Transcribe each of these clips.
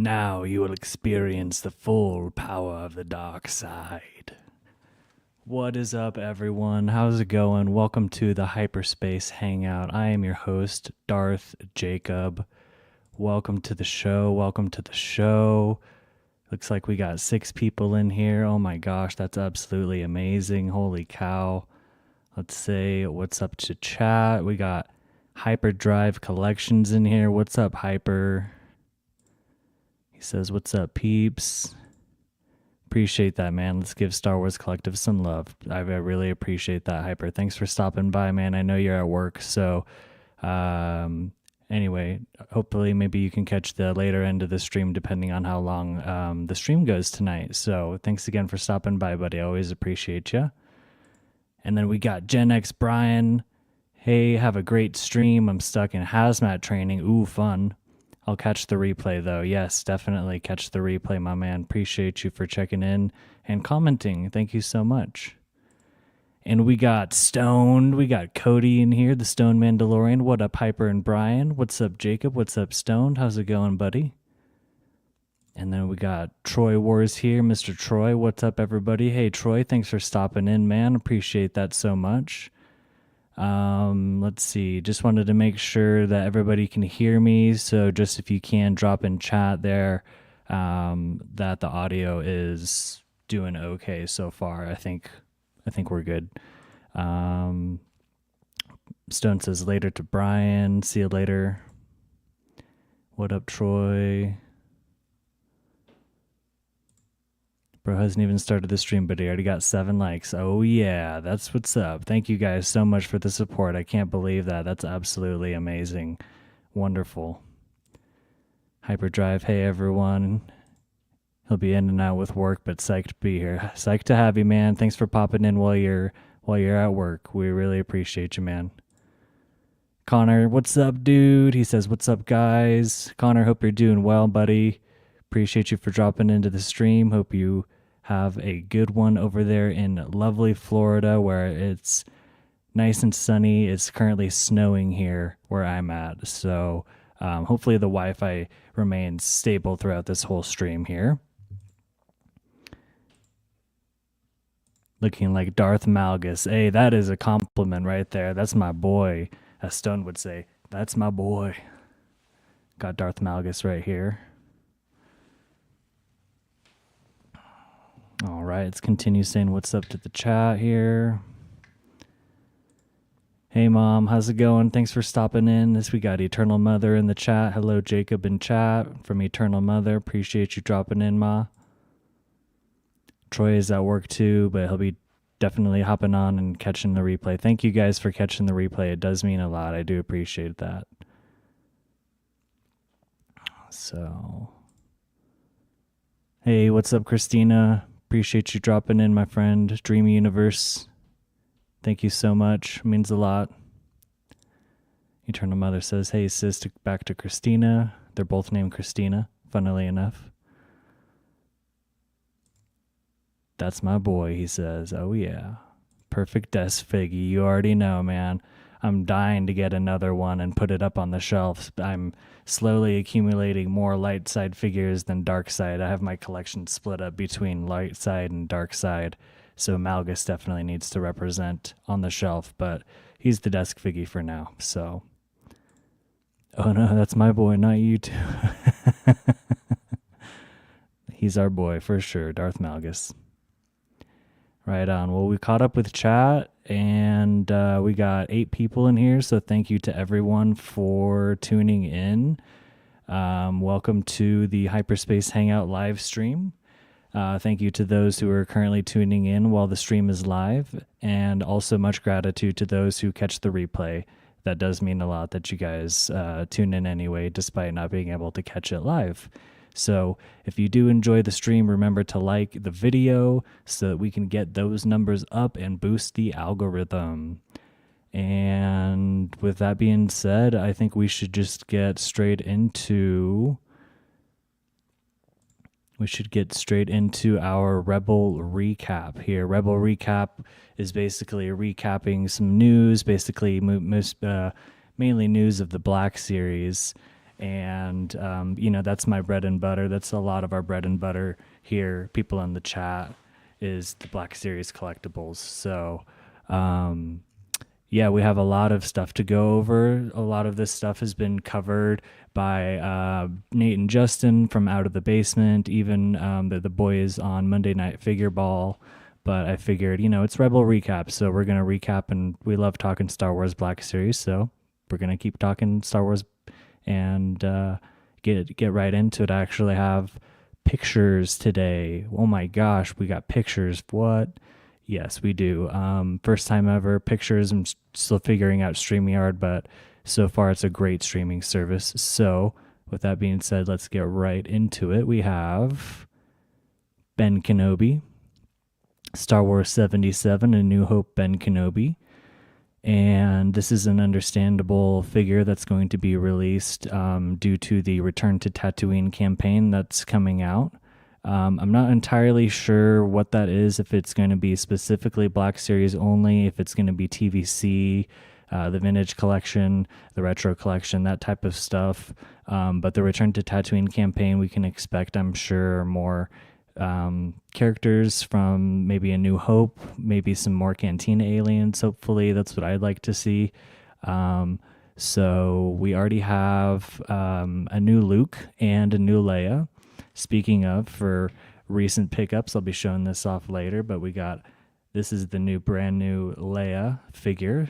Now you will experience the full power of the dark side. What is up, everyone? How's it going? Welcome to the Hyperspace Hangout. I am your host, Darth Jacob. Welcome to the show. Welcome to the show. Looks like we got 6 people in here. Oh my gosh, that's absolutely amazing. Holy cow. Let's say what's up to chat. We got Hyperdrive Collections in here. What's up, Hyper? He says, what's up, peeps? Appreciate that, man. Let's give Star Wars Collective some love. I really appreciate that, Hyper. Thanks for stopping by, man. I know you're at work, so anyway, hopefully maybe you can catch the later end of the stream depending on how long the stream goes tonight. So thanks again for stopping by, buddy. I always appreciate you. And then we got Gen X Brian. Hey, have a great stream. I'm stuck in hazmat training. Ooh, fun. I'll catch the replay, though. Yes, definitely catch the replay, my man. Appreciate you for checking in and commenting. Thank you so much. And we got Stoned. We got Cody in here, the Stone Mandalorian. What up, Hyper and Brian? What's up, Jacob? What's up, Stoned? How's it going, buddy? And then we got Troy Wars here. Mr. Troy, what's up, everybody? Hey, Troy, thanks for stopping in, man. Appreciate that so much. Let's see. Just wanted to make sure that everybody can hear me. So just if you can drop in chat there, that the audio is doing okay so far. I think we're good. Stone says later to Brian. See you later. What up, Troy? Bro hasn't even started the stream, but he already got 7 likes. Oh, yeah, that's what's up. Thank you guys so much for the support. I can't believe that. That's absolutely amazing. Wonderful. Hyperdrive, hey, everyone. He'll be in and out with work, but psyched to be here. Psyched to have you, man. Thanks for popping in while you're at work. We really appreciate you, man. Connor, what's up, dude? He says, what's up, guys? Connor, hope you're doing well, buddy. Appreciate you for dropping into the stream. Hope you have a good one over there in lovely Florida where it's nice and sunny. It's currently snowing here where I'm at. So hopefully the Wi-Fi remains stable throughout this whole stream here. Looking like Darth Malgus. Hey, that is a compliment right there. That's my boy, as Stone would say. That's my boy. Got Darth Malgus right here. All right, let's continue saying what's up to the chat here. Hey, Mom, how's it going? Thanks for stopping in. We got Eternal Mother in the chat. Hello, Jacob in chat from Eternal Mother. Appreciate you dropping in, Ma. Troy is at work too, but he'll be definitely hopping on and catching the replay. Thank you guys for catching the replay. It does mean a lot. I do appreciate that. So, hey, what's up, Christina? Appreciate you dropping in, my friend. Dream Universe. Thank you so much. It means a lot. Eternal Mother says, hey, sis, back to Christina. They're both named Christina, funnily enough. That's my boy, he says. Oh, yeah. Perfect desk figgy. You already know, man. I'm dying to get another one and put it up on the shelf. I'm slowly accumulating more light side figures than dark side. I have my collection split up between light side and dark side. So Malgus definitely needs to represent on the shelf, but he's the desk figgy for now. So, oh no, that's my boy, not you two. He's our boy for sure, Darth Malgus. Right on. Well, we caught up with chat, and we got 8 people in here, so thank you to everyone for tuning in. Welcome to the Hyperspace Hangout live stream. Thank you to those who are currently tuning in while the stream is live, and also much gratitude to those who catch the replay. That does mean a lot that you guys tune in anyway, despite not being able to catch it live. So if you do enjoy the stream, remember to like the video so that we can get those numbers up and boost the algorithm. And with that being said, I think we should just get straight into our Rebel recap here. Rebel recap is basically recapping some news, basically mainly news of the Black Series. And that's my bread and butter. That's a lot of our bread and butter here. People in the chat is the Black Series collectibles. So yeah, we have a lot of stuff to go over. A lot of this stuff has been covered by Nate and Justin from Out of the Basement, even the boys on Monday Night Figure Ball. But I figured, it's Rebel Recap, so we're going to recap, and we love talking Star Wars Black Series, so we're going to keep talking Star Wars and get right into it. I actually have pictures today. Oh my gosh, we got pictures. What? Yes, we do. First time ever pictures. I'm still figuring out StreamYard, but so far it's a great streaming service. So with that being said, let's get right into it. We have Ben Kenobi, Star Wars 77, A New Hope Ben Kenobi. And this is an understandable figure that's going to be released due to the Return to Tatooine campaign that's coming out. I'm not entirely sure what that is, if it's going to be specifically Black Series only, if it's going to be TVC, the Vintage Collection, the Retro Collection, that type of stuff. But the Return to Tatooine campaign, we can expect, I'm sure, more characters from maybe A New Hope, maybe some more Cantina aliens, hopefully. That's what I'd like to see. So we already have a new Luke and a new Leia. Speaking of, for recent pickups, I'll be showing this off later, but this is the brand new Leia figure.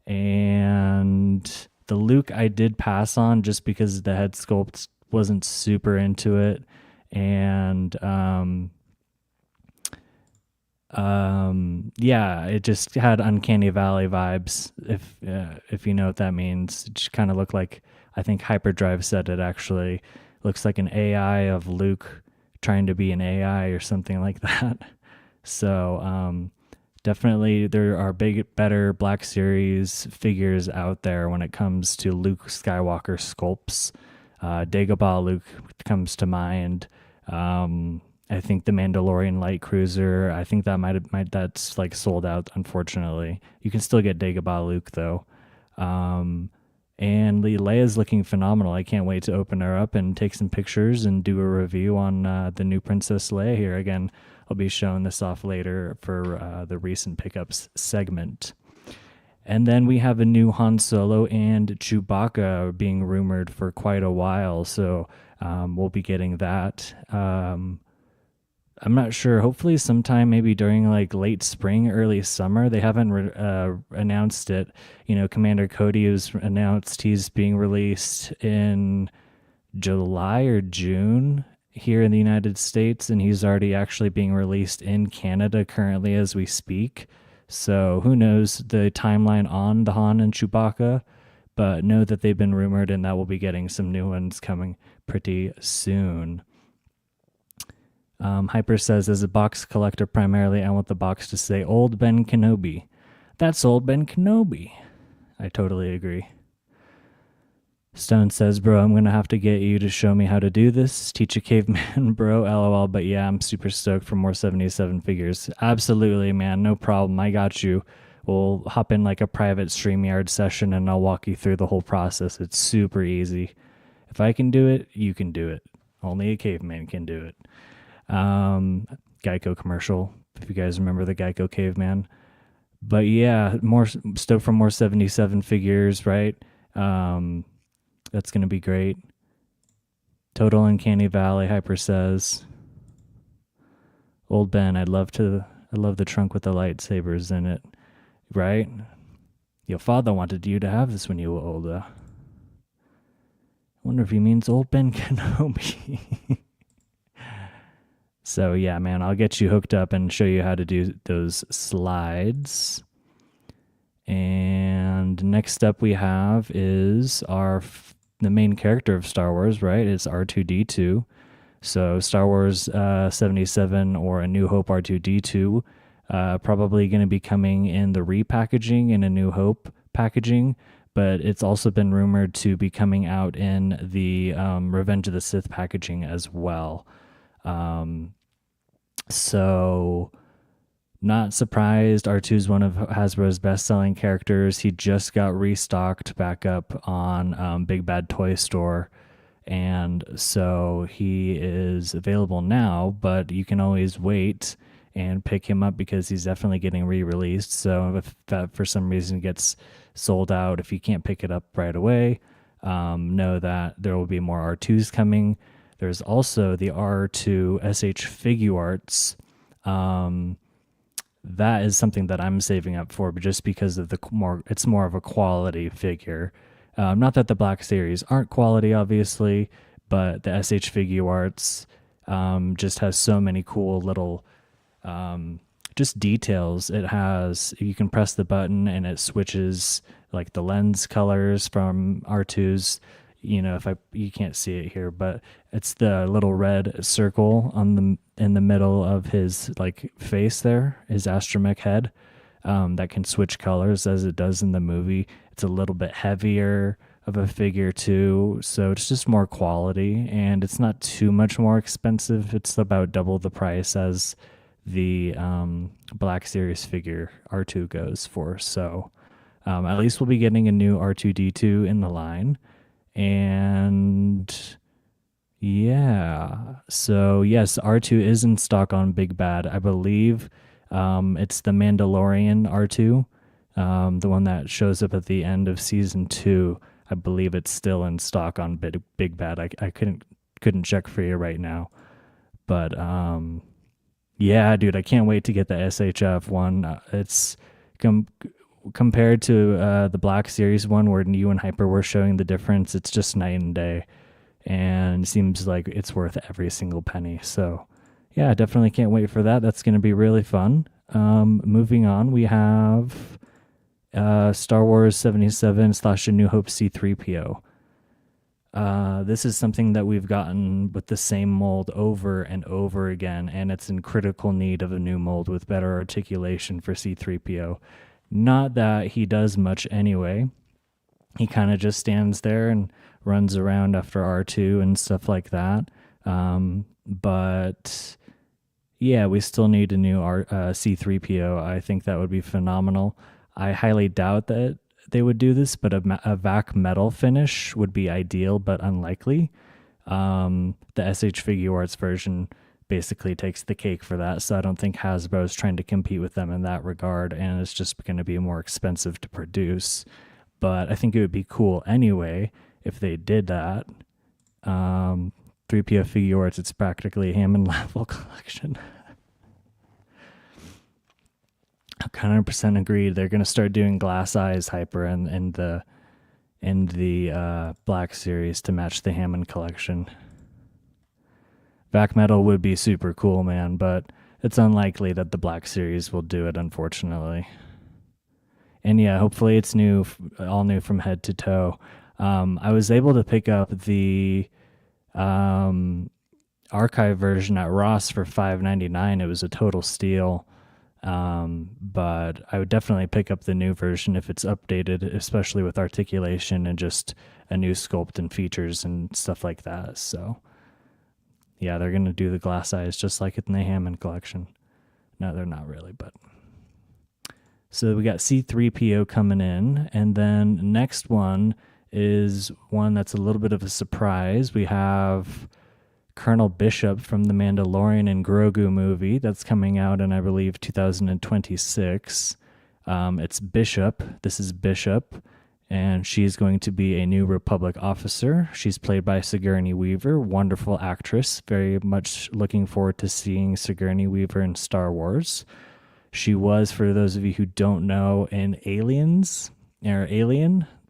And the Luke I did pass on just because the head sculpt wasn't super into it. And yeah, it just had Uncanny Valley vibes, if you know what that means. It just kind of looked like, I think Hyperdrive said it actually looks like an AI of Luke trying to be an AI or something like that. So definitely there are better Black Series figures out there when it comes to Luke Skywalker sculpts. Dagobah Luke comes to mind. I think the Mandalorian Light Cruiser, I think that that's like sold out, unfortunately. You can still get Dagobah Luke though. And Leia's looking phenomenal. I can't wait to open her up and take some pictures and do a review on the new Princess Leia here. Again, I'll be showing this off later for the recent pickups segment. And then we have a new Han Solo and Chewbacca being rumored for quite a while, so we'll be getting that. I'm not sure. Hopefully sometime maybe during like late spring, early summer. They haven't announced it. Commander Cody has announced he's being released in July or June here in the United States, and he's already actually being released in Canada currently as we speak. So who knows the timeline on the Han and Chewbacca, but know that they've been rumored and that we'll be getting some new ones coming pretty soon. Hyper says, as a box collector primarily, I want the box to say Old Ben Kenobi. That's Old Ben Kenobi. I totally agree. Stone says, bro, I'm going to have to get you to show me how to do this. Teach a caveman, bro, lol. But yeah, I'm super stoked for more 77 figures. Absolutely, man. No problem. I got you. We'll hop in like a private StreamYard session and I'll walk you through the whole process. It's super easy. If I can do it, you can do it. Only a caveman can do it. Geico commercial, if you guys remember the Geico caveman. But yeah, more stoked for more 77 figures, right? That's going to be great. Total Uncanny Valley, Hyper says. Old Ben, I love the trunk with the lightsabers in it, right? Your father wanted you to have this when you were older. I wonder if he means Old Ben Kenobi. So yeah, man, I'll get you hooked up and show you how to do those slides. And next up we have is the main character of Star Wars, right? It's R2-D2. So Star Wars 77 or A New Hope R2-D2 probably going to be coming in the repackaging in A New Hope packaging, but it's also been rumored to be coming out in the Revenge of the Sith packaging as well. So Not surprised. R2 is one of Hasbro's best-selling characters. He just got restocked back up on Big Bad Toy Store, and so he is available now. But you can always wait and pick him up because he's definitely getting re-released. So if that for some reason gets sold out, if you can't pick it up right away, know that there will be more R2s coming. There's also the R2 SH Figuarts. That is something that I'm saving up for, but just because of it's more of a quality figure. Not that the Black Series aren't quality, obviously, but the SH Figuarts just has so many cool little just details. It has, you can press the button and it switches like the lens colors from R2's. You can't see it here, but it's the little red circle in the middle of his like face there, his astromech head, that can switch colors as it does in the movie. It's a little bit heavier of a figure too, so it's just more quality, and it's not too much more expensive. It's about double the price as the Black Series figure R2 goes for. So at least we'll be getting a new R2D2 in the line. And yeah, so yes, R2 is in stock on Big Bad. I believe it's the Mandalorian R2, the one that shows up at the end of season 2. I believe it's still in stock on Big Bad. I couldn't check for you right now, but yeah, dude, I can't wait to get the SHF one. It's compared to the Black Series one where you and Hyper were showing the difference. It's just night and day, and it seems like it's worth every single penny. So yeah, definitely can't wait for that. That's going to be really fun. Moving on, we have Star Wars 77/A New Hope C-3PO. This is something that we've gotten with the same mold over and over again, and it's in critical need of a new mold with better articulation for C-3PO. Not that he does much anyway. He kind of just stands there and runs around after R2 and stuff like that. But yeah, we still need a new C-3PO. I think that would be phenomenal. I highly doubt that they would do this, but a vac metal finish would be ideal, but unlikely. The SH Figuarts version basically takes the cake for that, so I don't think Hasbro is trying to compete with them in that regard, and it's just going to be more expensive to produce. But I think it would be cool anyway if they did that. 3PO Figuarts, it's practically a Hammond level collection. 100% agreed. They're going to start doing glass eyes Hyper in the Black Series to match the Hammond collection. Vac metal would be super cool, man, but it's unlikely that the Black Series will do it, unfortunately. And yeah, hopefully it's new, all new from head to toe. I was able to pick up the archive version at Ross for $5.99. It was a total steal. But I would definitely pick up the new version if it's updated, especially with articulation and just a new sculpt and features and stuff like that. So yeah, they're going to do the glass eyes just like in the Hammond collection. No, they're not really, but so we got C-3PO coming in, and then next one is one that's a little bit of a surprise. We have Colonel Bishop from the Mandalorian and Grogu movie that's coming out in, I believe, 2026. It's Bishop. This is Bishop, and she's going to be a New Republic officer. She's played by Sigourney Weaver, wonderful actress. Very much looking forward to seeing Sigourney Weaver in Star Wars. She was, for those of you who don't know, in Alien,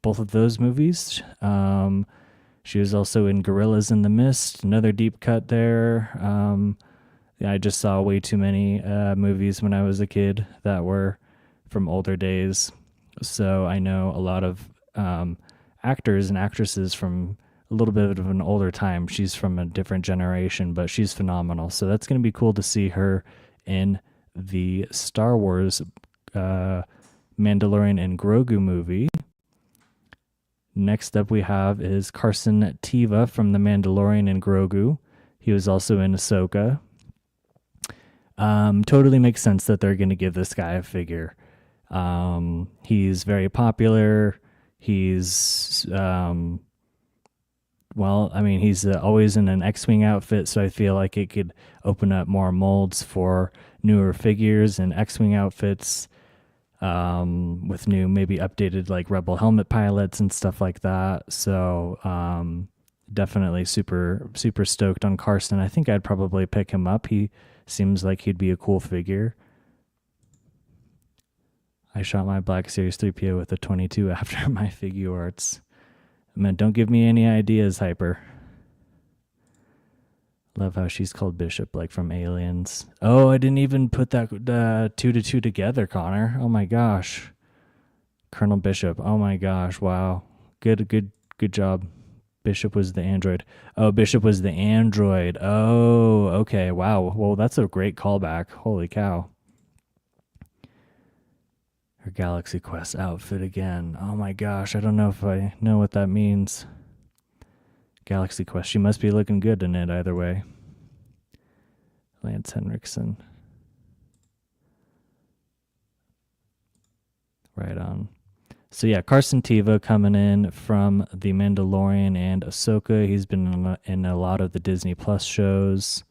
both of those movies. She was also in Gorillas in the Mist, another deep cut there. I just saw way too many movies when I was a kid that were from older days. So I know a lot of actors and actresses from a little bit of an older time. She's from a different generation, but she's phenomenal. So that's going to be cool to see her in the Star Wars Mandalorian and Grogu movie. Next up we have is Carson Teva from The Mandalorian and Grogu. He was also in Ahsoka. Totally makes sense that they're going to give this guy a figure. He's very popular. He's well, I mean, he's always in an X-Wing outfit, so I feel like it could open up more molds for newer figures and X-Wing outfits, with new, maybe updated like Rebel helmet pilots and stuff like that. So definitely super stoked on Carson. I think I'd probably pick him up. He seems like he'd be a cool figure. I shot my Black Series 3PO with a 22 after my figure arts. Man, don't give me any ideas, Hyper. Love how she's called Bishop, like from Aliens. Oh, I didn't even put that 2 to 2 together, Connor. Oh my gosh. Colonel Bishop. Oh my gosh. Wow. Good job. Bishop was the android. Oh, Bishop was the android. Oh, okay. Wow. Well, that's a great callback. Holy cow. Her Galaxy Quest outfit again. Oh my gosh, I don't know if I know what that means. Galaxy Quest. She must be looking good in it either way. Lance Henriksen. Right on. So yeah, Carson Teva coming in from The Mandalorian and Ahsoka. He's been in a lot of the Disney Plus shows.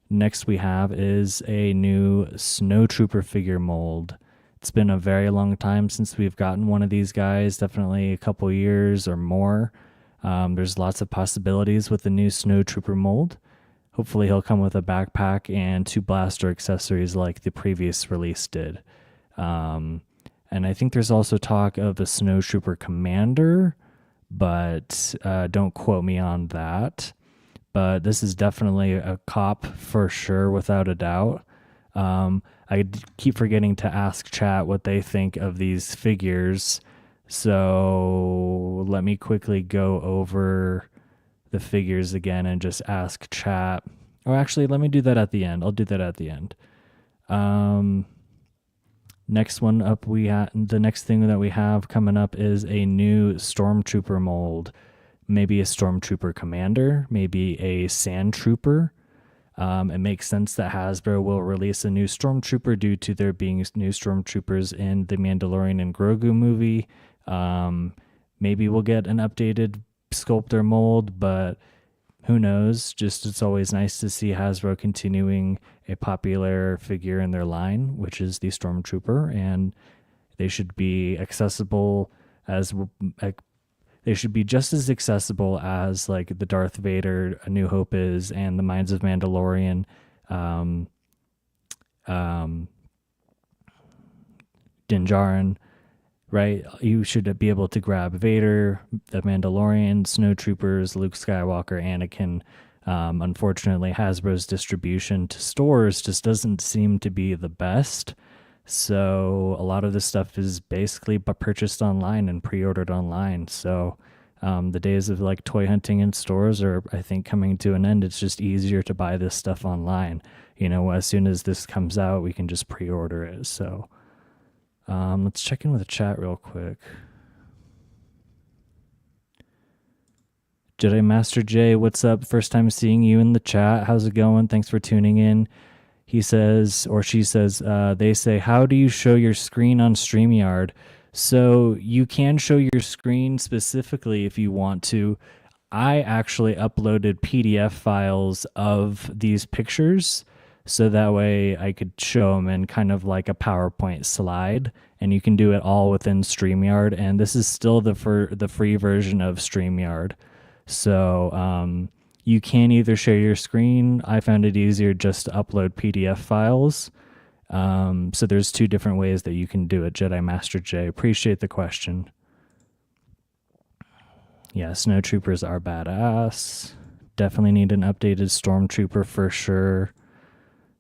Next we have is a new Snowtrooper figure mold. It's been a very long time since we've gotten one of these guys, definitely a couple years or more. There's lots of possibilities with the new Snowtrooper mold. Hopefully he'll come with a backpack and 2 blaster accessories like the previous release did. And I think there's also talk of a Snowtrooper Commander, but don't quote me on that. But this is definitely a cop for sure, without a doubt. I keep forgetting to ask chat what they think of these figures. So let me quickly go over the figures again and just ask chat. Or actually, let me do that at the end. I'll do that at the end. Next one up, the next thing that we have coming up is a new Stormtrooper mold. Maybe a Stormtrooper Commander, maybe a Sand Trooper. It makes sense that Hasbro will release a new Stormtrooper due to there being new Stormtroopers in the Mandalorian and Grogu movie. Maybe we'll get an updated sculptor mold, but who knows? Just it's always nice to see Hasbro continuing a popular figure in their line, which is the Stormtrooper, and they should be accessible as they should be just as accessible as like the Darth Vader A New Hope is and the Mines of Mandalorian Din Djarin, right? You should be able to grab Vader, the Mandalorian, Snowtroopers, Luke Skywalker, Anakin. Unfortunately, Hasbro's distribution to stores just doesn't seem to be the best. So a lot of this stuff is basically purchased online and pre-ordered online. So the days of like toy hunting in stores are, I think, coming to an end. It's just easier to buy this stuff online. You know, as soon as this comes out, we can just pre-order it. So let's check in with the chat real quick. Jedi Master J, what's up? First time seeing you in the chat. How's it going? Thanks for tuning in. He says, or she says, they say, how do you show your screen on StreamYard? So you can show your screen specifically if you want to. I actually uploaded PDF files of these pictures so that way I could show them in kind of like a PowerPoint slide, and you can do it all within StreamYard. And this is still the free version of StreamYard. So you can either share your screen. I found it easier just to upload PDF files. So there's 2 different ways that you can do it. Jedi Master J, appreciate the question. Yeah, Snowtroopers are badass. Definitely need an updated Stormtrooper for sure.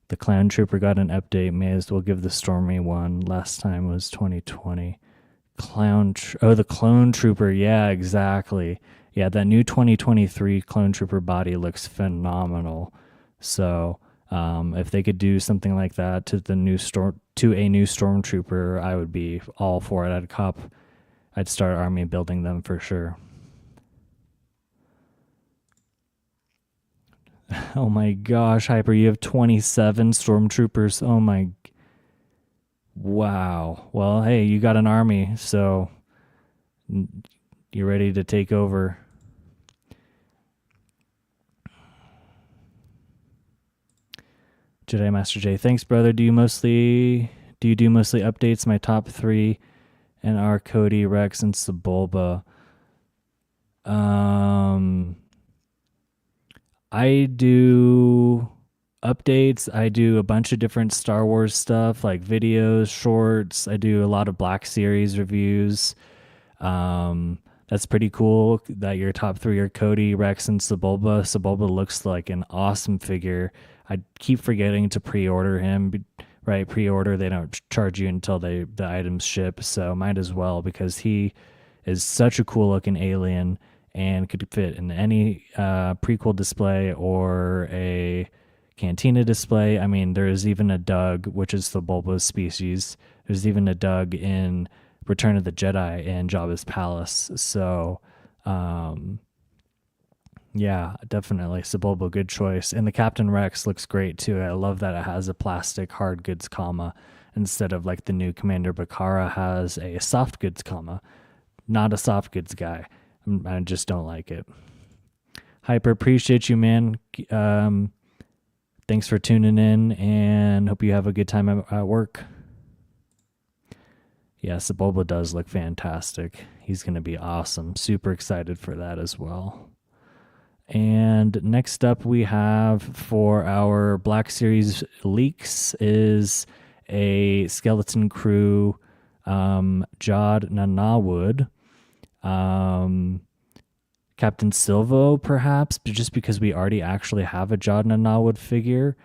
The Clown Trooper got an update. May as well give the Stormy one. Last time was 2020. The Clone Trooper. Yeah, exactly. Yeah, that new 2023 Clone Trooper body looks phenomenal. So if they could do something like that to a new Stormtrooper, I would be all for it. I'd start army building them for sure. Oh my gosh, Hyper, you have 27 stormtroopers. Oh my. Wow. Well, hey, you got an army, so you're ready to take over. Jedi Master J, thanks, brother. Do you do mostly updates? My top three and are Cody, Rex, and Sebulba. I do updates. I do a bunch of different Star Wars stuff like videos, shorts. I do a lot of Black Series reviews. That's pretty cool that your top three are Cody, Rex, and Sebulba. Sebulba looks like an awesome figure. I keep forgetting to pre-order him. Right, pre-order, they don't charge you until the items ship, so might as well because he is such a cool looking alien and could fit in any prequel display or a cantina display. I mean, there's even a Doug, which is the bulbous species. There's even a Doug in Return of the Jedi in Jabba's palace. So, yeah, definitely Sebulba, good choice. And the Captain Rex looks great too. I love that it has a plastic hard goods comma instead of like the new Commander Bakara has a soft goods comma. Not a soft goods guy. I just don't like it. Hyper, appreciate you, man. Thanks for tuning in and hope you have a good time at work. Yeah, Sebulba does look fantastic. He's going to be awesome. Super excited for that as well. And next up we have for our Black Series leaks is a Skeleton Crew Jod Nanawood. Captain Silvo, perhaps, but just because we already actually have a Jod Nanawood figure.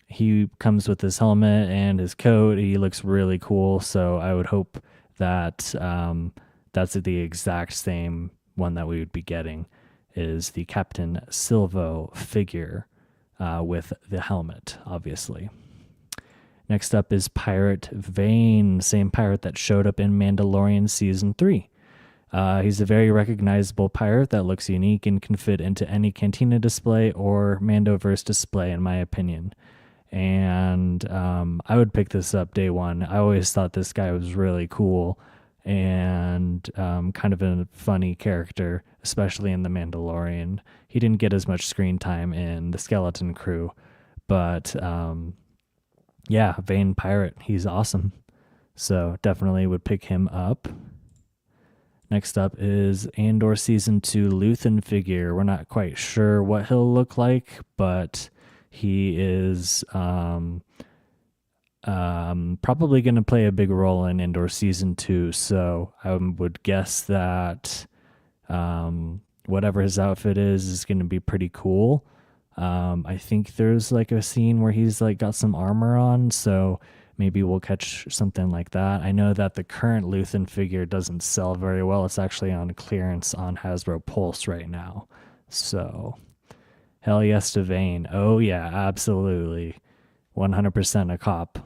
He comes with his helmet and his coat. He looks really cool, so I would hope that that's the exact same one that we would be getting is the Captain Silvo figure with the helmet, obviously. Next up is Pirate Vane, same pirate that showed up in Mandalorian Season 3. He's a very recognizable pirate that looks unique and can fit into any Cantina display or Mandoverse display, in my opinion. And I would pick this up day one. I always thought this guy was really cool and kind of a funny character, especially in The Mandalorian. He didn't get as much screen time in The Skeleton Crew, but yeah, Vane Pirate, he's awesome. So definitely would pick him up. Next up is Andor Season 2 Luthen figure. We're not quite sure what he'll look like, but he is probably going to play a big role in Andor Season 2. So I would guess that whatever his outfit is going to be pretty cool. I think there's like a scene where he's like got some armor on, so maybe we'll catch something like that. I know that the current Luthen figure doesn't sell very well. It's actually on clearance on Hasbro Pulse right now. So, hell yes to Vane. Oh yeah, absolutely. 100% a cop.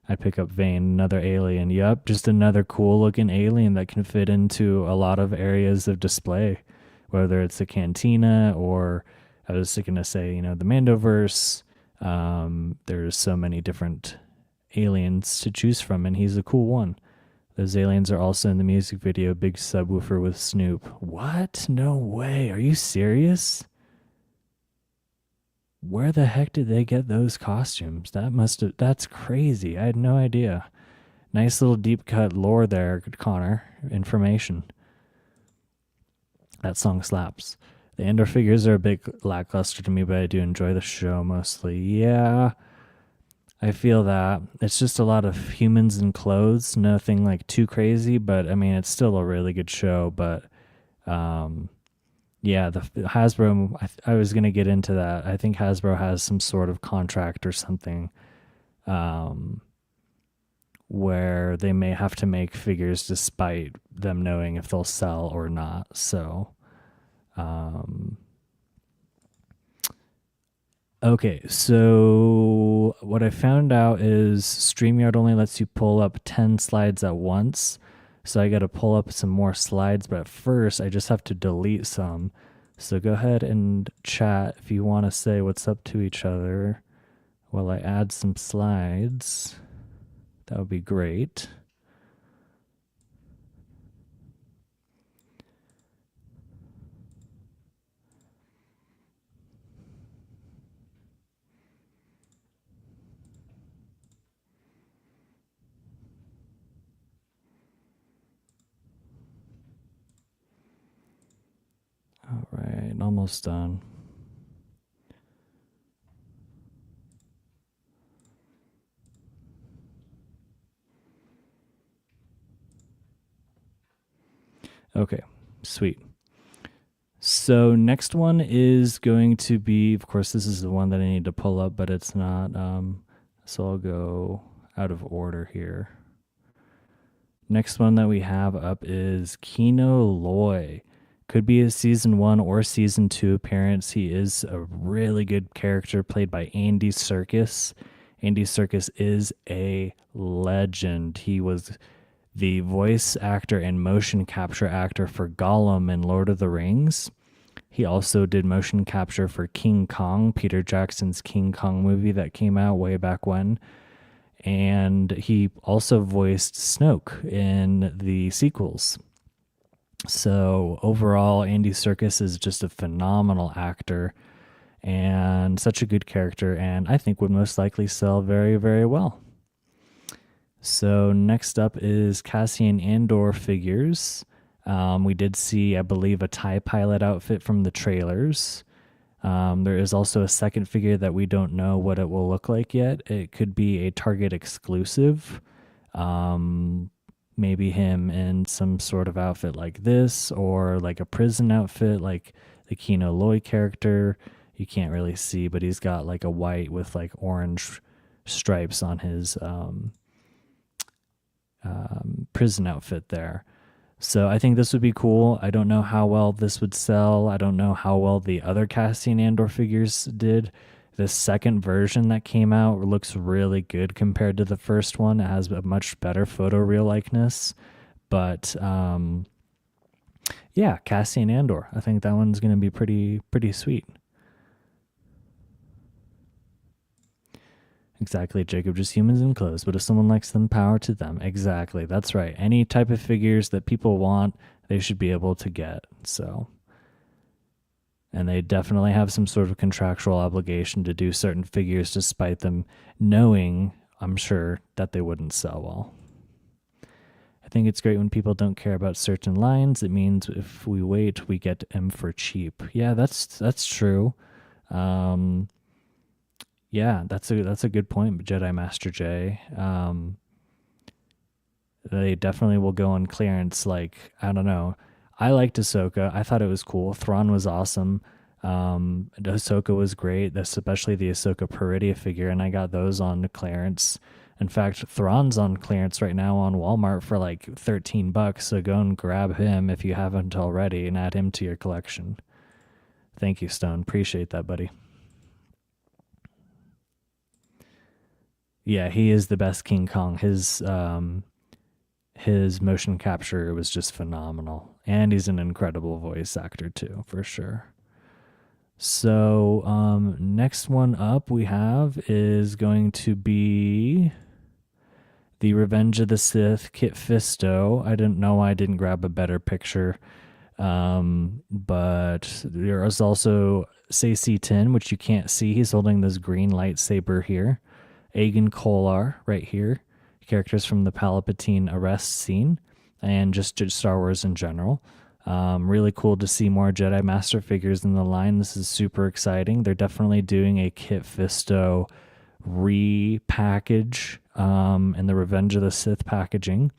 I'd pick up Vane, another alien. Yep, just another cool looking alien that can fit into a lot of areas of display, whether it's a cantina or I was going to say, the Mandoverse. There's so many different aliens to choose from, and he's a cool one. Those aliens are also in the music video Big Subwoofer with Snoop. What? No way. Are you serious? Where the heck did they get those costumes? That's crazy. I had no idea. Nice little deep cut lore there, Connor. Information. That song slaps. The Andor figures are a bit lackluster to me, but I do enjoy the show mostly. Yeah, I feel that. It's just a lot of humans in clothes, nothing like too crazy, but I mean, it's still a really good show. But yeah, the Hasbro, I was going to get into that. I think Hasbro has some sort of contract or something where they may have to make figures despite them knowing if they'll sell or not. So... okay, so what I found out is StreamYard only lets you pull up 10 slides at once. So I got to pull up some more slides, but first I just have to delete some. So go ahead and chat if you want to say what's up to each other while I add some slides. That would be great. All right, almost done. Okay, sweet. So next one is going to be, of course, this is the one that I need to pull up, but it's not. So I'll go out of order here. Next one that we have up is Kino Loy. Could be a season 1 or season 2 appearance. He is a really good character played by Andy Serkis. Andy Serkis is a legend. He was the voice actor and motion capture actor for Gollum in Lord of the Rings. He also did motion capture for King Kong, Peter Jackson's King Kong movie that came out way back when. And he also voiced Snoke in the sequels. So overall, Andy Serkis is just a phenomenal actor and such a good character, and I think would most likely sell very, very well. So next up is Cassian Andor figures. We did see, I believe, a TIE pilot outfit from the trailers. There is also a second figure that we don't know what it will look like yet. It could be a Target exclusive. Maybe him in some sort of outfit like this, or like a prison outfit like the Kino Loy character. You can't really see, but he's got like a white with like orange stripes on his prison outfit there. So I think this would be cool. I don't know how well this would sell. I don't know how well the other Cassian Andor figures did. The second version that came out looks really good compared to the first one. It has a much better photoreal likeness. But yeah, Cassian Andor. I think that one's going to be pretty sweet. Exactly, Jacob. Just humans in clothes. But if someone likes them, power to them. Exactly. That's right. Any type of figures that people want, they should be able to get. So, and they definitely have some sort of contractual obligation to do certain figures despite them knowing, I'm sure, that they wouldn't sell well. I think it's great when people don't care about certain lines. It means if we wait, we get them for cheap. Yeah, that's true. Yeah, that's a good point, Jedi Master J. They definitely will go on clearance. Like, I don't know. I liked Ahsoka. I thought it was cool. Thrawn was awesome. Ahsoka was great, especially the Ahsoka Peridia figure, and I got those on clearance. In fact, Thrawn's on clearance right now on Walmart for like $13, so go and grab him if you haven't already and add him to your collection. Thank you, Stone. Appreciate that, buddy. Yeah, he is the best King Kong. His motion capture was just phenomenal, and he's an incredible voice actor too, for sure. So next one up we have is going to be the Revenge of the Sith Kit Fisto. I didn't know why I didn't grab a better picture, but there is also C10, which you can't see. He's holding this green lightsaber here. Aegon Kolar right here. Characters from the Palpatine arrest scene and just Star Wars in general. Really cool to see more Jedi Master figures in the line. This is super exciting. They're definitely doing a Kit Fisto repackage in the Revenge of the Sith packaging.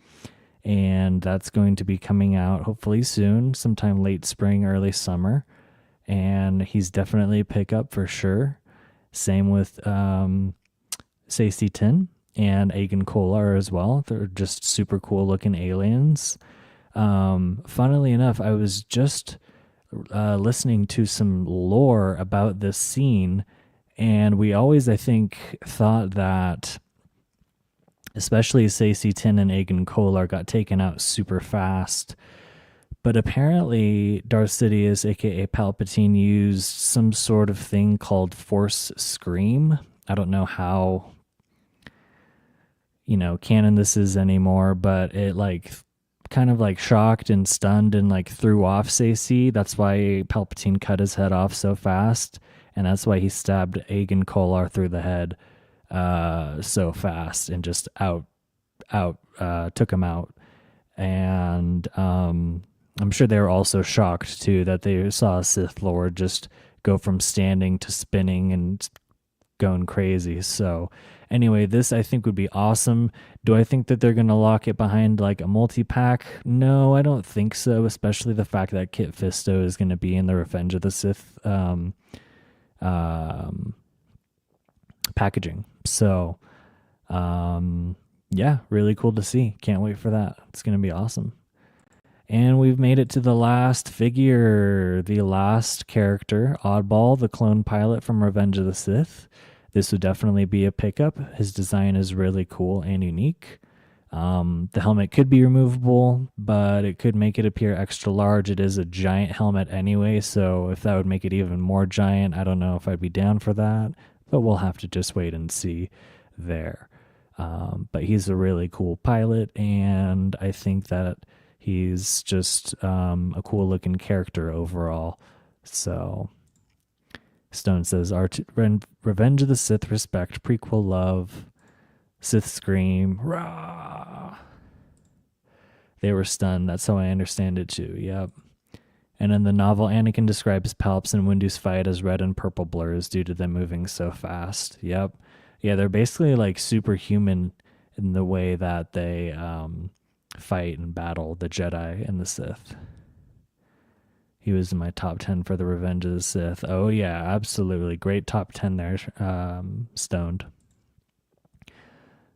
And that's going to be coming out hopefully soon, sometime late spring, early summer. And he's definitely a pickup for sure. Same with C10 and Aegon Kolar as well. They're just super cool looking aliens. Funnily enough, I was just listening to some lore about this scene, and we always, I think, thought that especially C10 and Aegon Kolar got taken out super fast But apparently, Darth Sidious, aka Palpatine, used some sort of thing called Force Scream. I don't know how, canon this is anymore, but it like kind of like shocked and stunned and like threw off Saci. That's why Palpatine cut his head off so fast, and that's why he stabbed Aegon Kolar through the head so fast and just took him out. And I'm sure they were also shocked too that they saw a Sith Lord just go from standing to spinning and going crazy. So anyway, this I think would be awesome. Do I think that they're going to lock it behind like a multi-pack? No, I don't think so, especially the fact that Kit Fisto is going to be in the Revenge of the Sith packaging. So yeah, really cool to see. Can't wait for that. It's going to be awesome. And we've made it to the last figure, the last character, Oddball, the clone pilot from Revenge of the Sith. This would definitely be a pickup. His design is really cool and unique. The helmet could be removable, but it could make it appear extra large. It is a giant helmet anyway, so if that would make it even more giant, I don't know if I'd be down for that, but we'll have to just wait and see there. But he's a really cool pilot, and I think that he's just a cool looking character overall. So Stone says, Revenge of the Sith, respect, prequel love, Sith scream, rah. They were stunned. That's how I understand it too. Yep. And in the novel, Anakin describes Palps and Windu's fight as red and purple blurs due to them moving so fast. Yep. Yeah, they're basically like superhuman in the way that they fight and battle the Jedi and the Sith. He was in my top 10 for the Revenge of the Sith. Oh, yeah, absolutely. Great top 10 there, Stoned.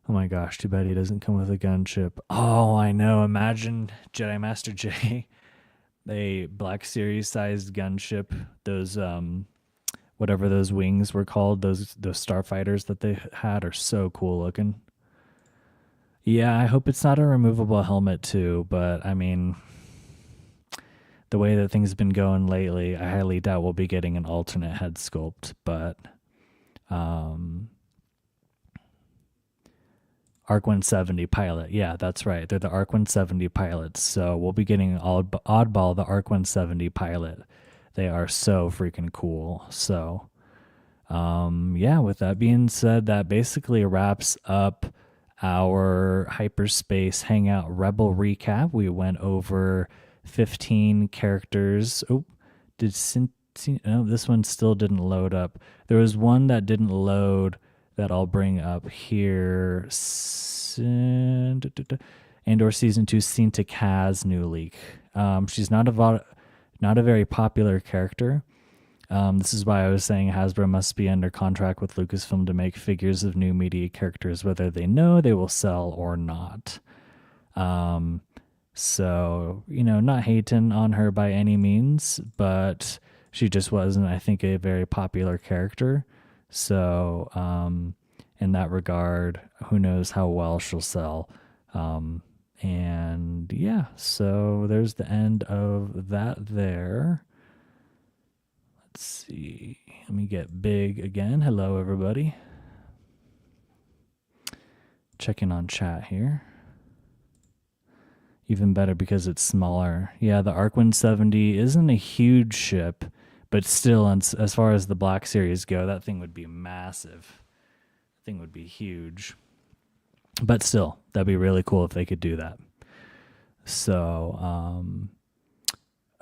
Oh my gosh, too bad he doesn't come with a gunship. Oh, I know. Imagine Jedi Master J, a Black Series sized gunship. Those whatever those wings were called, those starfighters that they had are so cool looking. Yeah, I hope it's not a removable helmet too, but I mean, the way that things have been going lately, I highly doubt we'll be getting an alternate head sculpt, but ARC 170 pilot. Yeah, that's right. They're the ARC 170 pilots. So we'll be getting Oddball, the ARC 170 pilot. They are so freaking cool. So, yeah, with that being said, that basically wraps up our Hyperspace Hangout Rebel recap. We went over 15 characters. Oh, no, this one still didn't load up. There was one that didn't load that I'll bring up here. Andor Season 2 Cinta Kaz new leak. She's not a very popular character. This is why I was saying Hasbro must be under contract with Lucasfilm to make figures of new media characters, whether they know they will sell or not. So, not hating on her by any means, but she just wasn't, I think, a very popular character. So, in that regard, who knows how well she'll sell. And yeah, so there's the end of that there. Let's see. Let me get big again. Hello, everybody. Checking on chat here. Even better because it's smaller. Yeah, the ARC 170 isn't a huge ship, but still, as far as the Black Series go, that thing would be massive. That thing would be huge. But still, that'd be really cool if they could do that. So,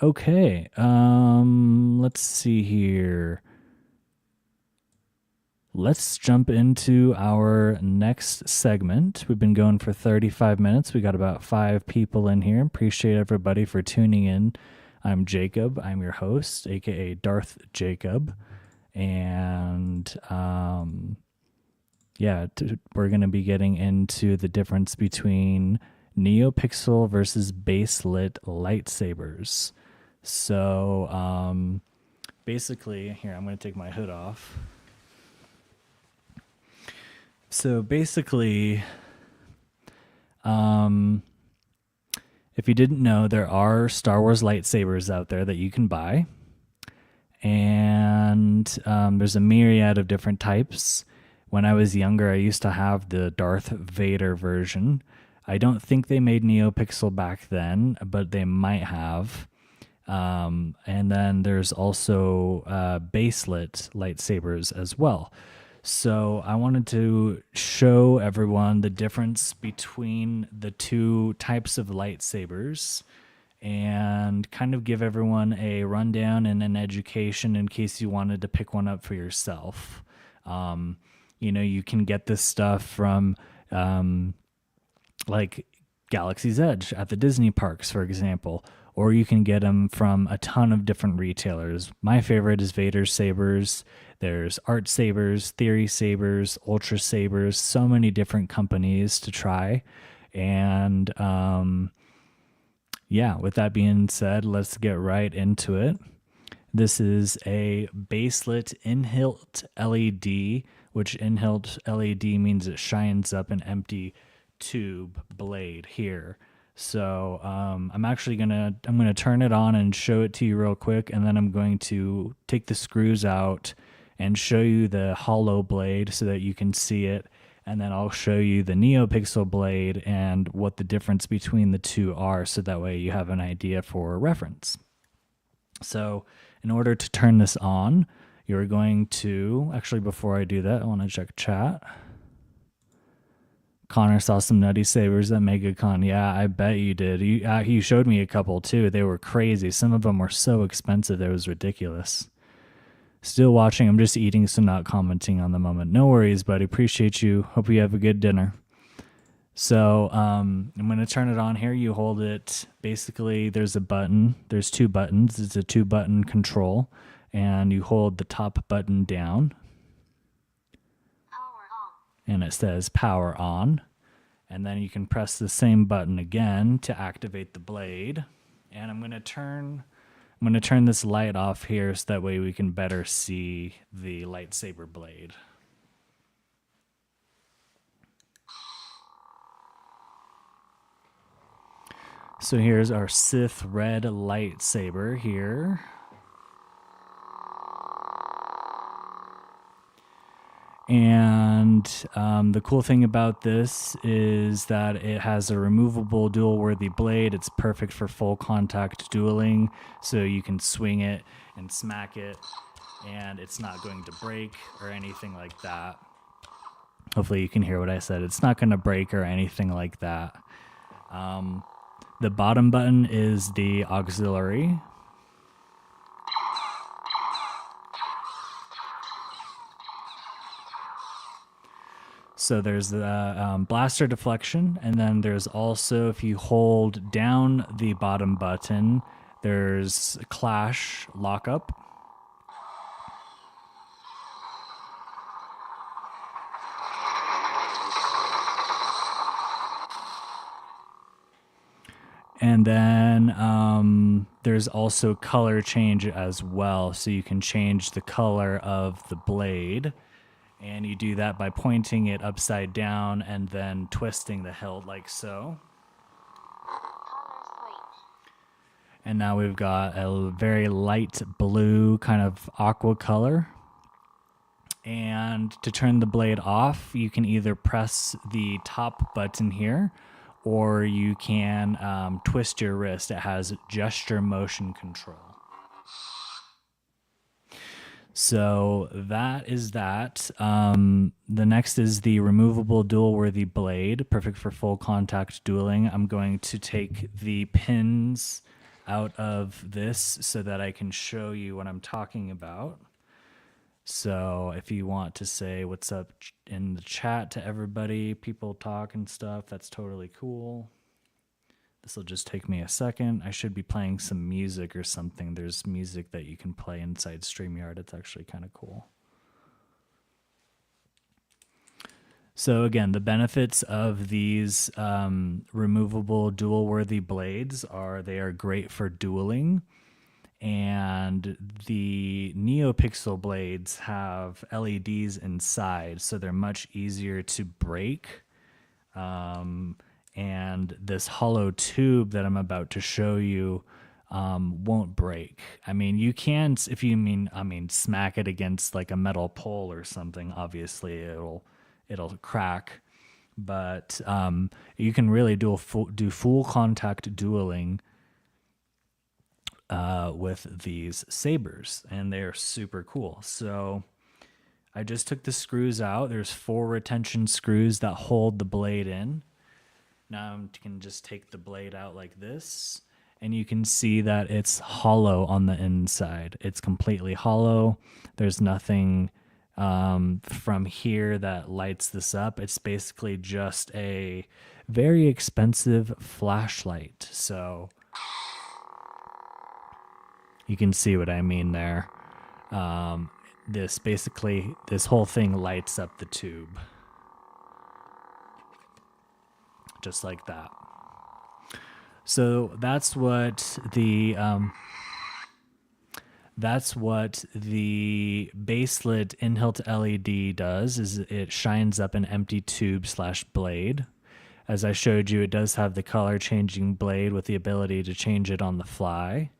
okay. Let's see here. Let's jump into our next segment. We've been going for 35 minutes. We got about 5 people in here. Appreciate everybody for tuning in. I'm Jacob. I'm your host, aka Darth Jacob. And yeah, we're going to be getting into the difference between Neopixel versus Baselit Lightsabers. So basically, here, I'm going to take my hood off. So basically, If you didn't know, there are Star Wars lightsabers out there that you can buy. And there's a myriad of different types. When I was younger, I used to have the Darth Vader version. I don't think they made Neopixel back then, but they might have. And then there's also Baselit lightsabers as well. So I wanted to show everyone the difference between the two types of lightsabers and kind of give everyone a rundown and an education in case you wanted to pick one up for yourself. You can get this stuff from like Galaxy's Edge at the Disney parks, for example, or you can get them from a ton of different retailers. My favorite is Vader Sabers. There's Art Sabers, Theory Sabers, Ultra Sabers, so many different companies to try. And yeah, with that being said, let's get right into it. This is a Baselit in-hilt LED, which in-hilt LED means it shines up an empty tube blade here. So I'm gonna turn it on and show it to you real quick, and then I'm going to take the screws out and show you the hollow blade so that you can see it, and then I'll show you the Neopixel blade and what the difference between the two are, so that way you have an idea for reference. So in order to turn this on, you're going to, actually before I do that, I want to check chat. Connor saw some nutty sabers at MegaCon. Yeah, I bet you did. He showed me a couple too. They were crazy. Some of them were so expensive, it was ridiculous. Still watching. I'm just eating, so not commenting on the moment. No worries, buddy. Appreciate you. Hope you have a good dinner. So I'm going to turn it on here. You hold it. Basically, there's a button. There's two buttons. It's a 2-button control. And you hold the top button down. And it says power on. And then you can press the same button again to activate the blade. And I'm going to turn this light off here so that way we can better see the lightsaber blade. So here's our Sith red lightsaber here. And the cool thing about this is that it has a removable dual-worthy blade. It's perfect for full contact dueling, so you can swing it and smack it, and it's not going to break or anything like that. Hopefully you can hear what I said. It's not going to break or anything like that. The bottom button is the auxiliary. So there's the blaster deflection, and then there's also, if you hold down the bottom button, there's clash lockup. And then there's also color change as well, so you can change the color of the blade. And you do that by pointing it upside down and then twisting the hilt like so. And now we've got a very light blue kind of aqua color. And to turn the blade off, you can either press the top button here, or you can twist your wrist. It has gesture motion control. So that is that. The next is the removable dual-worthy blade, perfect for full contact dueling. I'm going to take the pins out of this so that I can show you what I'm talking about. So if you want to say what's up in the chat to everybody, people talk and stuff, that's totally cool. This will just take me a second. I should be playing some music or something. There's music that you can play inside StreamYard. It's actually kind of cool. So again, the benefits of these removable dual-worthy blades are they are great for dueling. And the Neopixel blades have LEDs inside, so they're much easier to break. and this hollow tube that I'm about to show you won't break. I mean, you can, if you smack it against like a metal pole or something, obviously it'll crack. But you can really do full contact dueling with these sabers, and they're super cool. So I just took the screws out. There's 4 retention screws that hold the blade in. Now I can just take the blade out like this, and you can see that it's hollow on the inside. It's completely hollow. There's nothing from here that lights this up. It's basically just a very expensive flashlight. So you can see what I mean there. This whole thing lights up the tube. Just like that. So that's what the Baselit in-hilt LED does, is it shines up an empty tube / blade. As I showed you, it does have the color changing blade with the ability to change it on the fly.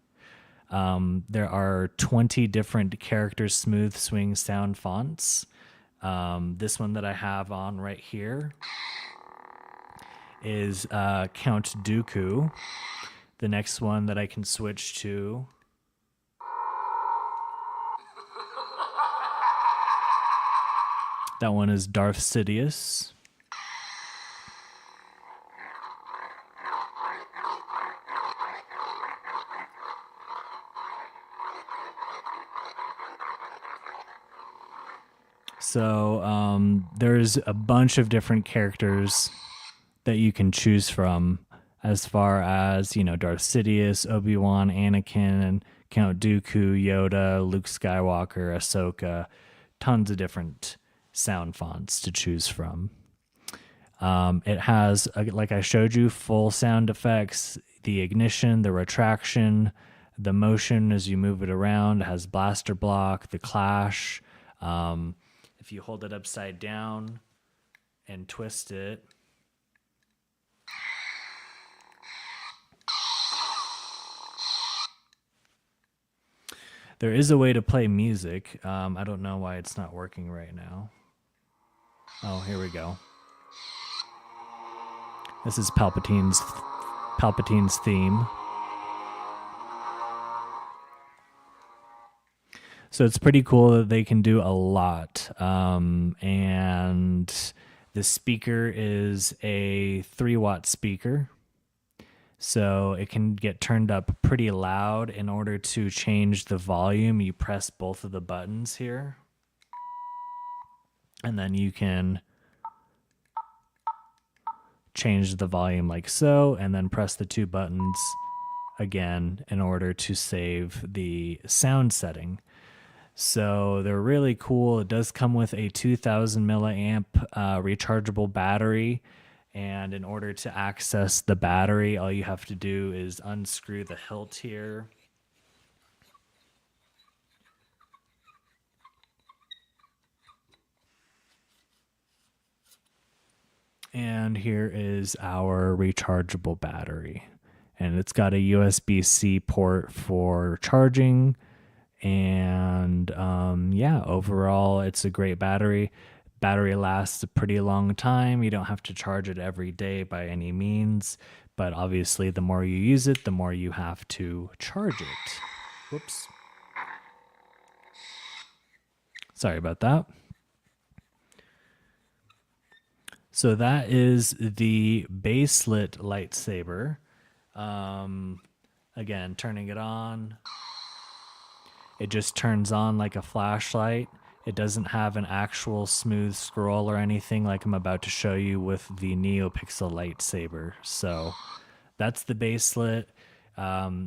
There are 20 different character smooth swing sound fonts. This one that I have on right here is Count Dooku. The next one that I can switch to that one is Darth Sidious. So there's a bunch of different characters that you can choose from, as far as, Darth Sidious, Obi-Wan, Anakin, and Count Dooku, Yoda, Luke Skywalker, Ahsoka, tons of different sound fonts to choose from. It has, like I showed you, full sound effects, the ignition, the retraction, the motion as you move it around. It has blaster block, the clash. If you hold it upside down and twist it, there is a way to play music. I don't know why it's not working right now. Oh, here we go. This is Palpatine's theme. So it's pretty cool that they can do a lot. And the speaker is a 3-watt speaker. So it can get turned up pretty loud. In order to change the volume, you press both of the buttons here. And then you can change the volume like so, and then press the 2 buttons again in order to save the sound setting. So they're really cool. It does come with a 2000 milliamp rechargeable battery. And in order to access the battery, all you have to do is unscrew the hilt here. And here is our rechargeable battery. And it's got a USB-C port for charging. And overall, it's a great battery. Battery lasts a pretty long time. You don't have to charge it every day by any means, but obviously the more you use it, the more you have to charge it. Whoops. Sorry about that. So that is the Baselit lightsaber. Again, turning it on. It just turns on like a flashlight. It doesn't have an actual smooth scroll or anything like I'm about to show you with the Neopixel lightsaber. So that's the Baselit.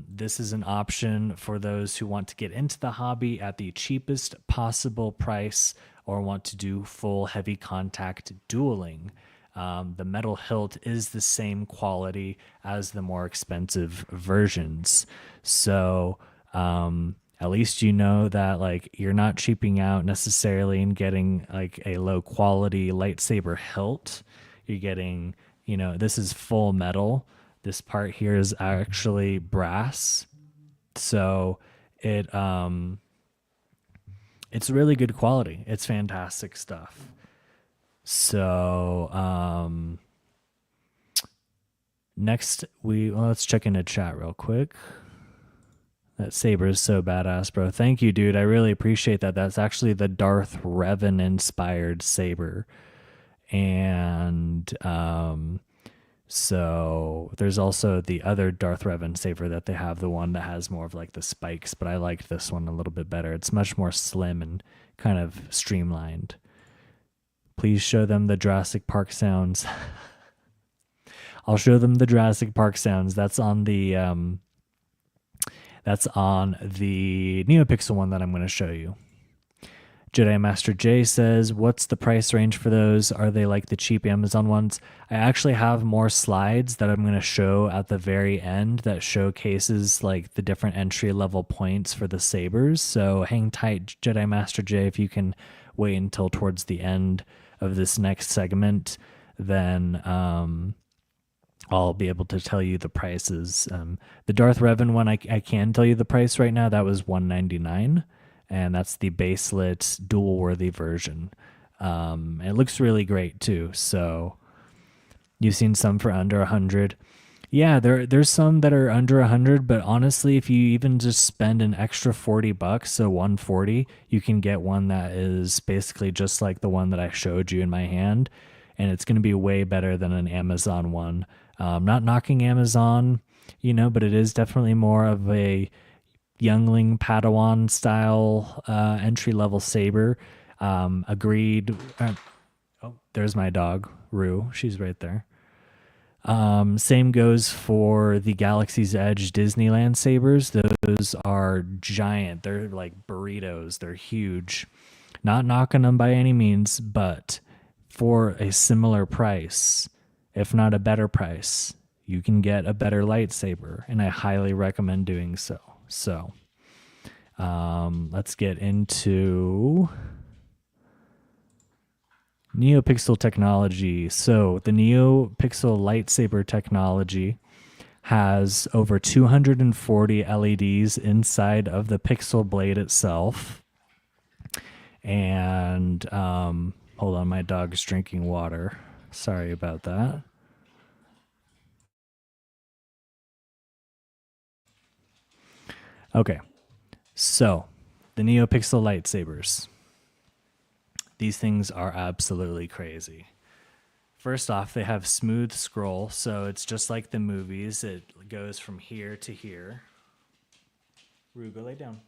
This is an option for those who want to get into the hobby at the cheapest possible price or want to do full heavy contact dueling. The metal hilt is the same quality as the more expensive versions. So at least you know that like you're not cheaping out necessarily and getting like a low quality lightsaber hilt. You're getting You know, this is full metal. This part here is actually brass. So it it's really good quality. It's fantastic stuff. So next let's check into chat real quick. That saber is so badass, bro. Thank you, dude. I really appreciate that. That's actually the Darth Revan inspired saber. And so there's also the other Darth Revan saber that they have, the one that has more of like the spikes, but I liked this one a little bit better. It's much more slim and kind of streamlined. Please show them the Jurassic Park sounds. I'll show them the Jurassic Park sounds. That's on the Neopixel one that I'm going to show you. Jedi Master J says, what's the price range for those? Are they like the cheap Amazon ones? I actually have more slides that I'm going to show at the very end that showcases like the different entry level points for the sabers. So hang tight, Jedi Master J, if you can wait until towards the end of this next segment, then I'll be able to tell you the prices. The Darth Revan one, I can tell you the price right now. That was $199. And that's the Baselit dual-worthy version. It looks really great too. So you've seen some for under 100. Yeah, there's some that are under 100, but honestly, if you even just spend an extra $40, so 140, you can get one that is basically just like the one that I showed you in my hand, and it's going to be way better than an Amazon one. Not knocking Amazon, but it is definitely more of a youngling Padawan style entry level saber. Agreed. Oh, there's my dog, Rue. She's right there. Same goes for the Galaxy's Edge Disneyland sabers. Those are giant. They're like burritos. They're huge. Not knocking them by any means, but for a similar price, if not a better price, you can get a better lightsaber, and I highly recommend doing so. So let's get into Neopixel technology. So the Neopixel lightsaber technology has over 240 LEDs inside of the pixel blade itself. And hold on, my dog's drinking water. Sorry about that. Okay, so the Neopixel lightsabers. These things are absolutely crazy. First off, they have smooth scroll, so it's just like the movies. It goes from here to here. Rue, go lay down.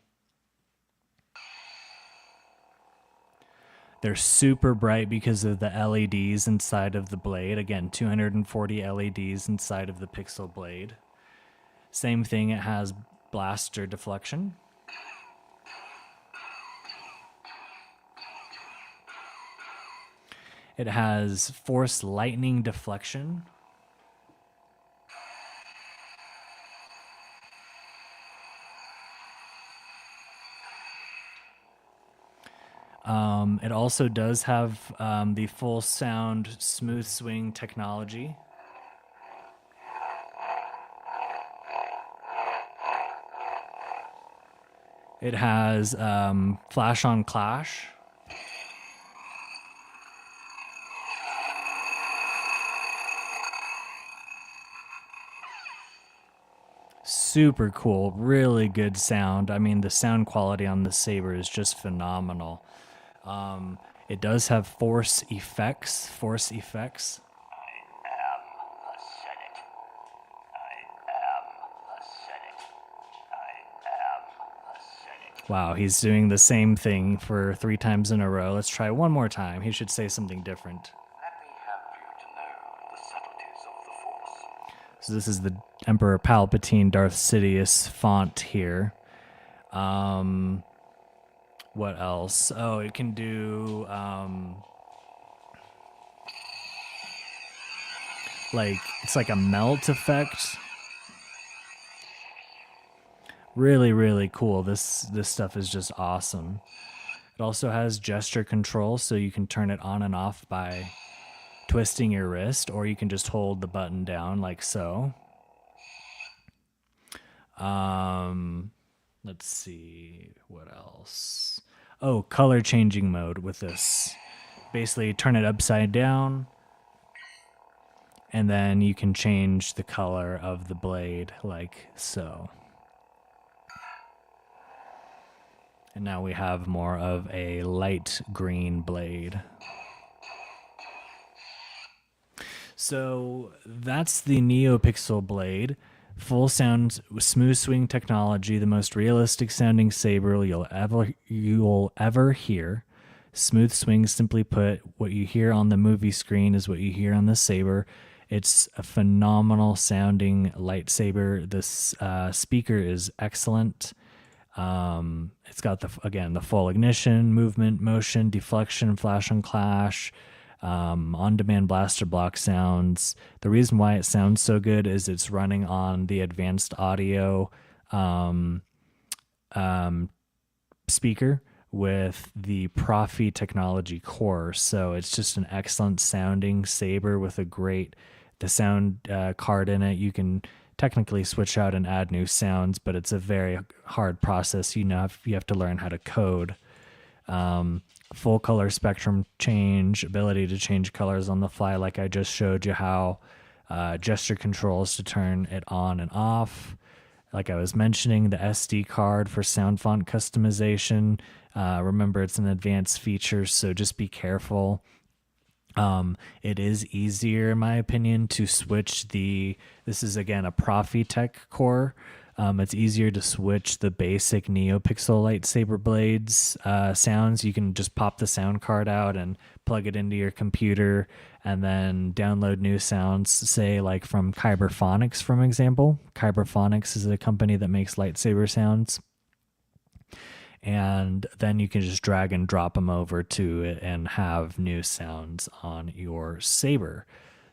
They're super bright because of the LEDs inside of the blade. Again, 240 LEDs inside of the pixel blade. Same thing, it has blaster deflection. It has force lightning deflection. It also does have the full sound smooth swing technology. It has flash on clash. Super cool, really good sound. I mean, the sound quality on the saber is just phenomenal. It does have force effects. Wow, he's doing the same thing for 3 times in a row. Let's try one more time. He should say something different. Let me help you to know the subtleties of the Force. So this is the Emperor Palpatine Darth Sidious font here. What else? Oh, it can do it's like a melt effect. Really, really cool. This stuff is just awesome. It also has gesture control, so you can turn it on and off by twisting your wrist, or you can just hold the button down like so. Let's see, what else? Oh, color changing mode with this. Basically turn it upside down, and then you can change the color of the blade like so. And now we have more of a light green blade. So that's the Neopixel blade. Full sound, smooth swing technology, the most realistic sounding saber you'll ever hear. Smooth swing, simply put, what you hear on the movie screen is what you hear on the saber. It's a phenomenal sounding lightsaber. This speaker is excellent. It's got the full ignition, movement, motion, deflection, flash and clash, on-demand blaster block sounds. The reason why it sounds so good is it's running on the advanced audio speaker with the Profi technology core. So it's just an excellent sounding saber with the sound card in it. You can technically switch out and add new sounds, but it's a very hard process. You have to learn how to code. Full color spectrum change, ability to change colors on the fly, like I just showed you how. Gesture controls to turn it on and off. Like I was mentioning, the SD card for sound font customization. Remember, it's an advanced feature, so just be careful. It is easier, in my opinion, to switch this is again a Profi Tech core. It's easier to switch the basic Neopixel lightsaber blades sounds. You can just pop the sound card out and plug it into your computer and then download new sounds, say like from Kyberphonics, for example. Kyberphonics is a company that makes lightsaber sounds. And then you can just drag and drop them over to it and have new sounds on your saber.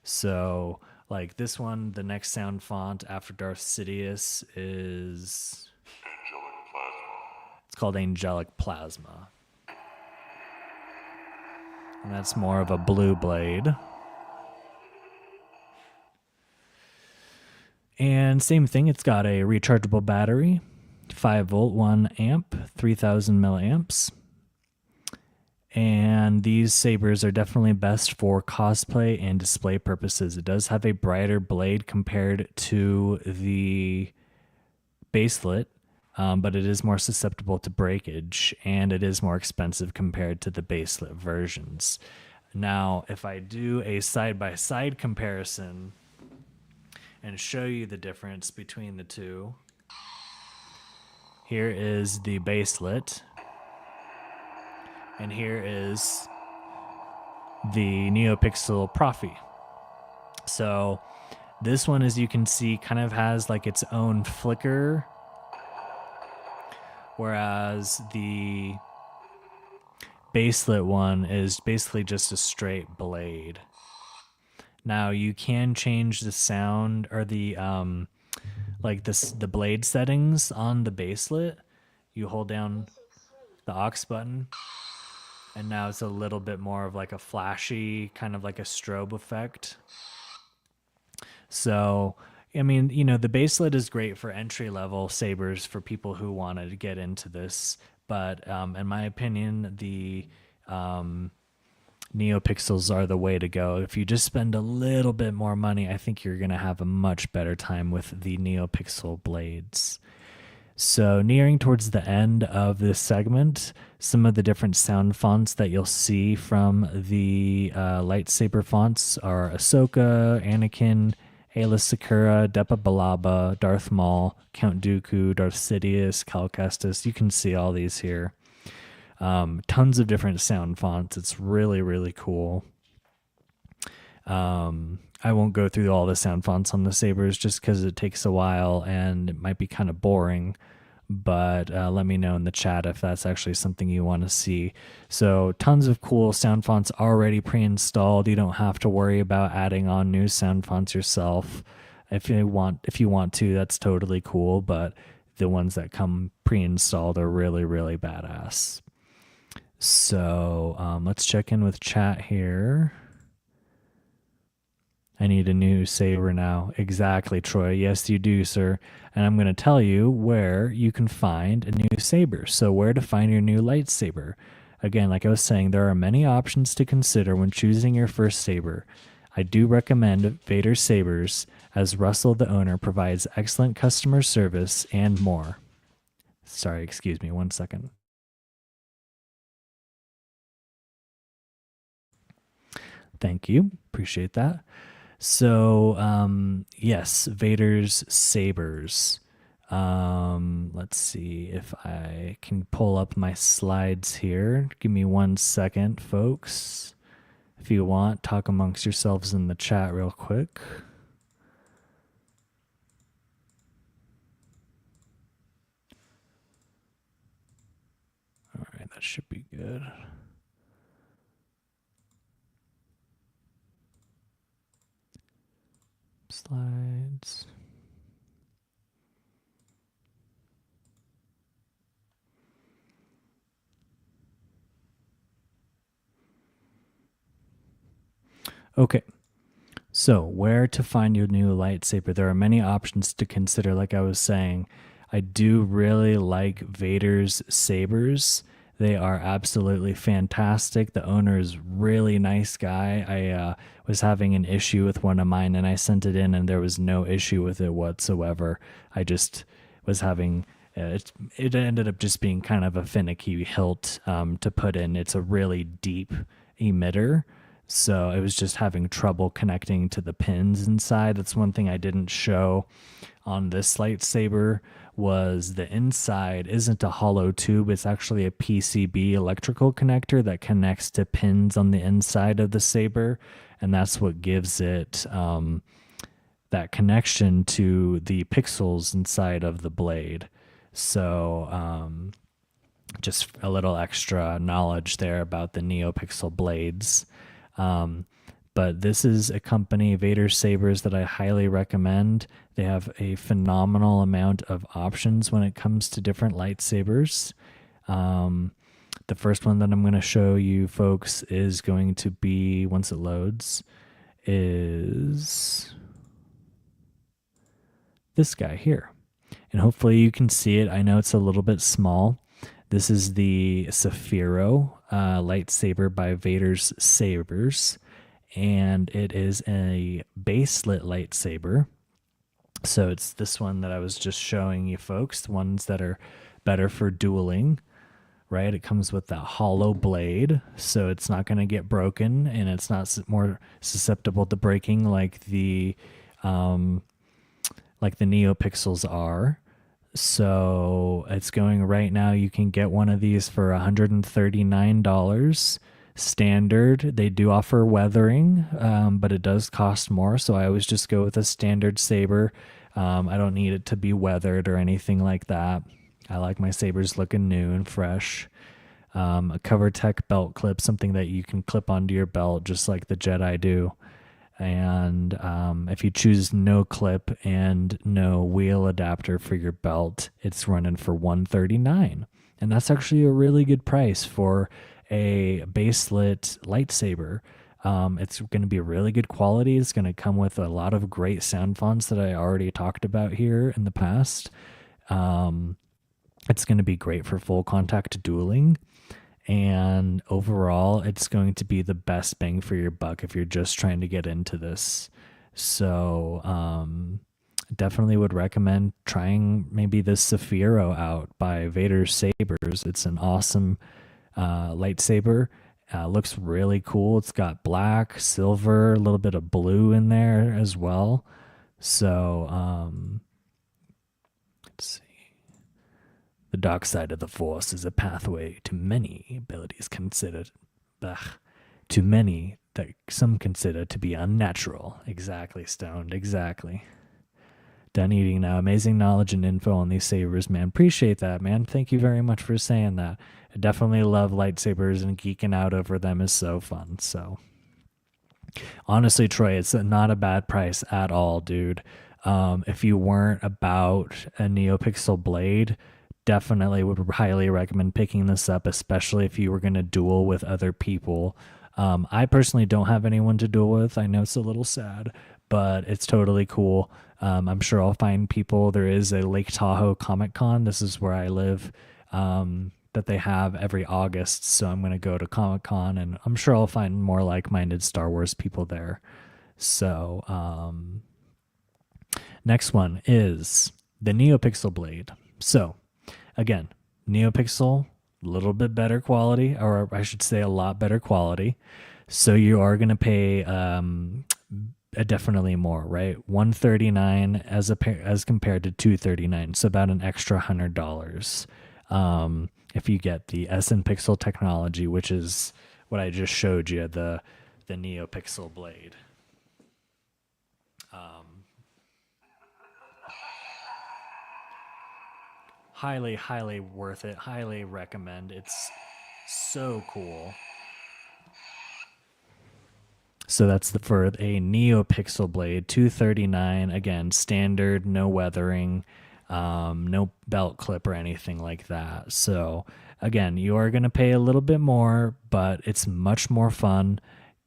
So like this one, the next sound font after Darth Sidious is Angelic Plasma. It's called Angelic Plasma. And that's more of a blue blade. And same thing, it's got a rechargeable battery, 5 volt, 1 amp, 3000 milliamps. And these sabers are definitely best for cosplay and display purposes. It does have a brighter blade compared to the Baselit, but it is more susceptible to breakage, and it is more expensive compared to the Baselit versions. Now, if I do a side-by-side comparison and show you the difference between the two, here is the Baselit, and here is the Neopixel Profi. So this one, as you can see, kind of has like its own flicker, whereas the Baselit one is basically just a straight blade. Now you can change the sound or the the blade settings on the Baselit. You hold down the aux button, and now it's a little bit more of like a flashy, kind of like a strobe effect. So, I mean, you know, the Baselit is great for entry-level sabers for people who want to get into this. But in my opinion, the Neopixels are the way to go. If you just spend a little bit more money, I think you're going to have a much better time with the Neopixel blades. So nearing towards the end of this segment, some of the different sound fonts that you'll see from the lightsaber fonts are Ahsoka, Anakin, Aayla Secura, Depa Billaba, Darth Maul, Count Dooku, Darth Sidious, Cal Kestis. You can see all these here. Tons of different sound fonts. It's really, really cool. I won't go through all the sound fonts on the sabers just because it takes a while and it might be kind of boring. But let me know in the chat if that's actually something you want to see. So tons of cool sound fonts already pre-installed. You don't have to worry about adding on new sound fonts yourself. If you want to, that's totally cool. But the ones that come pre-installed are really, really badass. So let's check in with chat here. I need a new saber now. Exactly, Troy. Yes, you do, sir. And I'm going to tell you where you can find a new saber. So, where to find your new lightsaber. Again, like I was saying, there are many options to consider when choosing your first saber. I do recommend Vader Sabers, as Russell, the owner, provides excellent customer service and more. Sorry, excuse me, 1 second. Thank you. Appreciate that. So, yes, Vader's Sabers. Let's see if I can pull up my slides here. Give me 1 second, folks. If you want, talk amongst yourselves in the chat real quick. All right, that should be good. Slides. Okay. So, where to find your new lightsaber? There are many options to consider, like I was saying. I do really like Vader's sabers. They are absolutely fantastic. The owner is really nice guy. I was having an issue with one of mine and I sent it in and there was no issue with it whatsoever. I just was having it ended up just being kind of a finicky hilt to put in. It's a really deep emitter. So it was just having trouble connecting to the pins inside. That's one thing I didn't show on this lightsaber was the inside isn't a hollow tube. It's actually a PCB electrical connector that connects to pins on the inside of the saber. And that's what gives it that connection to the pixels inside of the blade. So just a little extra knowledge there about the Neopixel blades. But this is a company, Vader Sabers, that I highly recommend. They have a phenomenal amount of options when it comes to different lightsabers. The first one that I'm going to show you folks is going to be, once it loads, is this guy here. And hopefully you can see it. I know it's a little bit small. This is the Saphiro lightsaber by Vader's Sabers, and it is a baselit lightsaber. So it's this one that I was just showing you folks, the ones that are better for dueling, right? It comes with that hollow blade, so it's not going to get broken, and it's not more susceptible to breaking like the Neopixels are. So it's going right now. You can get one of these for $139 standard. They do offer weathering, but it does cost more. So I always just go with a standard saber. I don't need it to be weathered or anything like that. I like my sabers looking new and fresh. A CoverTech belt clip, something that you can clip onto your belt just like the Jedi do. And if you choose no clip and no wheel adapter for your belt, it's running for $139, and that's actually a really good price for a baselit lightsaber. It's going to be really good quality. It's going to come with a lot of great sound fonts that I already talked about here in the past. It's going to be great for full contact dueling. And overall, it's going to be the best bang for your buck if you're just trying to get into this. So definitely would recommend trying maybe this Saphiro out by Vader Sabers. It's an awesome lightsaber. Looks really cool. It's got black, silver, a little bit of blue in there as well. So let's see. The dark side of the Force is a pathway to many abilities considered, to many that some consider to be unnatural. Exactly, Stoned, exactly. Done eating now. Amazing knowledge and info on these sabers, man. Appreciate that, man. Thank you very much for saying that. I definitely love lightsabers, and geeking out over them is so fun. So, honestly, Troy, it's not a bad price at all, dude. If you weren't about a Neopixel blade, definitely would highly recommend picking this up, especially if you were going to duel with other people. I personally don't have anyone to duel with. I know it's a little sad, but it's totally cool. I'm sure I'll find people. There is a Lake Tahoe Comic Con. This is where I live. That they have every August. So I'm going to go to Comic Con, and I'm sure I'll find more like-minded Star Wars people there. So next one is the Neopixel blade. So again, Neopixel, a little bit better quality, or I should say a lot better quality. So you are going to pay definitely more, right? $139 as compared to $239, so about an extra $100. If you get the SN Pixel technology, which is what I just showed you, the Neopixel blade. Highly worth it. Highly recommend. It's so cool. So that's for a Neopixel blade, $239. Again, standard, no weathering, no belt clip or anything like that. So again, you are going to pay a little bit more, but it's much more fun.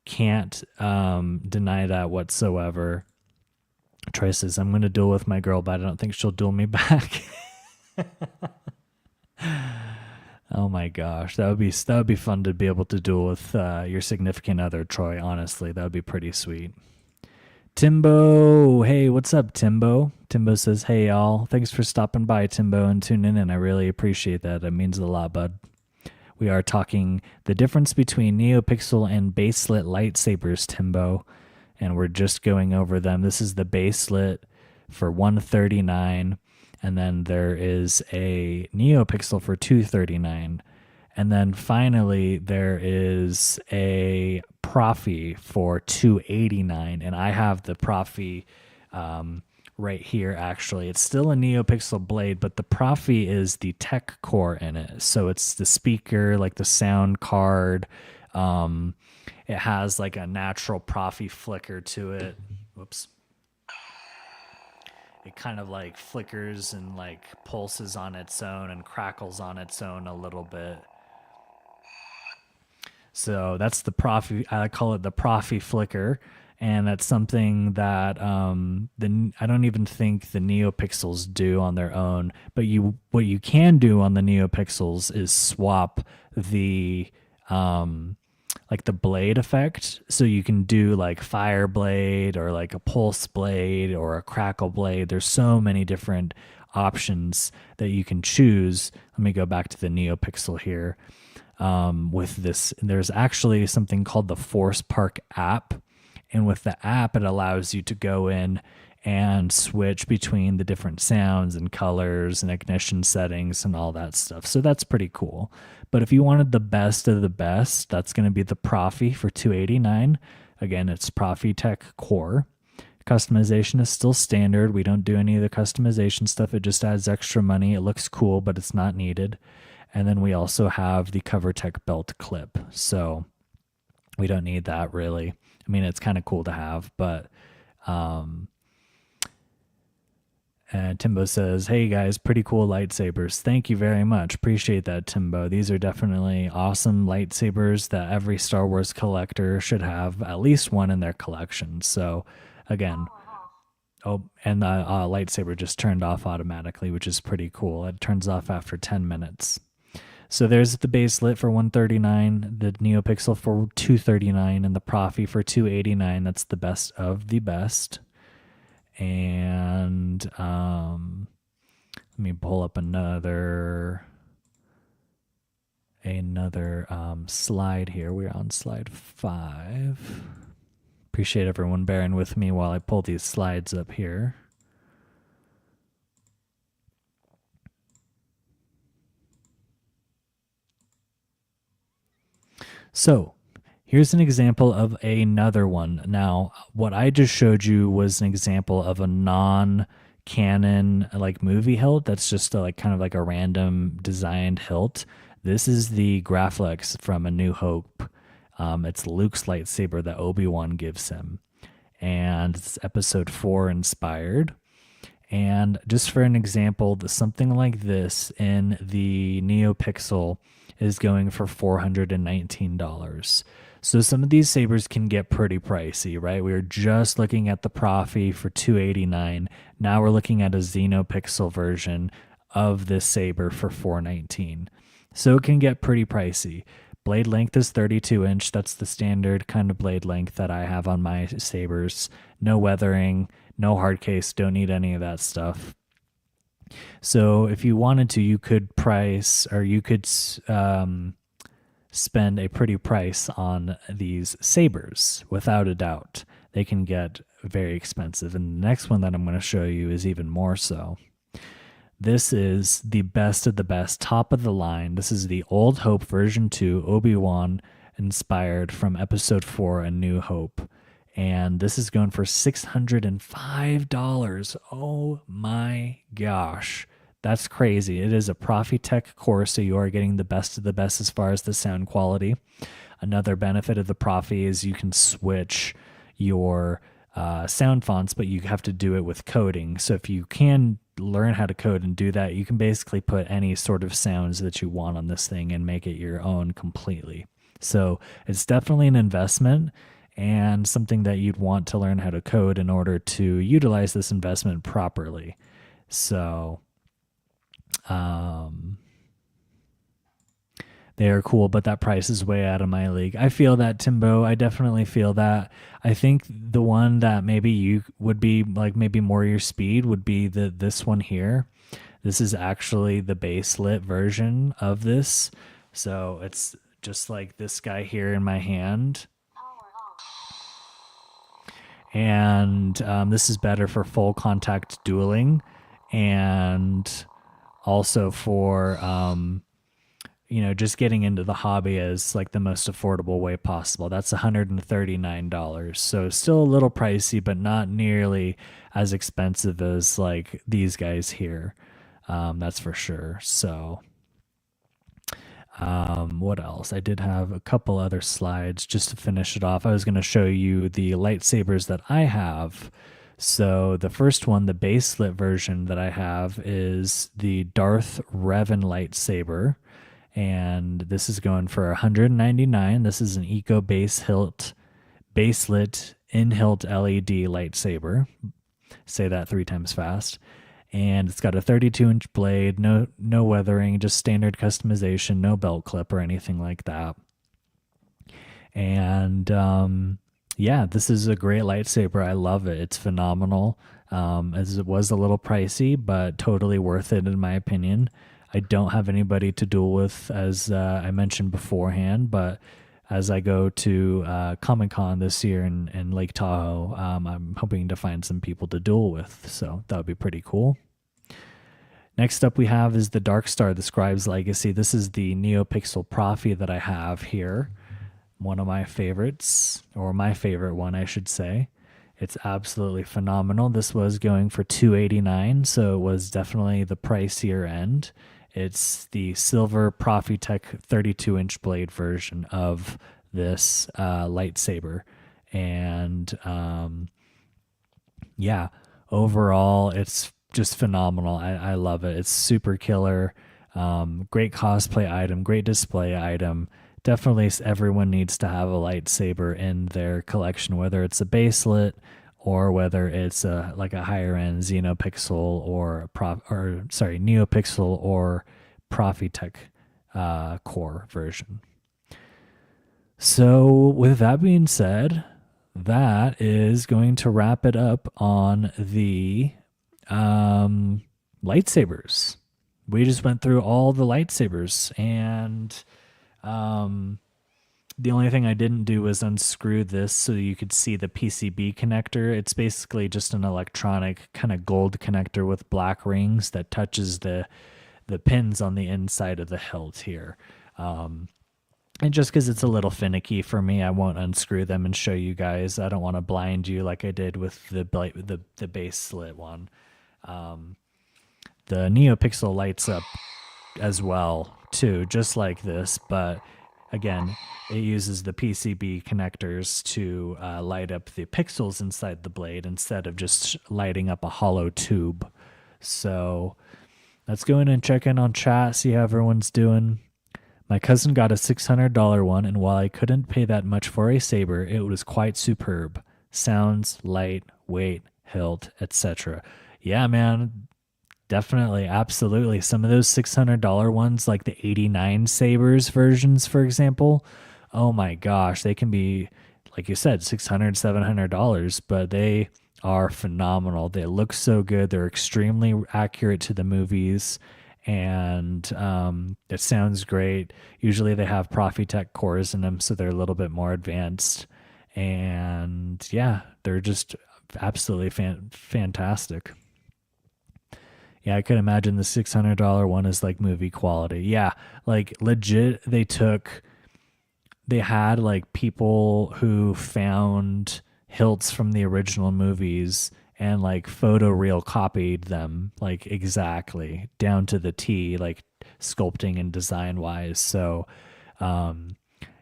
Can't deny that whatsoever. Troy says, I'm going to duel with my girl, but I don't think she'll duel me back. Oh my gosh, that would be fun to be able to duel with your significant other, Troy. Honestly, that would be pretty sweet. Timbo, hey, what's up, Timbo? Timbo says, hey y'all, thanks for stopping by, Timbo, and tuning in. I really appreciate that. It means a lot, bud. We are talking the difference between Neopixel and Baselit Lightsabers, Timbo, and we're just going over them. This is the Baselit for $139. And then there is a Neopixel for $239. And then finally, there is a Profi for $289. And I have the Profi right here, actually. It's still a Neopixel blade, but the Profi is the tech core in it. So it's the speaker, like the sound card. It has like a natural Profi flicker to it. Whoops. It kind of like flickers and like pulses on its own and crackles on its own a little bit. So that's the Profi. I call it the Profi flicker, and that's something that I don't even think the Neopixels do on their own. But what you can do on the Neopixels is swap the like the blade effect. So you can do like fire blade or like a pulse blade or a crackle blade. There's so many different options that you can choose. Let me go back to the Neopixel here. With this, there's actually something called the Force Park app. And with the app, it allows you to go in and switch between the different sounds and colors and ignition settings and all that stuff. So that's pretty cool. But if you wanted the best of the best, that's going to be the Profi for $289. Again, it's Profi Tech Core. Customization is still standard. We don't do any of the customization stuff. It just adds extra money. It looks cool, but it's not needed. And then we also have the CoverTech belt clip. So we don't need that really. I mean, it's kind of cool to have, but and Timbo says, hey guys, pretty cool lightsabers. Thank you very much. Appreciate that, Timbo. These are definitely awesome lightsabers that every Star Wars collector should have at least one in their collection. So again, and the lightsaber just turned off automatically, which is pretty cool. It turns off after 10 minutes. So there's the Baselit for $139, the Neopixel for $239, and the Profi for $289. That's the best of the best. And let me pull up another slide here. We're on slide 5. Appreciate everyone bearing with me while I pull these slides up here. So here's an example of another one. Now, what I just showed you was an example of a non-canon like movie hilt. That's just like kind of like a random designed hilt. This is the Graflex from A New Hope. It's Luke's lightsaber that Obi-Wan gives him. And it's episode 4 inspired. And just for an example, something like this in the Neopixel is going for $419. So some of these sabers can get pretty pricey, right? We were just looking at the Profi for 289. Now we're looking at a Xenopixel version of this saber for 419. So it can get pretty pricey. Blade length is 32 inch. That's the standard kind of blade length that I have on my sabers. No weathering, no hard case, don't need any of that stuff. So if you wanted to, you could price or you could spend a pretty price on these sabers without a doubt. They can get very expensive. And the next one that I'm going to show you is even more so. This is the best of the best, top of the line. This is the Old Hope version 2, Obi-Wan inspired from episode 4, A New Hope. And this is going for $605. Oh my gosh. That's crazy. It is a Profitech core, so you are getting the best of the best as far as the sound quality. Another benefit of the Profi is you can switch your sound fonts, but you have to do it with coding. So if you can learn how to code and do that, you can basically put any sort of sounds that you want on this thing and make it your own completely. So it's definitely an investment and something that you'd want to learn how to code in order to utilize this investment properly. So they are cool, but that price is way out of my league. I feel that, Timbo. I definitely feel that. I think the one that maybe you would be like maybe more your speed would be this one here. This is actually the baselit version of this. So it's just like this guy here in my hand. And this is better for full contact dueling and also for just getting into the hobby as like the most affordable way possible. That's $139. So still a little pricey, but not nearly as expensive as like these guys here. That's for sure. So what else? I did have a couple other slides just to finish it off. I was going to show you the lightsabers that I have. So the first one, the baselit version that I have, is the Darth Revan lightsaber. And this is going for $199. This is an Eco Baselit in-hilt LED lightsaber. Say that 3 times fast. And it's got a 32-inch blade, no weathering, just standard customization, no belt clip or anything like that. And this is a great lightsaber. I love it. It's phenomenal. As it was a little pricey, but totally worth it in my opinion. I don't have anybody to duel with, as I mentioned beforehand, but as I go to Comic-Con this year in Lake Tahoe, I'm hoping to find some people to duel with, so that would be pretty cool. Next up we have is the Dark Star, the Scribe's Legacy. This is the Neopixel Profi that I have here. One of my favorites, or my favorite one, I should say. It's absolutely phenomenal. This was going for $289, so it was definitely the pricier end. It's the silver Profitech 32-inch blade version of this lightsaber. And overall, it's just phenomenal. I love it. It's super killer. Great cosplay item, great display item. Definitely everyone needs to have a lightsaber in their collection, whether it's a baselit or whether it's like a higher end Xenopixel or Neopixel or Profitech core version. So with that being said, that is going to wrap it up on the lightsabers. We just went through all the lightsabers, and the only thing I didn't do was unscrew this so you could see the PCB connector. It's basically just an electronic kind of gold connector with black rings that touches the pins on the inside of the hilt here. And just because it's a little finicky for me, I won't unscrew them and show you guys. I don't want to blind you like I did with the baselit one. The Neopixel lights up as well too, just like this, but again, it uses the PCB connectors to light up the pixels inside the blade instead of just lighting up a hollow tube. So let's go in and check in on chat, see how everyone's doing. My cousin got a $600 one, and while I couldn't pay that much for a saber, it was quite superb. Sounds, light, weight, hilt, etc. Yeah, man, definitely, absolutely. Some of those $600 ones, like the 89 sabers versions, for example, oh my gosh, they can be, like you said, $600, $700, but they are phenomenal. They look so good. They're extremely accurate to the movies, and it sounds great. Usually they have Profitec cores in them, so they're a little bit more advanced. And yeah, they're just absolutely fantastic. Yeah, I could imagine the $600 one is like movie quality. Yeah, like legit, they had like people who found hilts from the original movies and like photoreal copied them like exactly down to the T, like sculpting and design wise. So,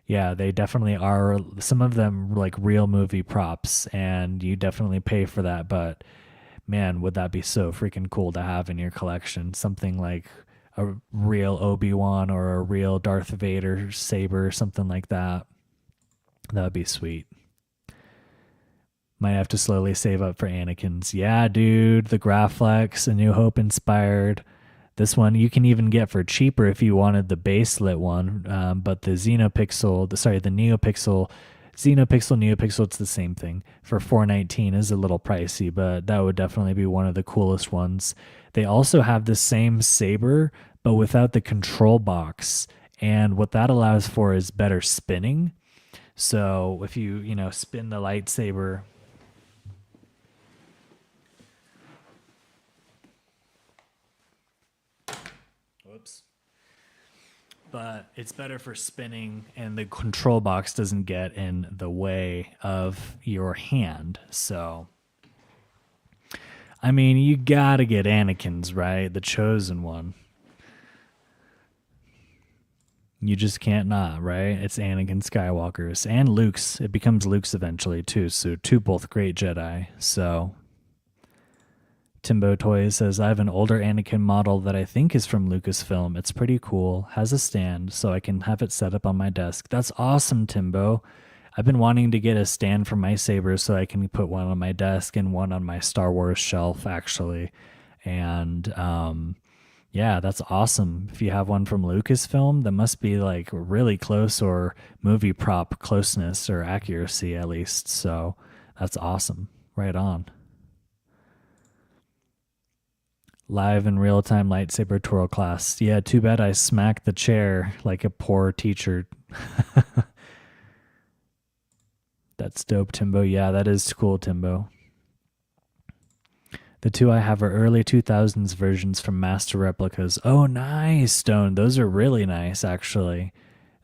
yeah, they definitely are. Some of them like real movie props, and you definitely pay for that. But man, would that be so freaking cool to have in your collection? Something like a real Obi-Wan or a real Darth Vader saber, something like that. That would be sweet. Might have to slowly save up for Anakin's. Yeah, dude, the Graflex, A New Hope inspired. This one you can even get for cheaper if you wanted the baselit one, but the Neopixel, Neopixel, it's the same thing. For $419 is a little pricey, but that would definitely be one of the coolest ones. They also have the same saber, but without the control box, and what that allows for is better spinning. So if you spin the lightsaber. Whoops. But it's better for spinning, and the control box doesn't get in the way of your hand. So, I mean, you gotta get Anakin's, right? The chosen one. You just can't not, right? It's Anakin Skywalker's and Luke's. It becomes Luke's eventually, too. So, two both great Jedi. So, Timbo Toys says, I have an older Anakin model that I think is from Lucasfilm. It's pretty cool. Has a stand, so I can have it set up on my desk. That's awesome, Timbo. I've been wanting to get a stand for my saber so I can put one on my desk and one on my Star Wars shelf, actually. And yeah, that's awesome. If you have one from Lucasfilm, that must be like really close, or movie prop closeness or accuracy at least. So that's awesome. Right on. Live in real time lightsaber twirl class. Yeah, too bad I smacked the chair like a poor teacher. That's dope, Timbo. Yeah, that is cool, Timbo. The two I have are early 2000s versions from Master Replicas. Oh, nice, Stone. Those are really nice, actually.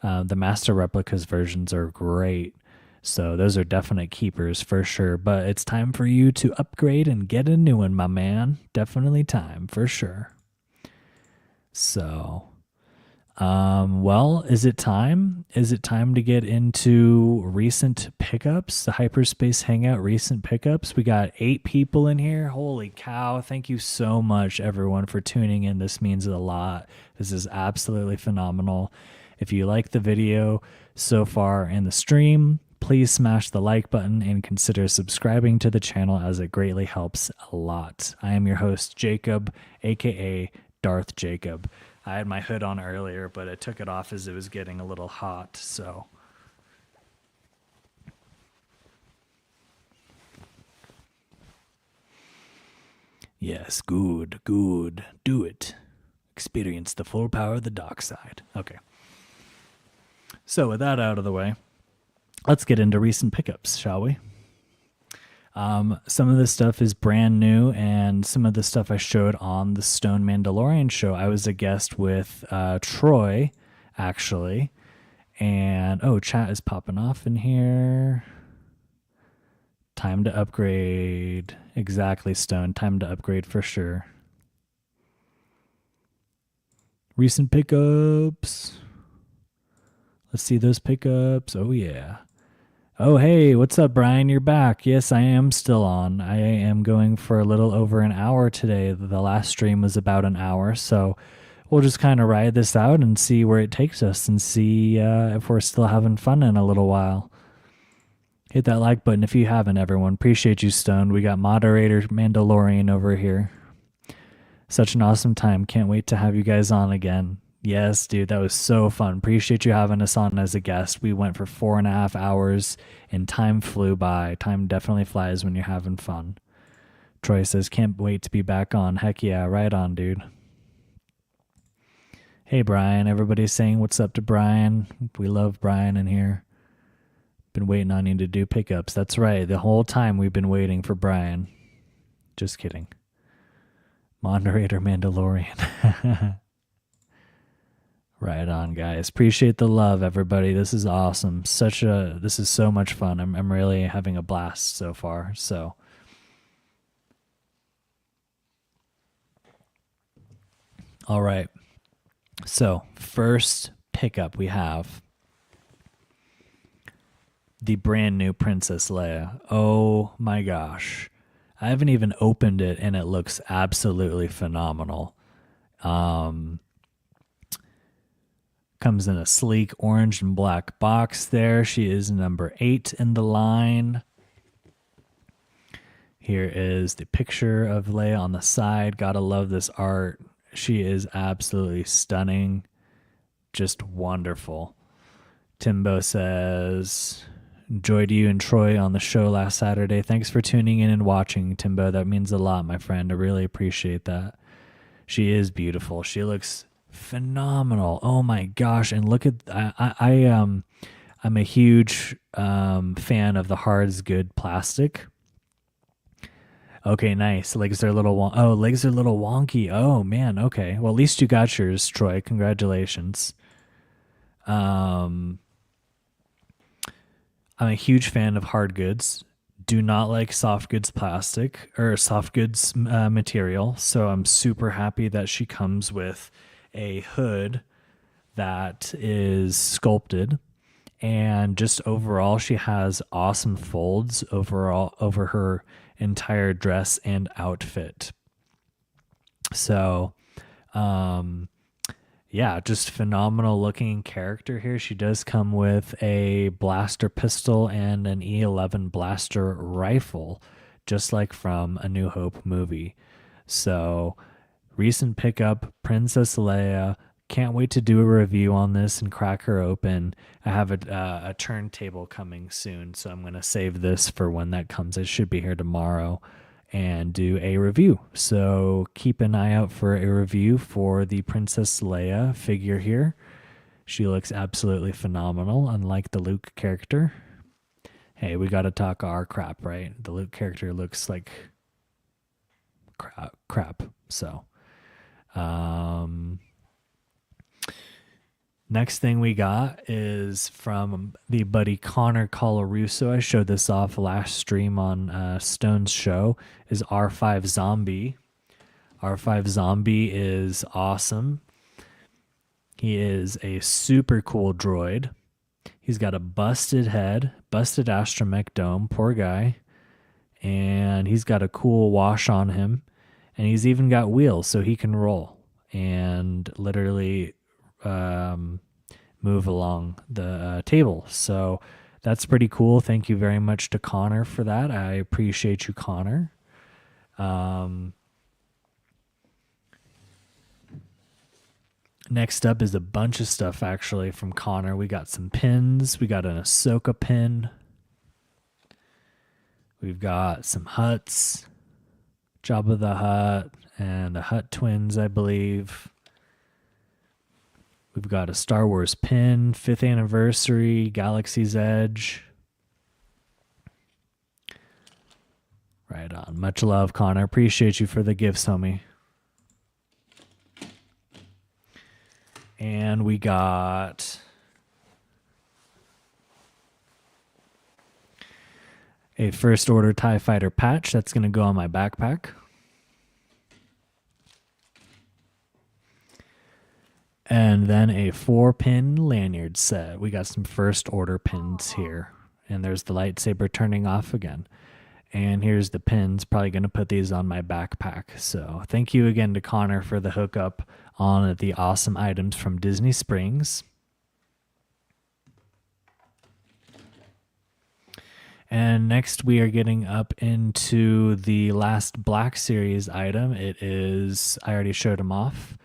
The Master Replicas versions are great. So those are definite keepers for sure. But it's time for you to upgrade and get a new one, my man. Definitely time for sure. So, well, is it time? Is it time to get into recent pickups? The Hyperspace Hangout recent pickups. We got 8 people in here. Holy cow. Thank you so much, everyone, for tuning in. This means a lot. This is absolutely phenomenal. If you like the video so far and the stream, please smash the like button and consider subscribing to the channel, as it greatly helps a lot. I am your host, Jacob, aka Darth Jacob. I had my hood on earlier, but I took it off as it was getting a little hot, so. Yes, good. Do it. Experience the full power of the dark side. Okay. So with that out of the way, let's get into recent pickups, shall we? Some of this stuff is brand new, and some of the stuff I showed on the Stone Mandalorian show. I was a guest with Troy, actually. And, oh, chat is popping off in here. Time to upgrade. Exactly, Stone. Time to upgrade for sure. Recent pickups. Let's see those pickups. Oh, yeah. Oh, hey, what's up, Brian? You're back. Yes, I am still on. I am going for a little over an hour today. The last stream was about an hour, so we'll just kind of ride this out and see where it takes us and see if we're still having fun in a little while. Hit that like button if you haven't, everyone. Appreciate you, Stoned. We got moderator Mandalorian over here. Such an awesome time. Can't wait to have you guys on again. Yes, dude, that was so fun. Appreciate you having us on as a guest. We went for 4.5 hours and time flew by. Time definitely flies when you're having fun. Troy says, can't wait to be back on. Heck yeah, right on, dude. Hey, Brian. Everybody's saying what's up to Brian. We love Brian in here. Been waiting on you to do pickups. That's right. The whole time we've been waiting for Brian. Just kidding. Moderator Mandalorian. Right on, guys. Appreciate the love, everybody. This is awesome. This is so much fun. I'm really having a blast so far. So, all right. So, first pickup we have the brand new Princess Leia. Oh my gosh. I haven't even opened it and it looks absolutely phenomenal. Comes in a sleek orange and black box there. She is number 8 in the line. Here is the picture of Leia on the side. Gotta love this art. She is absolutely stunning. Just wonderful. Timbo says, enjoyed you and Troy on the show last Saturday. Thanks for tuning in and watching, Timbo. That means a lot, my friend. I really appreciate that. She is beautiful. She looks phenomenal. Oh my gosh. And look at I'm a huge fan of the Hard's Good plastic. Okay, nice. Legs are a little legs are a little wonky. Oh man, okay. Well, at least you got yours, Troy. Congratulations. I'm a huge fan of hard goods. Do not like soft goods plastic or soft goods material. So I'm super happy that she comes with a hood that is sculpted, and just overall she has awesome folds overall over her entire dress and outfit. So yeah, just phenomenal looking character here. She does come with a blaster pistol and an E11 blaster rifle, just like from A New Hope movie. So recent pickup, Princess Leia. Can't wait to do a review on this and crack her open. I have a turntable coming soon, so I'm going to save this for when that comes. It should be here tomorrow, and do a review. So keep an eye out for a review for the Princess Leia figure here. She looks absolutely phenomenal, unlike the Luke character. Hey, we got to talk our crap, right? The Luke character looks like crap. So, next thing we got is from the buddy Connor Colarusso. I showed this off last stream on Stone's show. Is R5 Zombie. R5 Zombie is awesome. He is a super cool droid. He's got a busted head, busted astromech dome, poor guy. And he's got a cool wash on him. And he's even got wheels so he can roll and literally move along the table. So that's pretty cool. Thank you very much to Connor for that. I appreciate you, Connor. Next up is a bunch of stuff actually from Connor. We got some pins. We got an Ahsoka pin. We've got some Hutts, Jabba the Hutt, and the Hutt twins, I believe. We've got a Star Wars pin, 5th anniversary, Galaxy's Edge. Right on. Much love, Connor. Appreciate you for the gifts, homie. And we got a First Order TIE Fighter patch that's going to go on my backpack. And then a 4-pin lanyard set. We got some First Order pins here. And there's the lightsaber turning off again. And here's the pins. Probably going to put these on my backpack. So thank you again to Connor for the hookup on the awesome items from Disney Springs. And next we are getting up into the last Black Series item. It is, I already showed him off,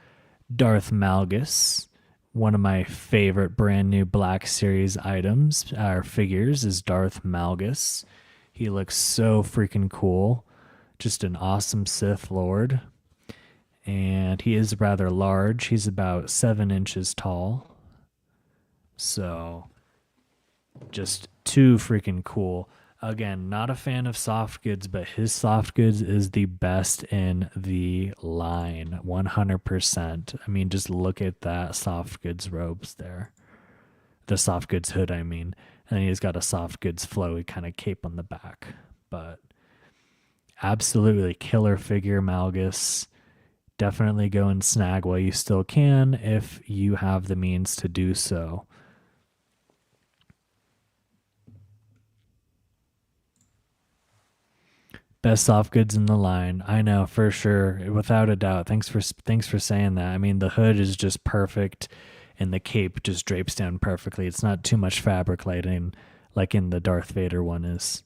Darth Malgus. One of my favorite brand new Black Series items, or figures, is Darth Malgus. He looks so freaking cool. Just an awesome Sith Lord. And he is rather large. He's about 7 inches tall. So just too freaking cool. Again, not a fan of soft goods, but his soft goods is the best in the line, 100%. I mean, just look at that soft goods robes there. The soft goods hood, I mean. And then he's got a soft goods flowy kind of cape on the back. But absolutely killer figure, Malgus. Definitely go and snag while you still can if you have the means to do so. Best soft goods in the line. I know for sure, without a doubt. Thanks for saying that. I mean, the hood is just perfect, and the cape just drapes down perfectly. It's not too much fabric lighting like in the Darth Vader one is.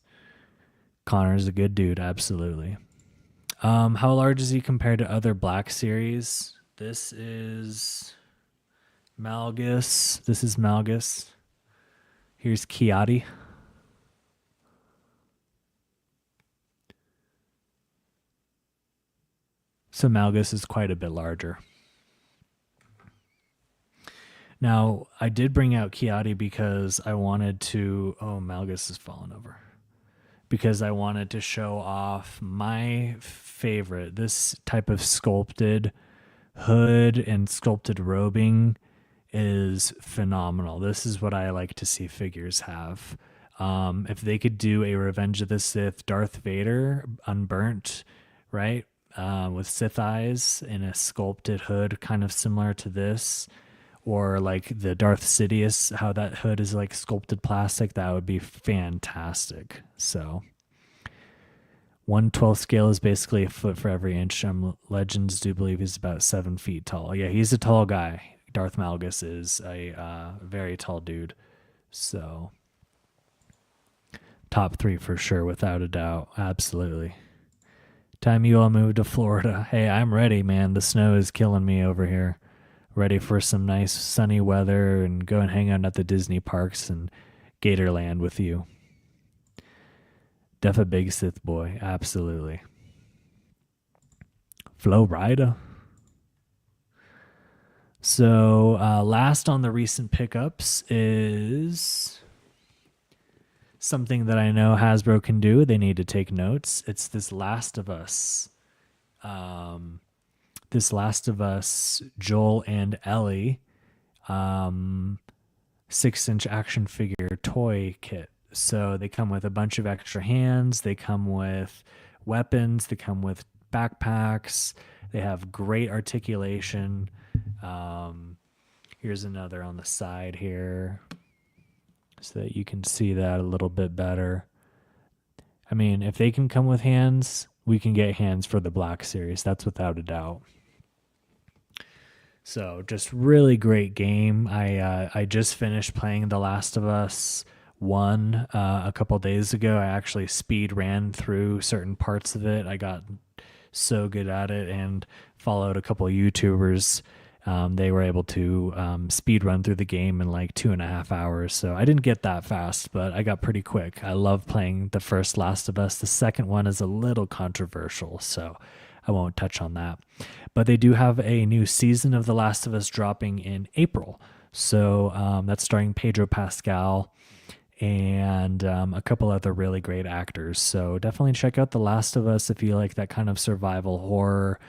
Connor's a good dude, absolutely. How large is he compared to other Black Series? This is Malgus. Here's Kiadi. So Malgus is quite a bit larger. Now, I did bring out Kiadi because I wanted to... Oh, Malgus is falling over. Because I wanted to show off my favorite. This type of sculpted hood and sculpted robing is phenomenal. This is what I like to see figures have. If they could do a Revenge of the Sith Darth Vader unburnt, right? With Sith eyes in a sculpted hood, kind of similar to this, or like the Darth Sidious, how that hood is like sculpted plastic, that would be fantastic. So 1/12 scale is basically a foot for every inch. Legends do believe he's about 7 feet tall. Yeah, he's a tall guy. Darth Malgus is a very tall dude. So top 3 for sure, without a doubt. Absolutely. Time you all move to Florida. Hey, I'm ready, man. The snow is killing me over here. Ready for some nice sunny weather and go and hang out at the Disney parks and Gatorland with you. Def a big Sith boy. Absolutely. Flo Rida. So last on the recent pickups is something that I know Hasbro can do. They need to take notes. It's this Last of Us. This Last of Us, Joel and Ellie 6-inch action figure toy kit. So they come with a bunch of extra hands. They come with weapons. They come with backpacks. They have great articulation. Here's another on the side here so that you can see that a little bit better. I mean, if they can come with hands, we can get hands for the Black Series. That's without a doubt. So just really great game. I just finished playing The Last of Us 1 a couple days ago. I actually speed ran through certain parts of it. I got so good at it and followed a couple of YouTubers. They were able to speed run through the game in like 2.5 hours. So I didn't get that fast, but I got pretty quick. I love playing the first Last of Us. The second one is a little controversial, so I won't touch on that. But they do have a new season of The Last of Us dropping in April. So that's starring Pedro Pascal and a couple other really great actors. So definitely check out The Last of Us if you like that kind of survival horror.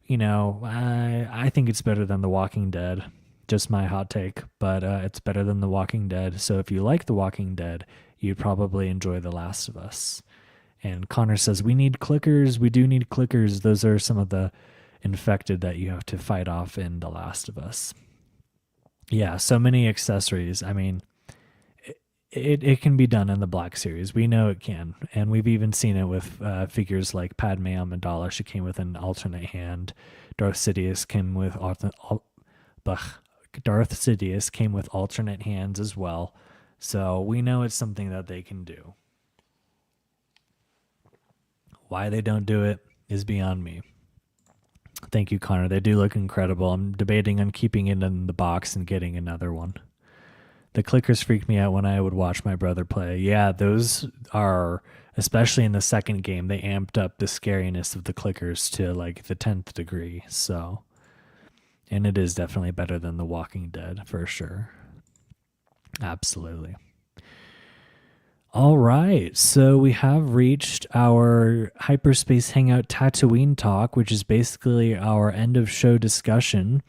You know, I think it's better than The Walking Dead. Just my hot take, but it's better than The Walking Dead. So if you like The Walking Dead, you'd probably enjoy The Last of Us. And Connor says, we need clickers. We do need clickers. Those are some of the infected that you have to fight off in The Last of Us. Yeah, so many accessories. I mean, it can be done in the Black Series. We know it can, and we've even seen it with figures like Padme Amidala. She came with an alternate hand. Darth Sidious came with Darth Sidious came with alternate hands as well. So we know it's something that they can do. Why they don't do it is beyond me. Thank you, Connor. They do look incredible. I'm debating on keeping it in the box and getting another one. The clickers freaked me out when I would watch my brother play. Yeah, those are, especially in the second game, they amped up the scariness of the clickers to like the 10th degree. So, and it is definitely better than The Walking Dead for sure. Absolutely. All right, so we have reached our Hyperspace Hangout Tatooine talk, which is basically our end of show discussion.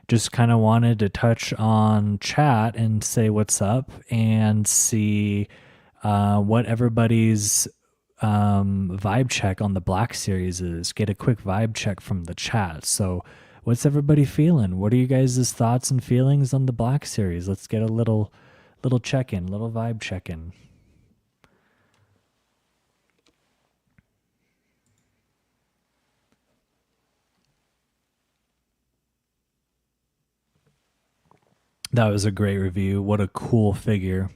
Just kind of wanted to touch on chat and say what's up and see what everybody's vibe check on the Black Series is. Get a quick vibe check from the chat. So, what's everybody feeling? What are you guys' thoughts and feelings on the Black Series? Let's get a little check in, little vibe check in. That was a great review. What a cool figure.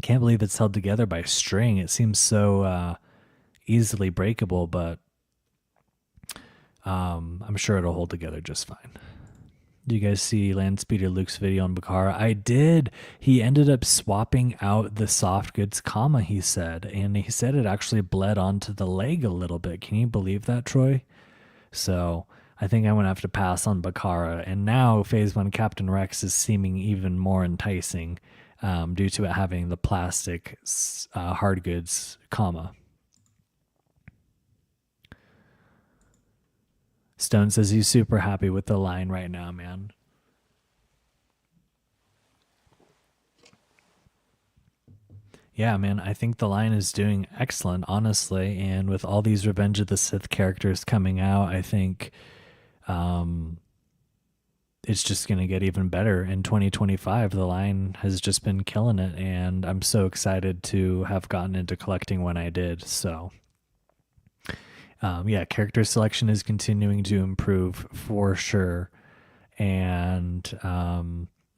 Can't believe it's held together by string. It seems so easily breakable, but I'm sure it'll hold together just fine. Do you guys see Landspeeder Luke's video on Bakara? I did. He ended up swapping out the soft goods comma, he said, and he said it actually bled onto the leg a little bit. Can you believe that, Troy? So I think I'm going to have to pass on Bakara. And now Phase 1 Captain Rex is seeming even more enticing due to it having the plastic hard goods comma. Stone says he's super happy with the line right now, man. Yeah, man, I think the line is doing excellent, honestly. And with all these Revenge of the Sith characters coming out, I think it's just going to get even better in 2025. The line has just been killing it, and I'm so excited to have gotten into collecting when I did. So, yeah, character selection is continuing to improve for sure. And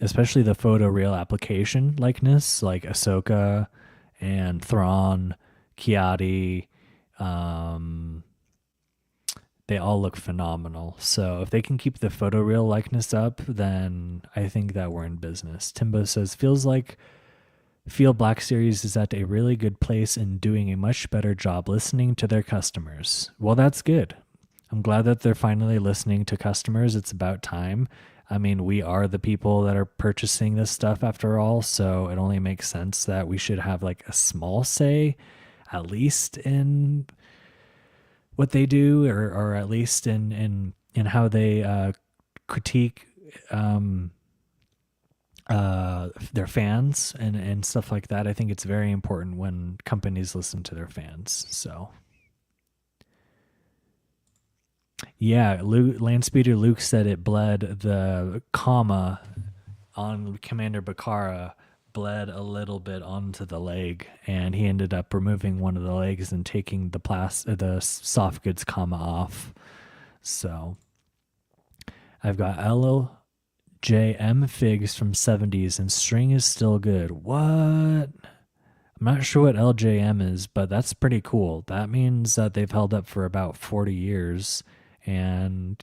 especially the photoreal application likeness, like Ahsoka and Thrawn, Kiadi, they all look phenomenal. So if they can keep the photoreal likeness up, then I think that we're in business. Timbo says, Feel Black Series is at a really good place and doing a much better job listening to their customers. Well, that's good. I'm glad that they're finally listening to customers. It's about time. I mean, we are the people that are purchasing this stuff after all, so it only makes sense that we should have like a small say, at least in what they do, or at least in how they critique their fans and stuff like that. I think it's very important when companies listen to their fans. So yeah, Landspeeder Luke said it bled, the comma on Commander Bakara bled a little bit onto the leg, and he ended up removing one of the legs and taking the soft goods comma off. So I've got LJM figs from 70s, and string is still good. What? I'm not sure what LJM is, but that's pretty cool. That means that they've held up for about 40 years. And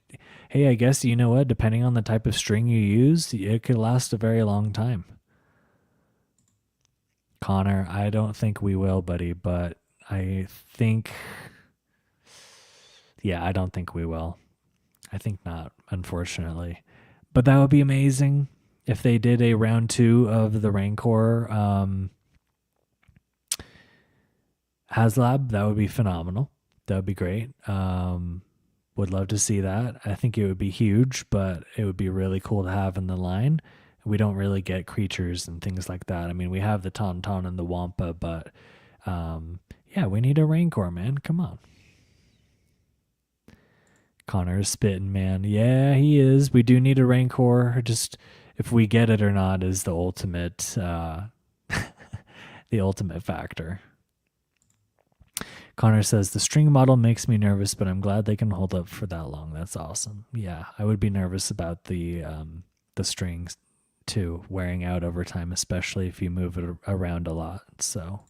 hey, I guess, you know what? Depending on the type of string you use, it could last a very long time. Connor, I don't think we will, buddy, but I think, yeah, I don't think we will. I think not, unfortunately. But that would be amazing if they did a round 2 of the Rancor HasLab. That would be phenomenal. That would be great. Would love to see that. I think it would be huge, but it would be really cool to have in the line. We don't really get creatures and things like that. I mean, we have the Tauntaun and the Wampa, but yeah, we need a Rancor, man. Come on. Connor is spitting, man. Yeah, he is. We do need a Rancor. Just if we get it or not is the ultimate the ultimate factor. Connor says the string model makes me nervous, but I'm glad they can hold up for that long. That's awesome. Yeah, I would be nervous about the strings too wearing out over time, especially if you move it around a lot. So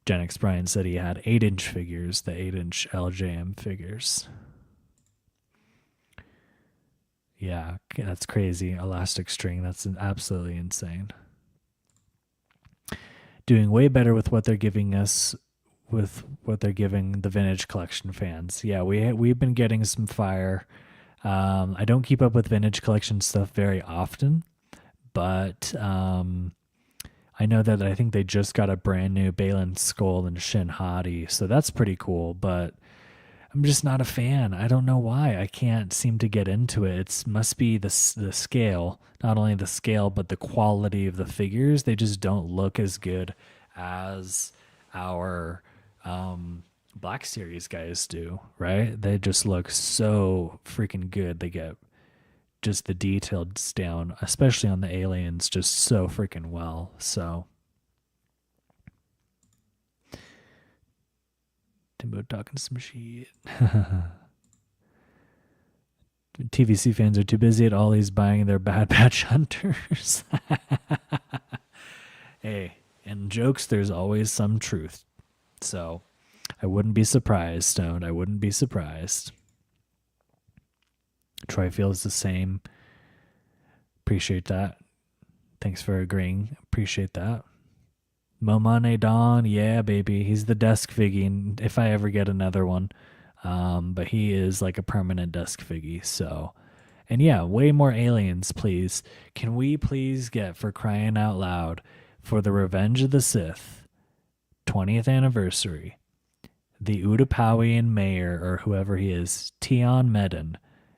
Gen X Brian said he had 8-inch figures, the 8-inch LJM figures. Yeah, that's crazy. Elastic string. That's absolutely insane. Doing way better with what they're giving us, with what they're giving the vintage collection fans. Yeah, we've been getting some fire. I don't keep up with vintage collection stuff very often, but I know that I think they just got a brand new Balin Skull and Shin Hati, so that's pretty cool, but I'm just not a fan. I don't know why. I can't seem to get into it. It must be the scale, not only the scale, but the quality of the figures. They just don't look as good as our Black Series guys do, right? They just look so freaking good. They get just the details down, especially on the aliens, just so freaking well. So Timbo talking some shit. TVC fans are too busy at Ollie's buying their Bad Batch Hunters. Hey, in jokes, there's always some truth. So I wouldn't be surprised, Stoned. I wouldn't be surprised. Troy feels the same. Appreciate that. Thanks for agreeing. Appreciate that. Momane Dawn, yeah, baby. He's the desk figgy if I ever get another one. But he is like a permanent desk figgy. So, and yeah, way more aliens, please. Can we please get, for crying out loud, for the Revenge of the Sith 20th anniversary, the Utapawian mayor, or whoever he is, Tion Medin.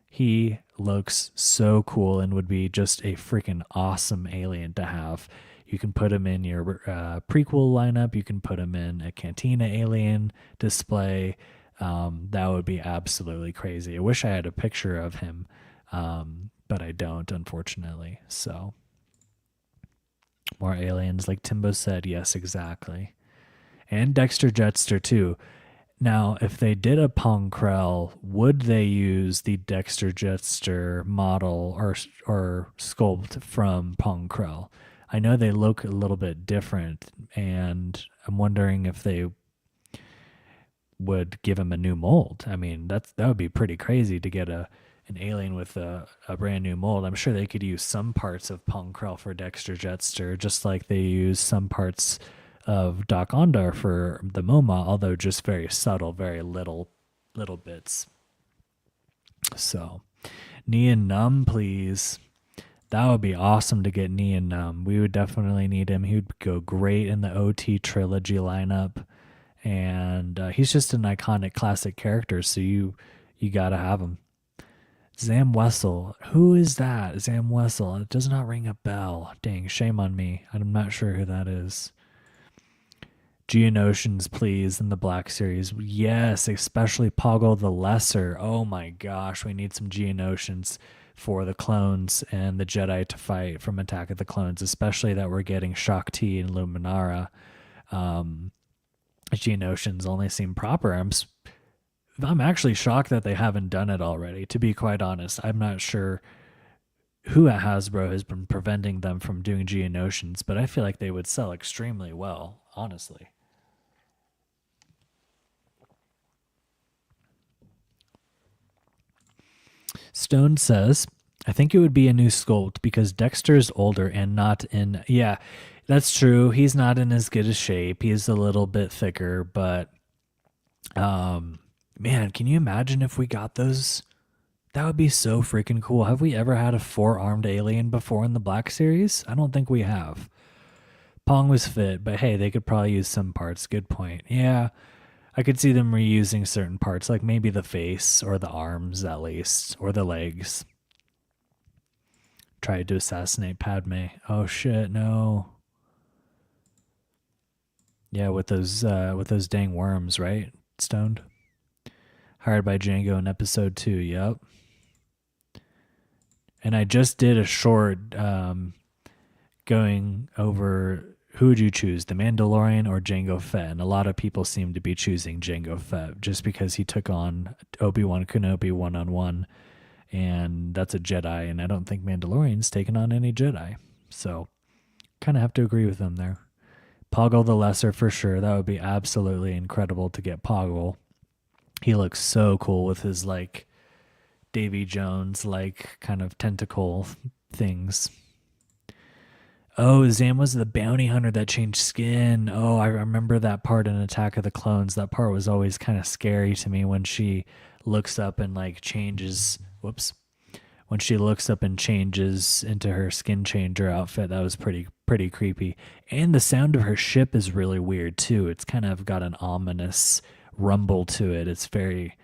He looks so cool and would be just a freaking awesome alien to have. You can put him in your prequel lineup. You can put him in a Cantina alien display. That would be absolutely crazy. I wish I had a picture of him, but I don't, unfortunately. So, more aliens, like Timbo said. Yes, exactly. And Dexter Jetster, too. Now, if they did a Pong Krell, would they use the Dexter Jetster model or sculpt from Pong Krell? I know they look a little bit different, and I'm wondering if they would give him a new mold. I mean, that would be pretty crazy to get an alien with a brand new mold. I'm sure they could use some parts of Pong Krell for Dexter Jetster, just like they use some parts of Doc Ondar for the MoMA, although just very subtle, very little bits. So, Neon Numb, please. That would be awesome to get Neon Numb. We would definitely need him. He would go great in the OT trilogy lineup. And he's just an iconic classic character, so you got to have him. Zam Wessel. Who is that? Zam Wessel. It does not ring a bell. Dang, shame on me. I'm not sure who that is. Geonosians, please, in the Black Series. Yes, especially Poggle the Lesser. Oh my gosh, we need some Geonosians for the clones and the Jedi to fight from Attack of the Clones, especially that we're getting Shaak Ti and Luminara. Geonosians only seem proper. I'm actually shocked that they haven't done it already, to be quite honest. I'm not sure who at Hasbro has been preventing them from doing Geonosians, but I feel like they would sell extremely well, honestly. Stone says, I think it would be a new sculpt because Dexter's older and not in... Yeah, that's true. He's not in as good a shape. He's a little bit thicker, but... man, can you imagine if we got those? That would be so freaking cool. Have we ever had a 4-armed alien before in the Black Series? I don't think we have. Pong was fit, but hey, they could probably use some parts. Good point. Yeah, I could see them reusing certain parts, like maybe the face or the arms at least, or the legs. Tried to assassinate Padme. Oh shit, no. Yeah, with those dang worms, right? Stoned. Hired by Django in episode 2. Yep. And I just did a short going over who would you choose, The Mandalorian or Jango Fett? And a lot of people seem to be choosing Jango Fett just because he took on Obi-Wan Kenobi one-on-one, and that's a Jedi, and I don't think Mandalorian's taken on any Jedi. So kind of have to agree with them there. Poggle the Lesser for sure. That would be absolutely incredible to get Poggle. He looks so cool with his like Davy Jones like kind of tentacle things. Oh, Zam was the bounty hunter that changed skin. Oh, I remember that part in Attack of the Clones. That part was always kind of scary to me when she looks up and like changes. Whoops. When she looks up and changes into her skin changer outfit, that was pretty creepy. And the sound of her ship is really weird too. It's kind of got an ominous rumble to it. It's very,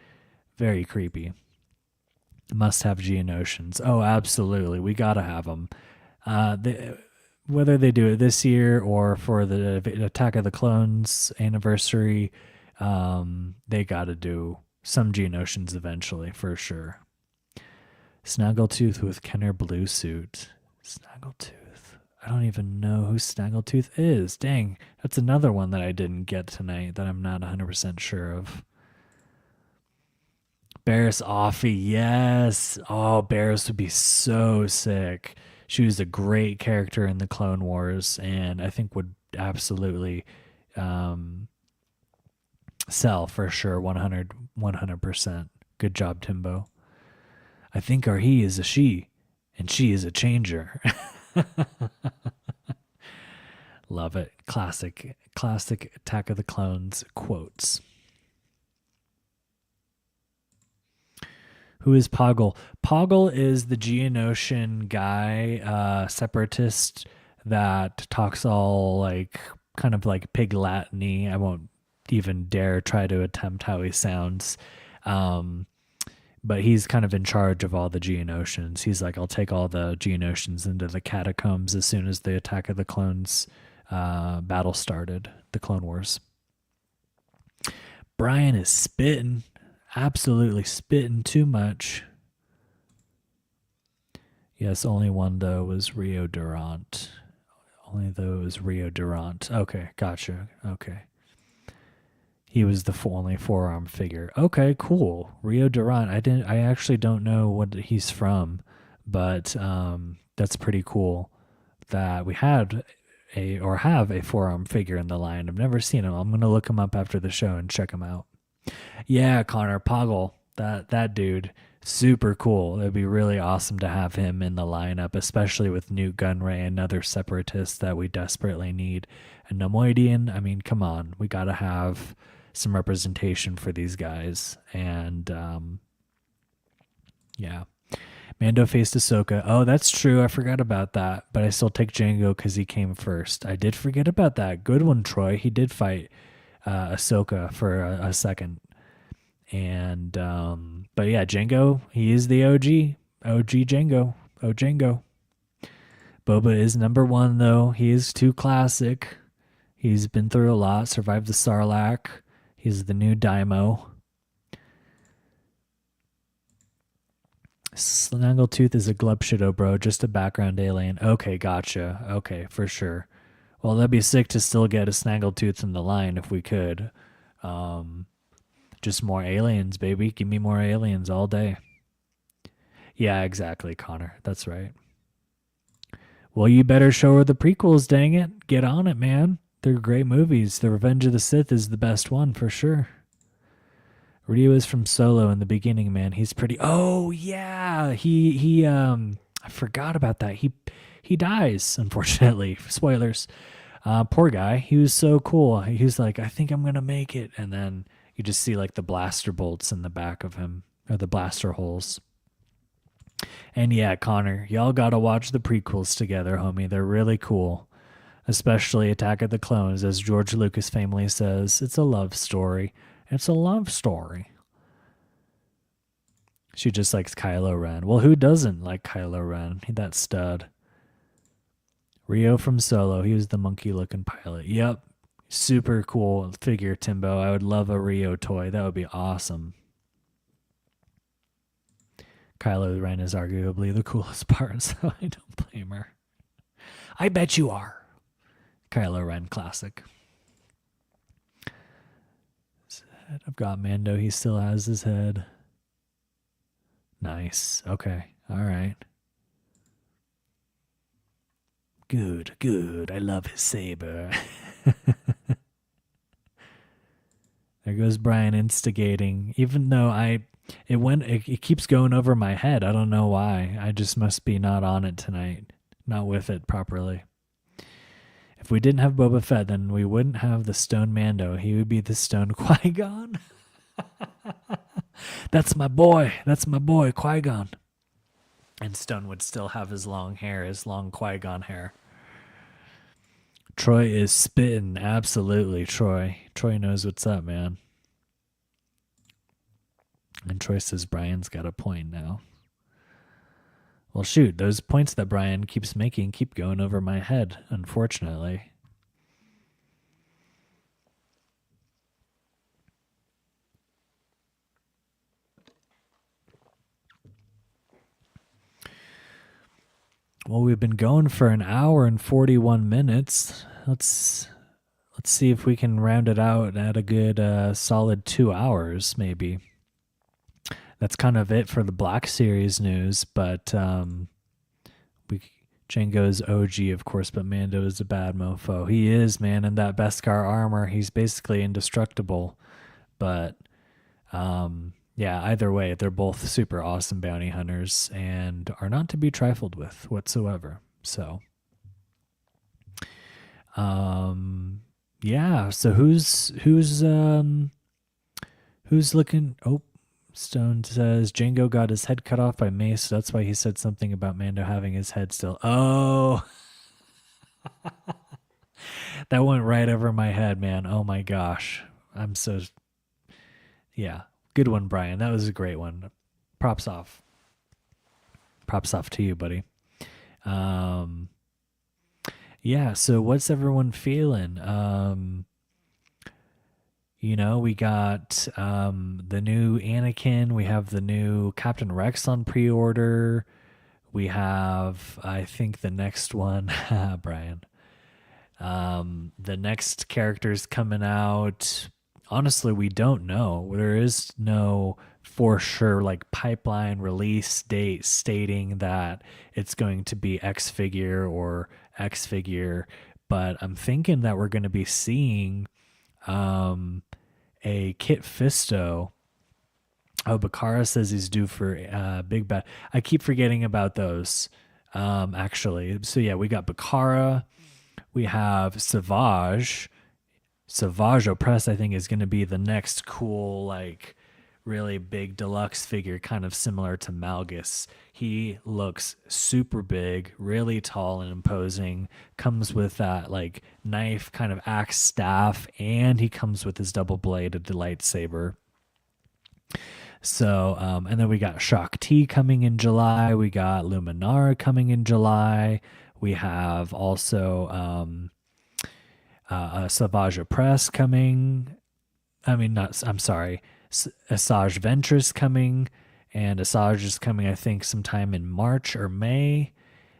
very creepy. Must have Geonosians. Oh, absolutely. We gotta have them. Whether they do it this year or for the Attack of the Clones anniversary, they got to do some Geonosians eventually, for sure. Snaggletooth with Kenner Blue suit. Snaggletooth. I don't even know who Snaggletooth is. Dang, that's another one that I didn't get tonight that I'm not 100% sure of. Barriss Offee, yes. Oh, Barriss would be so sick. She was a great character in the Clone Wars, and I think would absolutely sell for sure. 100%. Good job, Timbo. I think our he is a she, and she is a changer. Love it. Classic Attack of the Clones quotes. Who is Poggle? Poggle is the Geonosian guy, separatist that talks all like kind of like pig Latin-y. I won't even dare try to attempt how he sounds. But he's kind of in charge of all the Geonosians. He's like, I'll take all the Geonosians into the catacombs as soon as the Attack of the Clones battle started, the Clone Wars. Brian is spitting. Absolutely spitting too much. Yes, only one though was Rio Durant. Only though was Rio Durant. Okay, gotcha. Okay. He was the only forearm figure. Okay, cool. Rio Durant. I actually don't know what he's from, but that's pretty cool that we had have a forearm figure in the line. I've never seen him. I'm gonna look him up after the show and check him out. Yeah, Connor Poggle, that dude, super cool. It'd be really awesome to have him in the lineup, especially with Newt Gunray, another separatist that we desperately need. And Nemoidian, I mean, come on, we got to have some representation for these guys. And yeah, Mando faced Ahsoka. Oh, that's true. I forgot about that, but I still take Jango because he came first. I did forget about that. Good one, Troy. He did fight Ahsoka for a second. And but yeah, Jango, he is the OG Jango. Oh, Jango. Boba is number one though. He is too classic. He's been through a lot, survived the Sarlacc. He's the new Daimo. Snaggletooth is a Glubshido, bro. Just a background alien. Okay, gotcha. Okay, for sure. Well, that'd be sick to still get a Snaggletooth in the line if we could. Just more aliens, baby. Give me more aliens all day. Yeah, exactly, Connor. That's right. Well, you better show her the prequels, dang it. Get on it, man. They're great movies. The Revenge of the Sith is the best one for sure. Rio is from Solo in the beginning, man. He's pretty. Oh yeah, he I forgot about that. He dies, unfortunately. Spoilers. Poor guy. He was so cool. He was like, I think I'm gonna make it, and then you just see like the blaster bolts in the back of him, or the blaster holes. And yeah, Connor, y'all gotta watch the prequels together, homie. They're really cool. Especially Attack of the Clones, as George Lucas famously says, it's a love story. It's a love story. She just likes Kylo Ren. Well, who doesn't like Kylo Ren? That stud. Rio from Solo. He was the monkey-looking pilot. Yep. Super cool figure, Timbo. I would love a Rio toy. That would be awesome. Kylo Ren is arguably the coolest part, so I don't blame her. I bet you are. Kylo Ren classic. I've got Mando. He still has his head. Nice. Okay. All right. Good, good. I love his saber. There goes Brian instigating. Even though it keeps going over my head. I don't know why. I just must be not on it tonight. Not with it properly. If we didn't have Boba Fett, then we wouldn't have the Stone Mando. He would be the Stone Qui-Gon. That's my boy. That's my boy, Qui-Gon. And Stone would still have his long hair, his long Qui-Gon hair. Troy is spitting. Absolutely, Troy. Troy knows what's up, man. And Troy says Brian's got a point now. Well, shoot, those points that Brian keeps making keep going over my head, unfortunately. Well, we've been going for an hour and 41 minutes. Let's see if we can round it out at a good solid 2 hours, maybe. That's kind of it for the Black Series news, but Django's OG, of course, but Mando is a bad mofo. He is, man, in that Beskar armor. He's basically indestructible. But yeah, either way, they're both super awesome bounty hunters and are not to be trifled with whatsoever. So, yeah. So who's looking? Oh, Stone says Django got his head cut off by Mace. So that's why he said something about Mando having his head still. Oh, that went right over my head, man. Oh my gosh, yeah. Good one, Brian. That was a great one. Props off. Props off to you, buddy. Yeah, so what's everyone feeling? We got the new Anakin. We have the new Captain Rex on pre-order. We have, I think, the next one, Brian. The next character's coming out. Honestly, we don't know. There is no for sure pipeline release date stating that it's going to be X figure or X figure, but I'm thinking that we're going to be seeing a Kit Fisto. Oh, Bakara says he's due for Big Bad. I keep forgetting about those, actually. So yeah, we got Bakara. We have Savage. Savage Opress, I think, is going to be the next cool, really big deluxe figure, kind of similar to Malgus. He looks super big, really tall and imposing, comes with that, knife kind of axe staff, and he comes with his double-bladed lightsaber. So, and then we got Shock T coming in July. We got Luminara coming in July. We have also... Savage Press coming. I'm sorry. Asajj Ventress coming. And Asajj is coming, I think, sometime in March or May.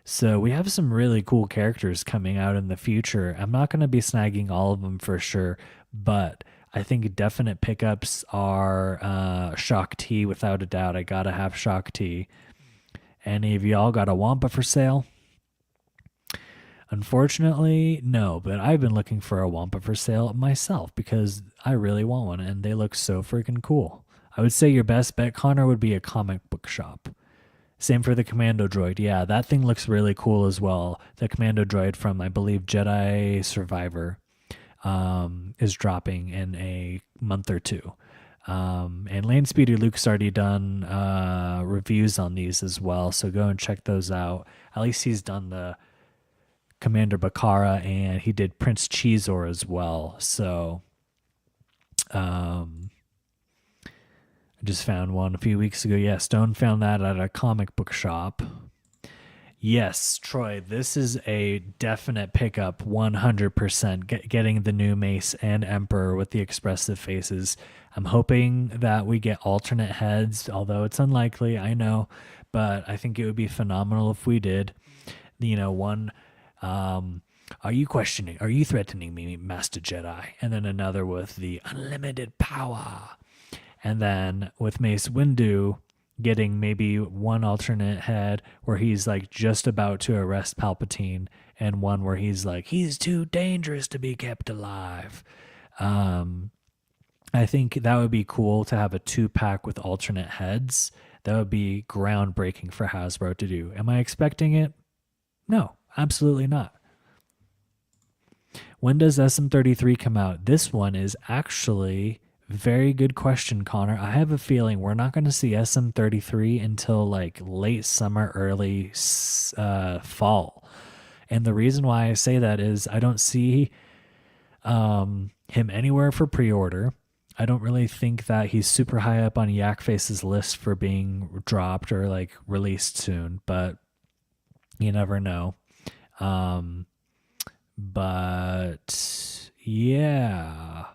So we have some really cool characters coming out in the future. I'm not going to be snagging all of them for sure, but I think definite pickups are Shock T, without a doubt. I got to have Shock T. Any of y'all got a Wampa for sale? Unfortunately, no, but I've been looking for a Wampa for sale myself because I really want one and they look so freaking cool. I would say your best bet, Connor, would be a comic book shop. Same for the Commando Droid. Yeah, that thing looks really cool as well. The Commando Droid from, I believe, Jedi Survivor is dropping in a month or two. And Lane Speeder Luke's already done reviews on these as well, so go and check those out. At least he's done the Commander Bakara, and he did Prince Cheezor as well. So I just found one a few weeks ago. Yeah, Stone found that at a comic book shop. Yes, Troy, this is a definite pickup, 100%, getting the new Mace and Emperor with the expressive faces. I'm hoping that we get alternate heads, although it's unlikely, I know, but I think it would be phenomenal if we did. One Are you questioning? Are you threatening me, Master Jedi? And then another with the unlimited power. And then with Mace Windu getting maybe one alternate head where he's like just about to arrest Palpatine, and one where he's like, he's too dangerous to be kept alive. I think that would be cool to have a 2-pack with alternate heads. That would be groundbreaking for Hasbro to do. Am I expecting it? No, absolutely not. When does SM33 come out? This one is actually very good question, Connor. I have a feeling we're not going to see SM33 until like late summer, early fall. And the reason why I say that is I don't see him anywhere for pre-order. I don't really think that he's super high up on Yakface's list for being dropped or like released soon, but you never know. But yeah,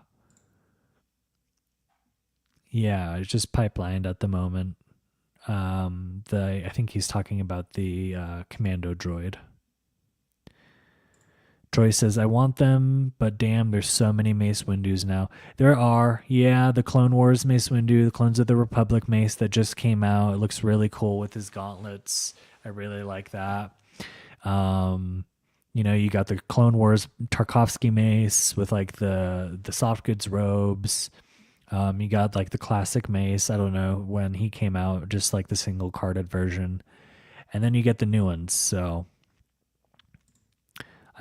it's just pipelined at the moment. I think he's talking about the commando droid. Troy says, I want them, but damn, there's so many Mace Windus now. There are, the Clone Wars Mace Windu, the Clones of the Republic Mace that just came out. It looks really cool with his gauntlets. I really like that. You got the Clone Wars Tarkovsky Mace with like the soft goods robes. You got like the classic Mace. I don't know when he came out, just like the single carded version. And then you get the new ones. So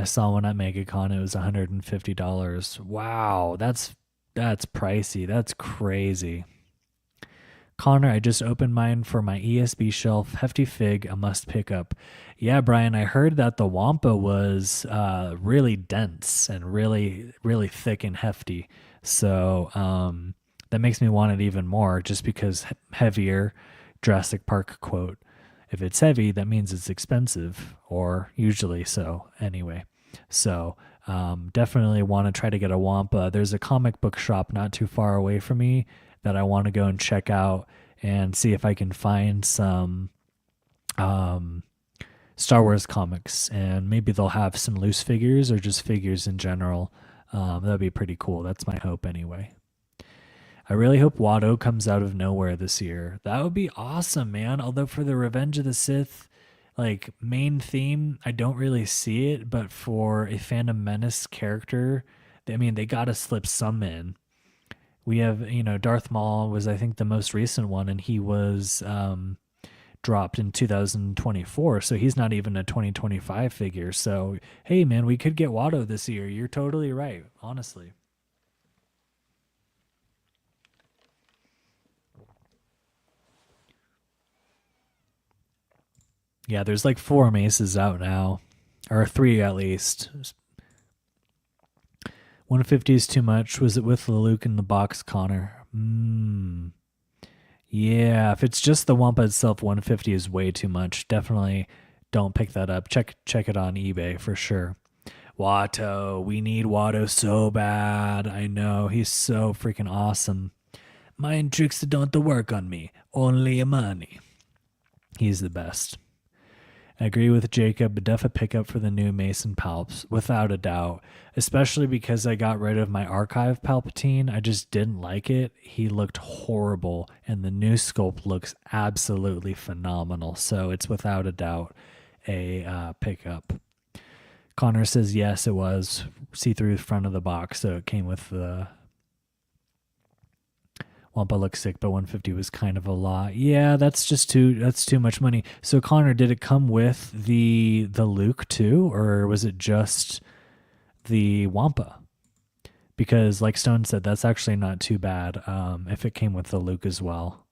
I saw one at MegaCon. It was $150. Wow, that's pricey. That's crazy. Connor, I just opened mine for my ESB shelf. Hefty fig, a must pick up. Yeah, Brian, I heard that the Wampa was really dense and really, really thick and hefty. So that makes me want it even more just because heavier. Jurassic Park quote. If it's heavy, that means it's expensive, or usually so anyway. So definitely want to try to get a Wampa. There's a comic book shop not too far away from me that I want to go and check out and see if I can find some Star Wars comics, and maybe they'll have some loose figures or just figures in general. That'd be pretty cool. That's my hope anyway. I really hope Watto comes out of nowhere this year. That would be awesome, man. Although for the Revenge of the Sith, like main theme, I don't really see it. But for a Phantom Menace character, they gotta slip some in. We have, Darth Maul was I think the most recent one, and he was dropped in 2024, so he's not even a 2025 figure. So hey, man, we could get Watto this year. You're totally right, honestly. Yeah, there's like 4 maces out now, or 3 at least. 150 is too much. Was it with the Luke in the box, Connor? Yeah, if it's just the Wampa itself, 150 is way too much. Definitely don't pick that up. Check it on eBay for sure. Watto, we need Watto so bad. I know, he's so freaking awesome. Mind tricks that don't work on me. Only money. He's the best. I agree with Jacob, def a pickup for the new Mason Palps, without a doubt, especially because I got rid of my archive Palpatine. I just didn't like it. He looked horrible, and the new sculpt looks absolutely phenomenal, so it's without a doubt a pickup. Connor says yes, it was. See through the front of the box, so it came with the Wampa looks sick, but 150 was kind of a lot. Yeah, that's too much money. So Connor, did it come with the Luke too, or was it just the Wampa? Because like Stone said, that's actually not too bad if it came with the Luke as well.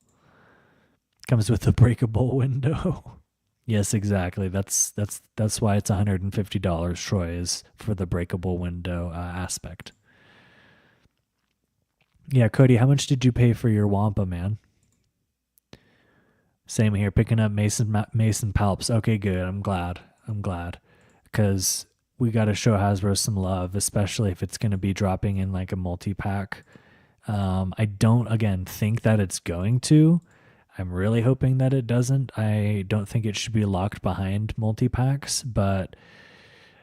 Comes with the breakable window. Yes, exactly. That's why it's $150, Troy, is for the breakable window aspect. Yeah, Cody, how much did you pay for your Wampa, man? Same here, picking up Mason Palps. Okay, good. I'm glad. Because we got to show Hasbro some love, especially if it's going to be dropping in like a multi-pack. I don't, again, think that it's going to. I'm really hoping that it doesn't. I don't think it should be locked behind multi-packs, but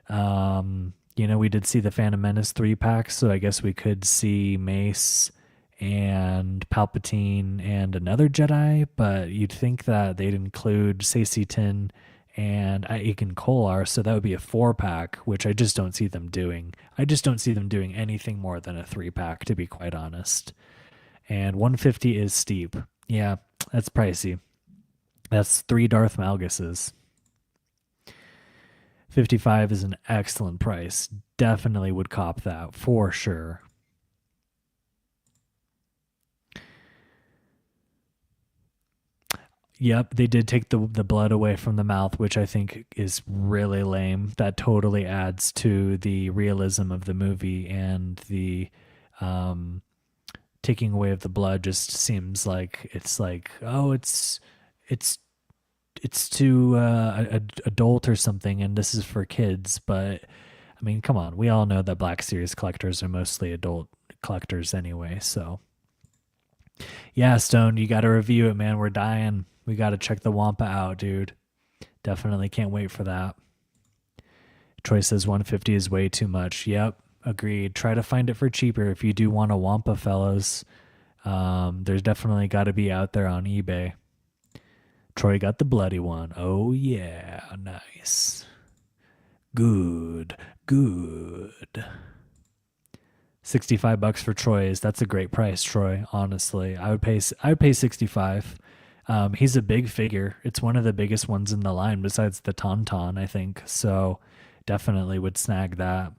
We did see the Phantom Menace 3-pack, so I guess we could see Mace and Palpatine and another Jedi, but you'd think that they'd include Sacitin and Aiken Kolar, so that would be a 4-pack, which I just don't see them doing. I just don't see them doing anything more than a 3-pack, to be quite honest. And 150 is steep. Yeah, that's pricey. That's 3 Darth Malguses. 55 is an excellent price. Definitely would cop that for sure. Yep, they did take the blood away from the mouth, which I think is really lame. That totally adds to the realism of the movie, and the taking away of the blood just seems like it's like, oh, it's too adult or something, and this is for kids. But I mean, come on, we all know that Black Series collectors are mostly adult collectors anyway. So yeah, Stone, you got to review it, man. We're dying. We got to check the Wampa out, dude. Definitely can't wait for that. Troy says 150 is way too much. Yep, agreed. Try to find it for cheaper if you do want a Wampa, fellas. There's definitely got to be out there on eBay. Troy got the bloody one. Oh, yeah. Nice. Good. 65 bucks for Troy's. That's a great price, Troy. Honestly, I would pay 65. He's a big figure. It's one of the biggest ones in the line besides the Tauntaun, I think. So definitely would snag that.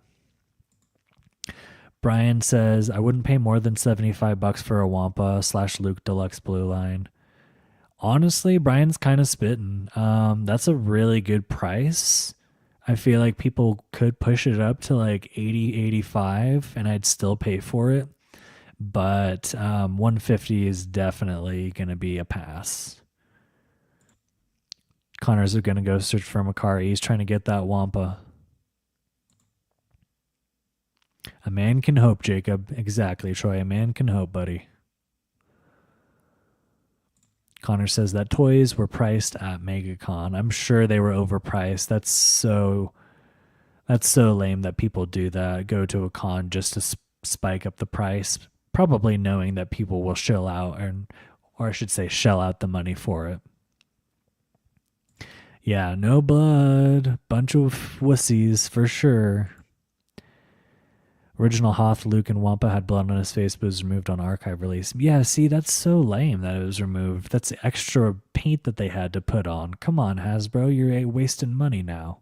Brian says, I wouldn't pay more than 75 bucks for a Wampa / Luke Deluxe Blue Line. Honestly, Brian's kind of spitting. That's a really good price. I feel like people could push it up to like 80, 85, and I'd still pay for it. But 150 is definitely going to be a pass. Connor's going to go search for Makari. He's trying to get that Wampa. A man can hope, Jacob. Exactly, Troy. A man can hope, buddy. Connor says that toys were priced at MegaCon. I'm sure they were overpriced. That's so lame that people do that. Go to a con just to spike up the price, probably knowing that people will shell out, or I should say shell out the money for it. Yeah, no blood. Bunch of wussies for sure. Original Hoth, Luke, and Wampa had blood on his face, but was removed on archive release. Yeah, see, that's so lame that it was removed. That's extra paint that they had to put on. Come on, Hasbro, you're wasting money now.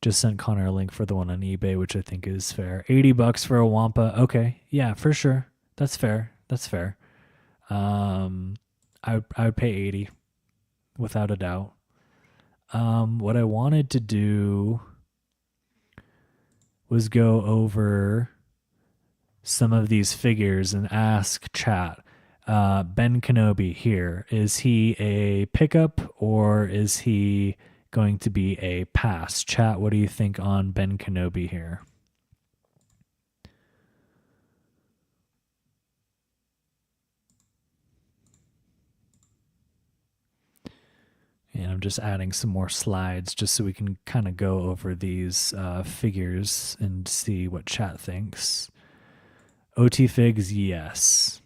Just sent Connor a link for the one on eBay, which I think is fair. 80 bucks for a Wampa. Okay, yeah, for sure. That's fair. I would pay 80, without a doubt. What I wanted to do was go over some of these figures and ask chat. Ben Kenobi here, is he a pickup or is he going to be a pass? Chat, what do you think on Ben Kenobi here? And I'm just adding some more slides just so we can kind of go over these figures and see what chat thinks. OT figs, yes.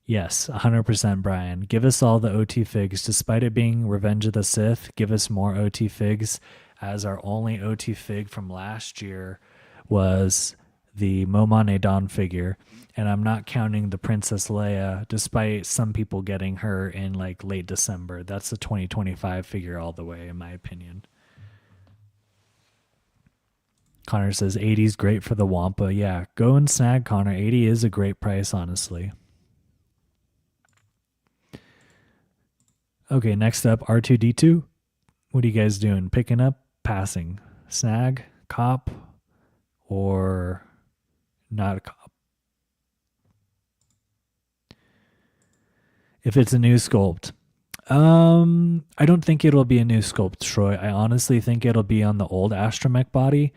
Yes, 100% Brian. Give us all the OT figs. Despite it being Revenge of the Sith, give us more OT figs, as our only OT fig from last year was the Momane Dawn figure. And I'm not counting the Princess Leia, despite some people getting her in like late December. That's a 2025 figure all the way, in my opinion. Connor says 80 is great for the Wampa. Yeah, go and snag Connor. 80 is a great price, honestly. Okay, next up, R2-D2. What are you guys doing? Picking up, passing, snag, cop, or not a cop? If it's a new sculpt, I don't think it'll be a new sculpt, Troy. I honestly think it'll be on the old Astromech body,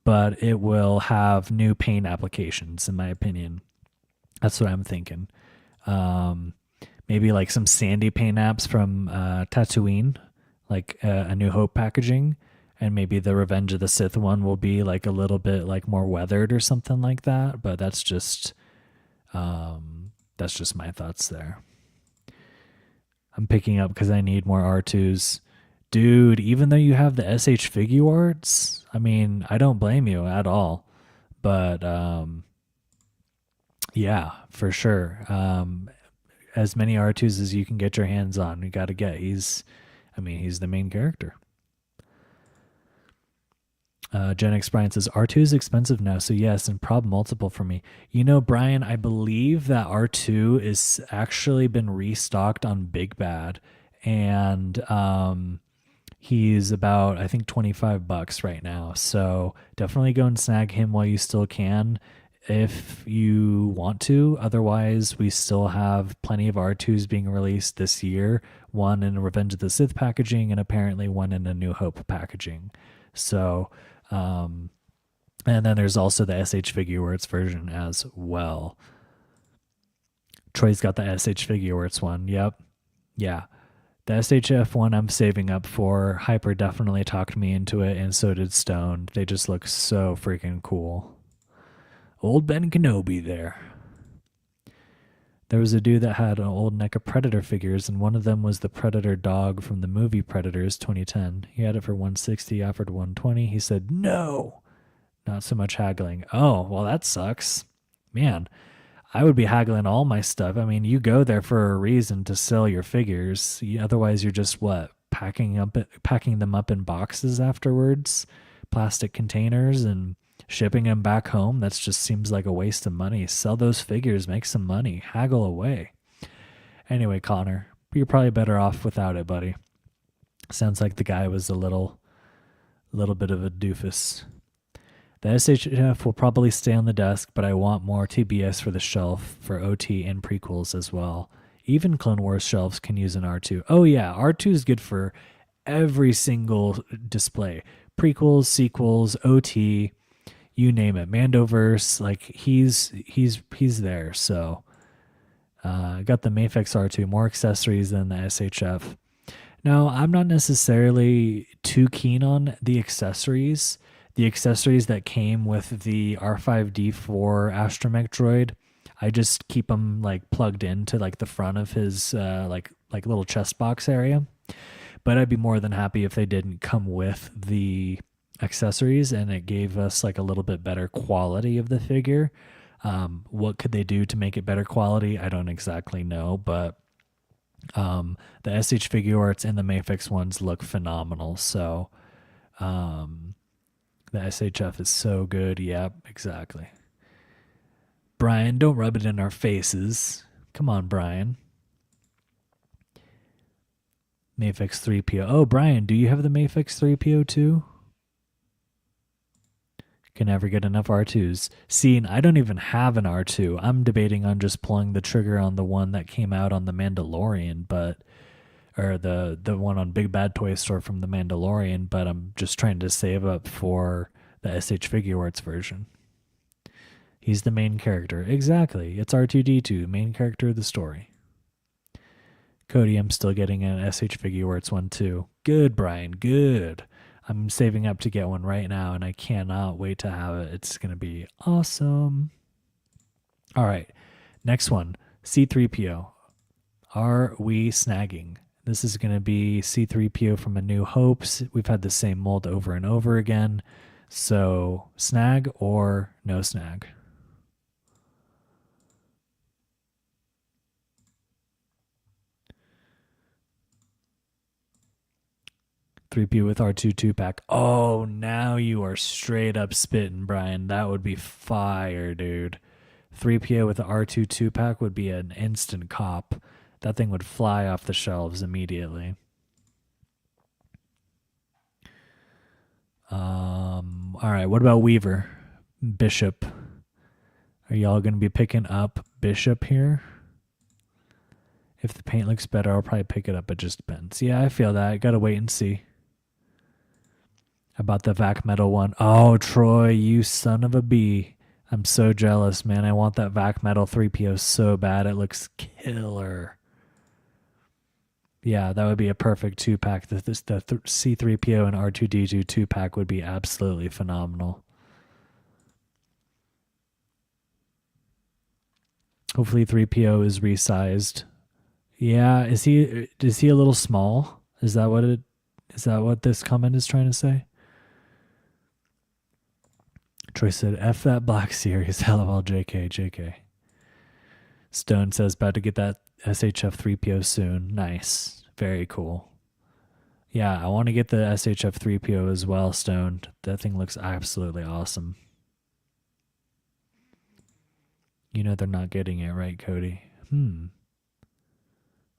but it will have new paint applications, in my opinion. That's what I'm thinking. Maybe like some sandy paint apps from Tatooine, like a New Hope packaging, And maybe the Revenge of the Sith one will be like a little bit like more weathered or something like that. But that's just my thoughts there. I'm picking up because I need more R2s. Dude, even though you have the SH figure arts, I mean, I don't blame you at all. But yeah, for sure. As many R2s as you can get your hands on, you got to get. He's the main character. Gen X Brian says R2 is expensive now, so yes, and prob multiple for me. You know, Brian, I believe that R2 is actually been restocked on Big Bad, and he's about, I think, $25 right now. So definitely go and snag him while you still can, if you want to. Otherwise, we still have plenty of R2s being released this year. One in Revenge of the Sith packaging, and apparently one in a New Hope packaging. So. And then there's also the SH Figure Arts version as well. Troy's got the SH Figure Arts one. Yep. Yeah. The SHF one I'm saving up for. Hyper definitely talked me into it, and so did Stone. They just look so freaking cool. Old Ben Kenobi there. There was a dude that had an old neck of Predator figures, and one of them was the Predator dog from the movie Predators 2010. He had it for $160, offered $120. He said, no, not so much haggling. Oh, well, that sucks. Man, I would be haggling all my stuff. I mean, you go there for a reason to sell your figures. Otherwise, you're just, packing them up in boxes afterwards, plastic containers, and shipping them back home. That just seems like a waste of money. Sell those figures, make some money, haggle away. Anyway, Connor, you're probably better off without it, buddy. Sounds like the guy was a little bit of a doofus. The SHF will probably stay on the desk, but I want more TBS for the shelf for OT and prequels as well. Even Clone Wars shelves can use an R2. Oh yeah, R2 is good for every single display. Prequels, sequels, OT, you name it. Mandoverse, like he's there. So got the Mafex R2, more accessories than the SHF. Now, I'm not necessarily too keen on the accessories. The accessories that came with the R5D4 astromech droid, I just keep them like plugged into like the front of his like little chest box area. But I'd be more than happy if they didn't come with the accessories and it gave us like a little bit better quality of the figure. What could they do to make it better quality? I don't exactly know, but the SH Figure Arts and the Mafex ones look phenomenal. So the SHF is so good. Yep, exactly. Brian, don't rub it in our faces. Come on, Brian. Mafex 3PO. Oh, Brian, do you have the Mafex 3PO too? Can never get enough R2s. See, and I don't even have an R2. I'm debating on just pulling the trigger on the one that came out on The Mandalorian, or the one on Big Bad Toy Store from The Mandalorian, but I'm just trying to save up for the SH Figure Arts version. He's the main character. Exactly. It's R2-D2, main character of the story. Cody, I'm still getting an SH Figure Arts one too. Good, Brian. Good. I'm saving up to get one right now, and I cannot wait to have it. It's going to be awesome. All right. Next one. C-3PO. Are we snagging? This is going to be C-3PO from A New Hopes. We've had the same mold over and over again. So snag or no snag? P with R2 2-pack. Oh, now you are straight up spitting, Brian. That would be fire, dude. 3PO with the R2 2-pack would be an instant cop. That thing would fly off the shelves immediately. All right, what about Weaver? Bishop. Are y'all going to be picking up Bishop here? If the paint looks better, I'll probably pick it up. It just depends. Yeah, I feel that. I got to wait and see. About the Vac Metal one. Oh, Troy, you son of a bee. I'm so jealous, man. I want that Vac Metal 3PO so bad. It looks killer. Yeah, that would be a perfect 2-pack. The C3PO and R2D2 2-pack would be absolutely phenomenal. Hopefully 3PO is resized. Yeah, is he a little small? Is that what this comment is trying to say? Troy said, F that Black Series. LOL, JK, JK. Stone says, about to get that SHF 3PO soon. Nice. Very cool. Yeah, I want to get the SHF 3PO as well, Stone. That thing looks absolutely awesome. You know they're not getting it, right, Cody?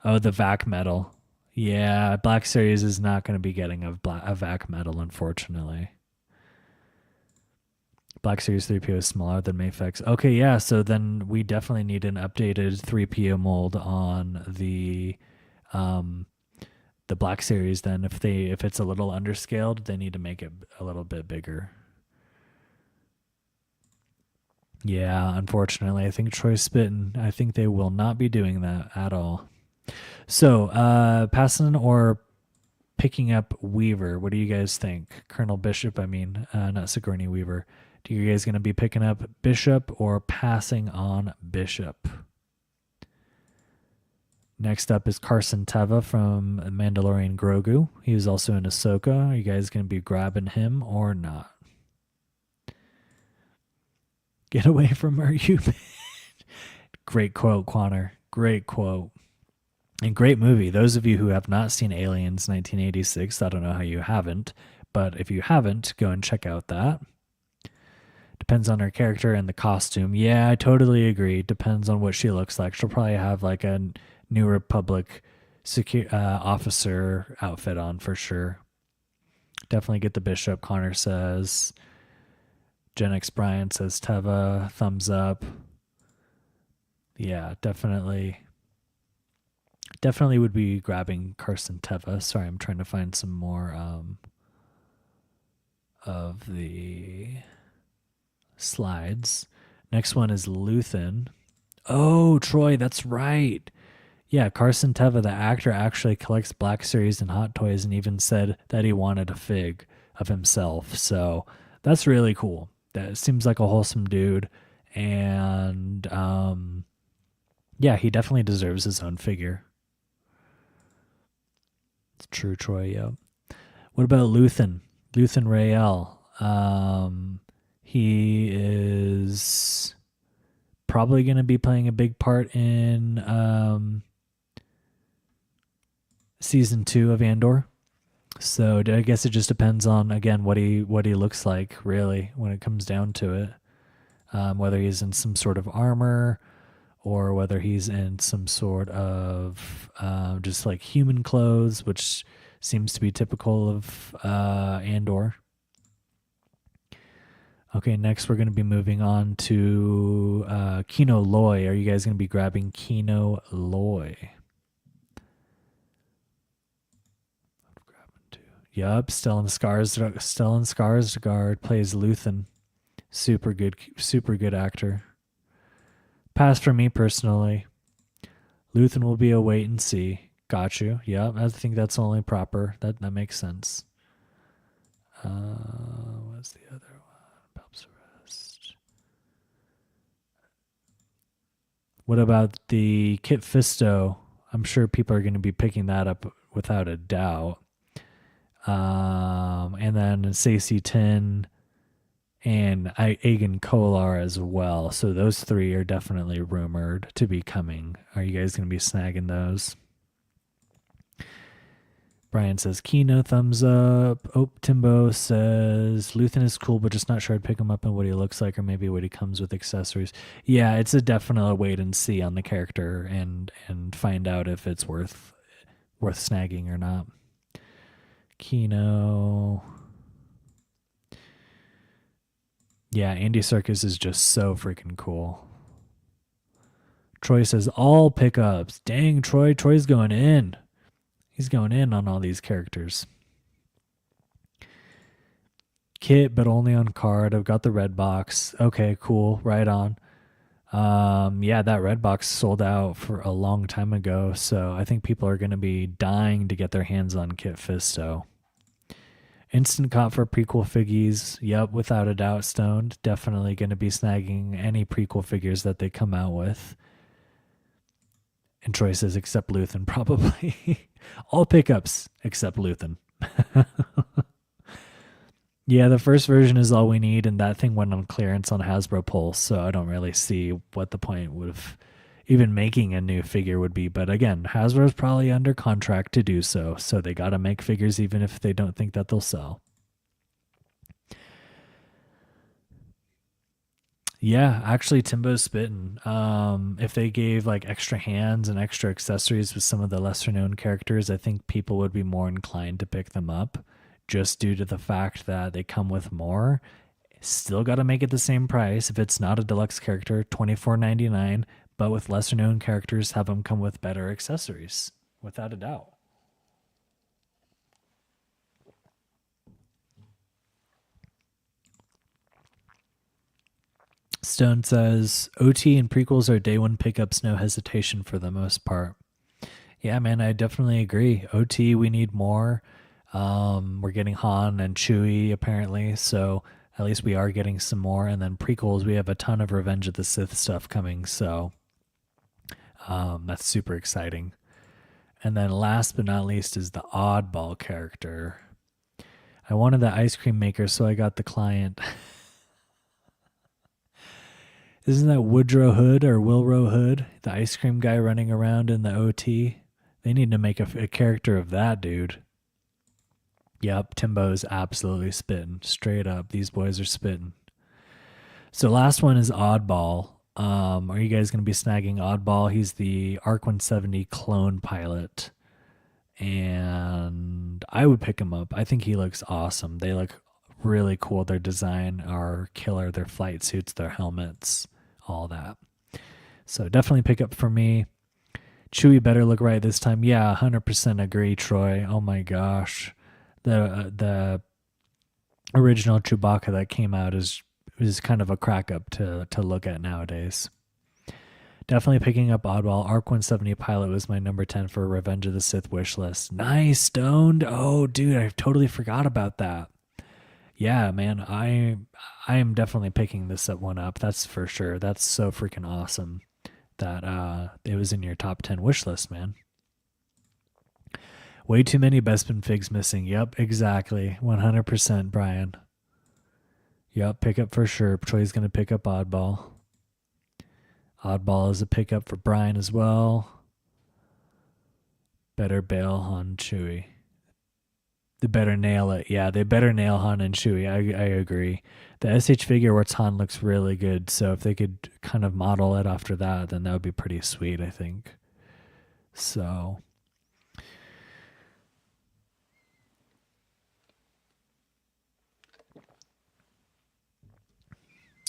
Oh, the VAC metal. Yeah, Black Series is not going to be getting a VAC metal, unfortunately. Black Series 3PO is smaller than Mayfix. Okay, yeah, so then we definitely need an updated 3PO mold on the Black Series then. If it's a little underscaled, they need to make it a little bit bigger. Yeah, unfortunately, I think Troy's spitting. I think they will not be doing that at all. So, passing or picking up Weaver, what do you guys think? Colonel Bishop, not Sigourney Weaver. Do you guys going to be picking up Bishop or passing on Bishop? Next up is Carson Teva from Mandalorian Grogu. He was also in Ahsoka. Are you guys going to be grabbing him or not? Get away from her, you man. Great quote, Quanner. Great quote. And great movie. Those of you who have not seen Aliens 1986, I don't know how you haven't, but if you haven't, go and check out that. Depends on her character and the costume. Yeah, I totally agree. Depends on what she looks like. She'll probably have like a New Republic officer outfit on for sure. Definitely get the Bishop, Connor says. Gen X Brian says Teva, thumbs up. Yeah, definitely would be grabbing Carson Teva. Sorry, I'm trying to find some more of the slides. Next one is Luthen. Oh, Troy, that's right. Yeah, Carson Teva, the actor, actually collects Black Series and Hot Toys and even said that he wanted a fig of himself. So that's really cool. That seems like a wholesome dude. And yeah, he definitely deserves his own figure. It's true, Troy, yeah. What about Luthen? Luthen Rael. He is probably going to be playing a big part in season 2 of Andor. So I guess it just depends on, again, what he looks like, really, when it comes down to it. Whether he's in some sort of armor or whether he's in some sort of just like human clothes, which seems to be typical of Andor. Okay, next we're going to be moving on to Kino Loy. Are you guys going to be grabbing Kino Loy? Yup, Stellan Skarsgård plays Luthen. Super good actor. Pass for me personally. Luthen will be a wait and see. Got you. Yep, I think that's only proper. That makes sense. What's the other one? Pelps Arrest. What about the Kit Fisto? I'm sure people are going to be picking that up without a doubt. And then Stacey Tin and Aegon Kolar as well. So those 3 are definitely rumored to be coming. Are you guys going to be snagging those? Brian says Kino, thumbs up. Oh, Timbo says Luthen is cool, but just not sure I'd pick him up and what he looks like or maybe what he comes with accessories. Yeah, it's a definite wait and see on the character and find out if it's worth snagging or not. Kino. Yeah, Andy Serkis is just so freaking cool. Troy says all pickups. Dang, Troy's going in. He's going in on all these characters. Kit, but only on card. I've got the red box. Okay, cool. Right on. Yeah, that red box sold out for a long time ago, so I think people are going to be dying to get their hands on Kit Fisto. Instant caught for prequel figgies. Yep, without a doubt, Stoned. Definitely going to be snagging any prequel figures that they come out with. And choices except Luthen, probably. All pickups except Luthen. Yeah, the first version is all we need, and that thing went on clearance on Hasbro Pulse, so I don't really see what the point would have even making a new figure would be. But again, Hasbro's probably under contract to do so, so they got to make figures even if they don't think that they'll sell. Yeah, actually, Timbo's spitting. If they gave like extra hands and extra accessories with some of the lesser known characters, I think people would be more inclined to pick them up just due to the fact that they come with more. Still got to make it the same price. If it's not a deluxe character, $24.99, but with lesser known characters, have them come with better accessories, without a doubt. Stone says OT and prequels are day one pickups, no hesitation for the most part. Yeah, man, I definitely agree. OT, we need more. We're getting Han and Chewie apparently, so at least we are getting some more. And then prequels, we have a ton of Revenge of the Sith stuff coming, so that's super exciting. And then last but not least is the oddball character. I wanted the ice cream maker, so I got the client. Isn't that Woodrow Hood or Wilrow Hood, the ice cream guy running around in the OT? They need to make a character of that dude. Yep, Timbo's absolutely spitting. Straight up, these boys are spitting. So last one is Oddball. Are you guys going to be snagging Oddball? He's the ARC 170 clone pilot. And I would pick him up. I think he looks awesome. They look really cool. Their design are killer. Their flight suits, their helmets, all that. So definitely pick up for me. Chewie better look right this time. Yeah, 100% agree, Troy. Oh my gosh. The original Chewbacca that came out is kind of a crack up to look at nowadays. Definitely picking up Oddball. ARC 170 pilot was my number 10 for Revenge of the Sith wish list. Nice, Stoned. Oh, dude, I totally forgot about that. Yeah, man, I am definitely picking this one up. That's for sure. That's so freaking awesome that it was in your top 10 wish list, man. Way too many Bespin figs missing. Yep, exactly. 100%, Brian. Yep, pick up for sure. Troy's going to pick up Oddball. Oddball is a pickup for Brian as well. Better bail on Chewie. They better nail it. Yeah, they better nail Han and Chewie. I agree. The SH figure where Han looks really good, so if they could kind of model it after that, then that would be pretty sweet, I think. So...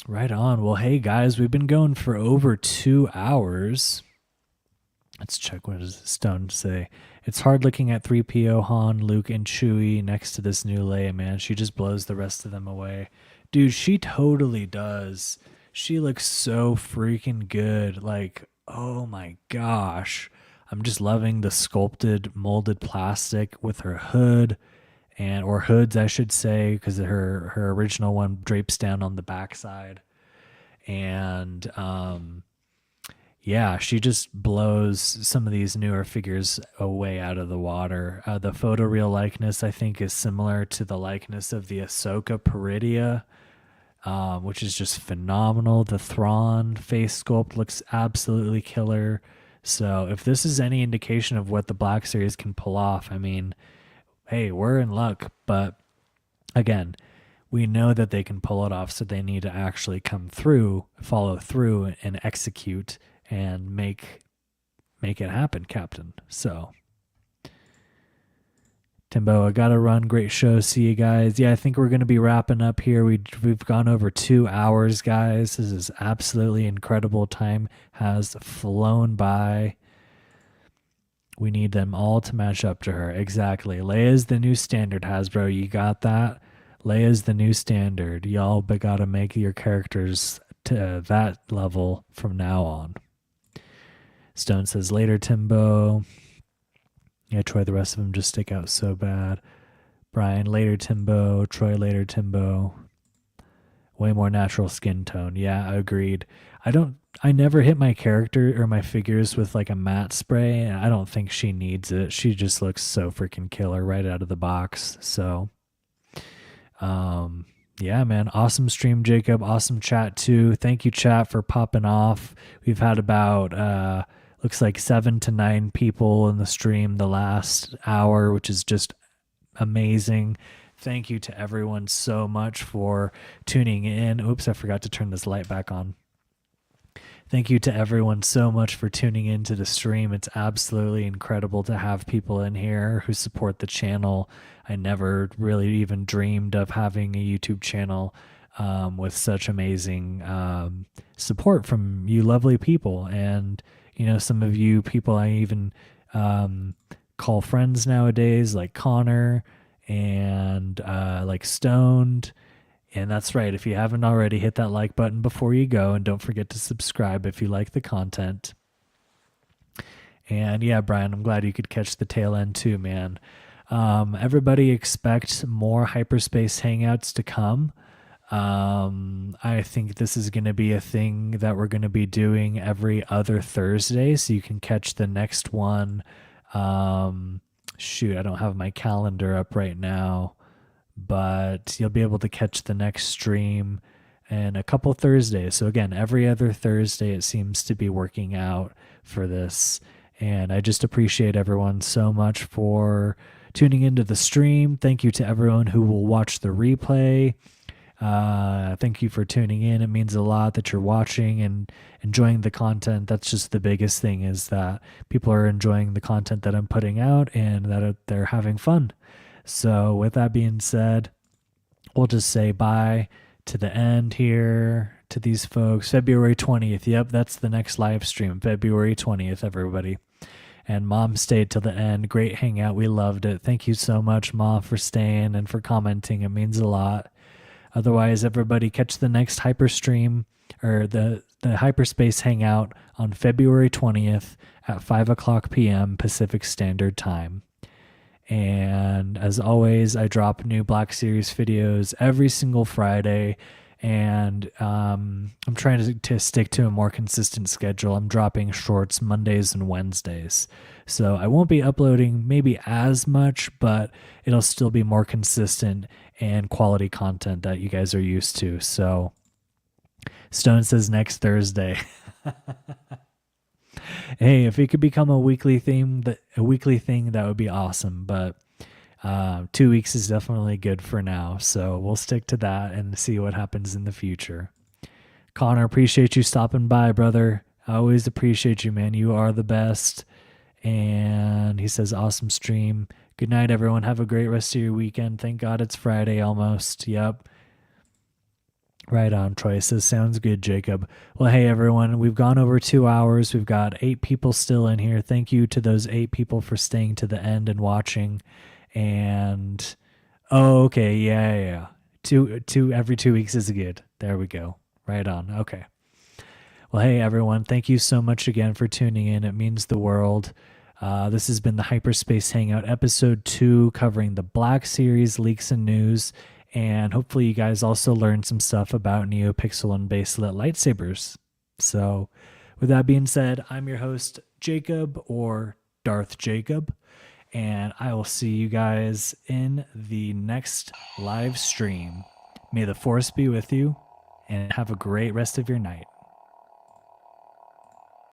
right on. Well, hey guys, we've been going for over 2 hours. Let's check what does Stone say. It's hard looking at 3PO, Han, Luke, and Chewie next to this new Leia, man. She just blows the rest of them away. Dude, she totally does. She looks so freaking good. Like, oh my gosh. I'm just loving the sculpted, molded plastic with her hood. Or hoods, I should say, because her original one drapes down on the backside. And yeah, she just blows some of these newer figures away out of the water. The photoreal likeness, I think, is similar to the likeness of the Ahsoka Peridia, which is just phenomenal. The Thrawn face sculpt looks absolutely killer. So if this is any indication of what the Black Series can pull off, I mean... hey, we're in luck, but again, we know that they can pull it off, so they need to actually follow through, and execute and make it happen, Captain. So, Timbo, I gotta run. Great show. See you guys. Yeah, I think we're gonna be wrapping up here. We've gone over 2 hours, guys. This is absolutely incredible. Time has flown by. We need them all to match up to her. Exactly. Leia's the new standard, Hasbro. You got that? Leia's the new standard. Y'all but gotta make your characters to that level from now on. Stone says, later, Timbo. Yeah, Troy, the rest of them just stick out so bad. Brian, later, Timbo. Troy, later, Timbo. Way more natural skin tone. Yeah, agreed. I never hit my character or my figures with like a matte spray, and I don't think she needs it. She just looks so freaking killer right out of the box. So, yeah, man. Awesome stream, Jacob. Awesome chat too. Thank you, chat, for popping off. We've had about looks like 7 to 9 people in the stream the last hour, which is just amazing. Thank you to everyone so much for tuning in. Oops, I forgot to turn this light back on. Thank you to everyone so much for tuning into the stream. It's absolutely incredible to have people in here who support the channel. I never really even dreamed of having a YouTube channel with such amazing support from you lovely people. And, you know, some of you people I even call friends nowadays, like Connor and like Stoned. And that's right. If you haven't already, hit that like button before you go, and don't forget to subscribe if you like the content. And yeah, Brian, I'm glad you could catch the tail end too, man. Everybody expect more Hyperspace Hangouts to come. I think this is going to be a thing that we're going to be doing every other Thursday, so you can catch the next one. Shoot, I don't have my calendar up right now, but you'll be able to catch the next stream in a couple Thursdays. So again, every other Thursday, it seems to be working out for this. And I just appreciate everyone so much for tuning into the stream. Thank you to everyone who will watch the replay. Thank you for tuning in. It means a lot that you're watching and enjoying the content. That's just the biggest thing, is that people are enjoying the content that I'm putting out and that they're having fun. So with that being said, we'll just say bye to the end here to these folks. February 20th. Yep, that's the next live stream. February 20th, everybody. And Mom stayed till the end. Great hangout. We loved it. Thank you so much, Ma, for staying and for commenting. It means a lot. Otherwise, everybody catch the next hyper stream or the Hyperspace Hangout on February 20th at 5 o'clock p.m. Pacific Standard Time. And as always, I drop new Black Series videos every single Friday, and I'm trying to stick to a more consistent schedule. I'm dropping shorts Mondays and Wednesdays, so I won't be uploading maybe as much, but it'll still be more consistent and quality content that you guys are used to. So Stone says next Thursday. Hey, if it could become a weekly thing, that would be awesome. But 2 weeks is definitely good for now. So we'll stick to that and see what happens in the future. Connor, appreciate you stopping by, brother. I always appreciate you, man. You are the best. And he says, awesome stream. Good night, everyone. Have a great rest of your weekend. Thank God it's Friday almost. Yep. Right on, Troy says, sounds good, Jacob. Well, hey, everyone, we've gone over 2 hours. We've got 8 people still in here. Thank you to those 8 people for staying to the end and watching. And, oh, okay, yeah. Every 2 weeks is good. There we go. Right on. Okay. Well, hey, everyone, thank you so much again for tuning in. It means the world. This has been the Hyperspace Hangout, episode 2, covering the Black Series leaks and news. And hopefully you guys also learned some stuff about Neopixel and Baselit Lightsabers. So with that being said, I'm your host, Jacob, or Darth Jacob, and I will see you guys in the next live stream. May the Force be with you, and have a great rest of your night.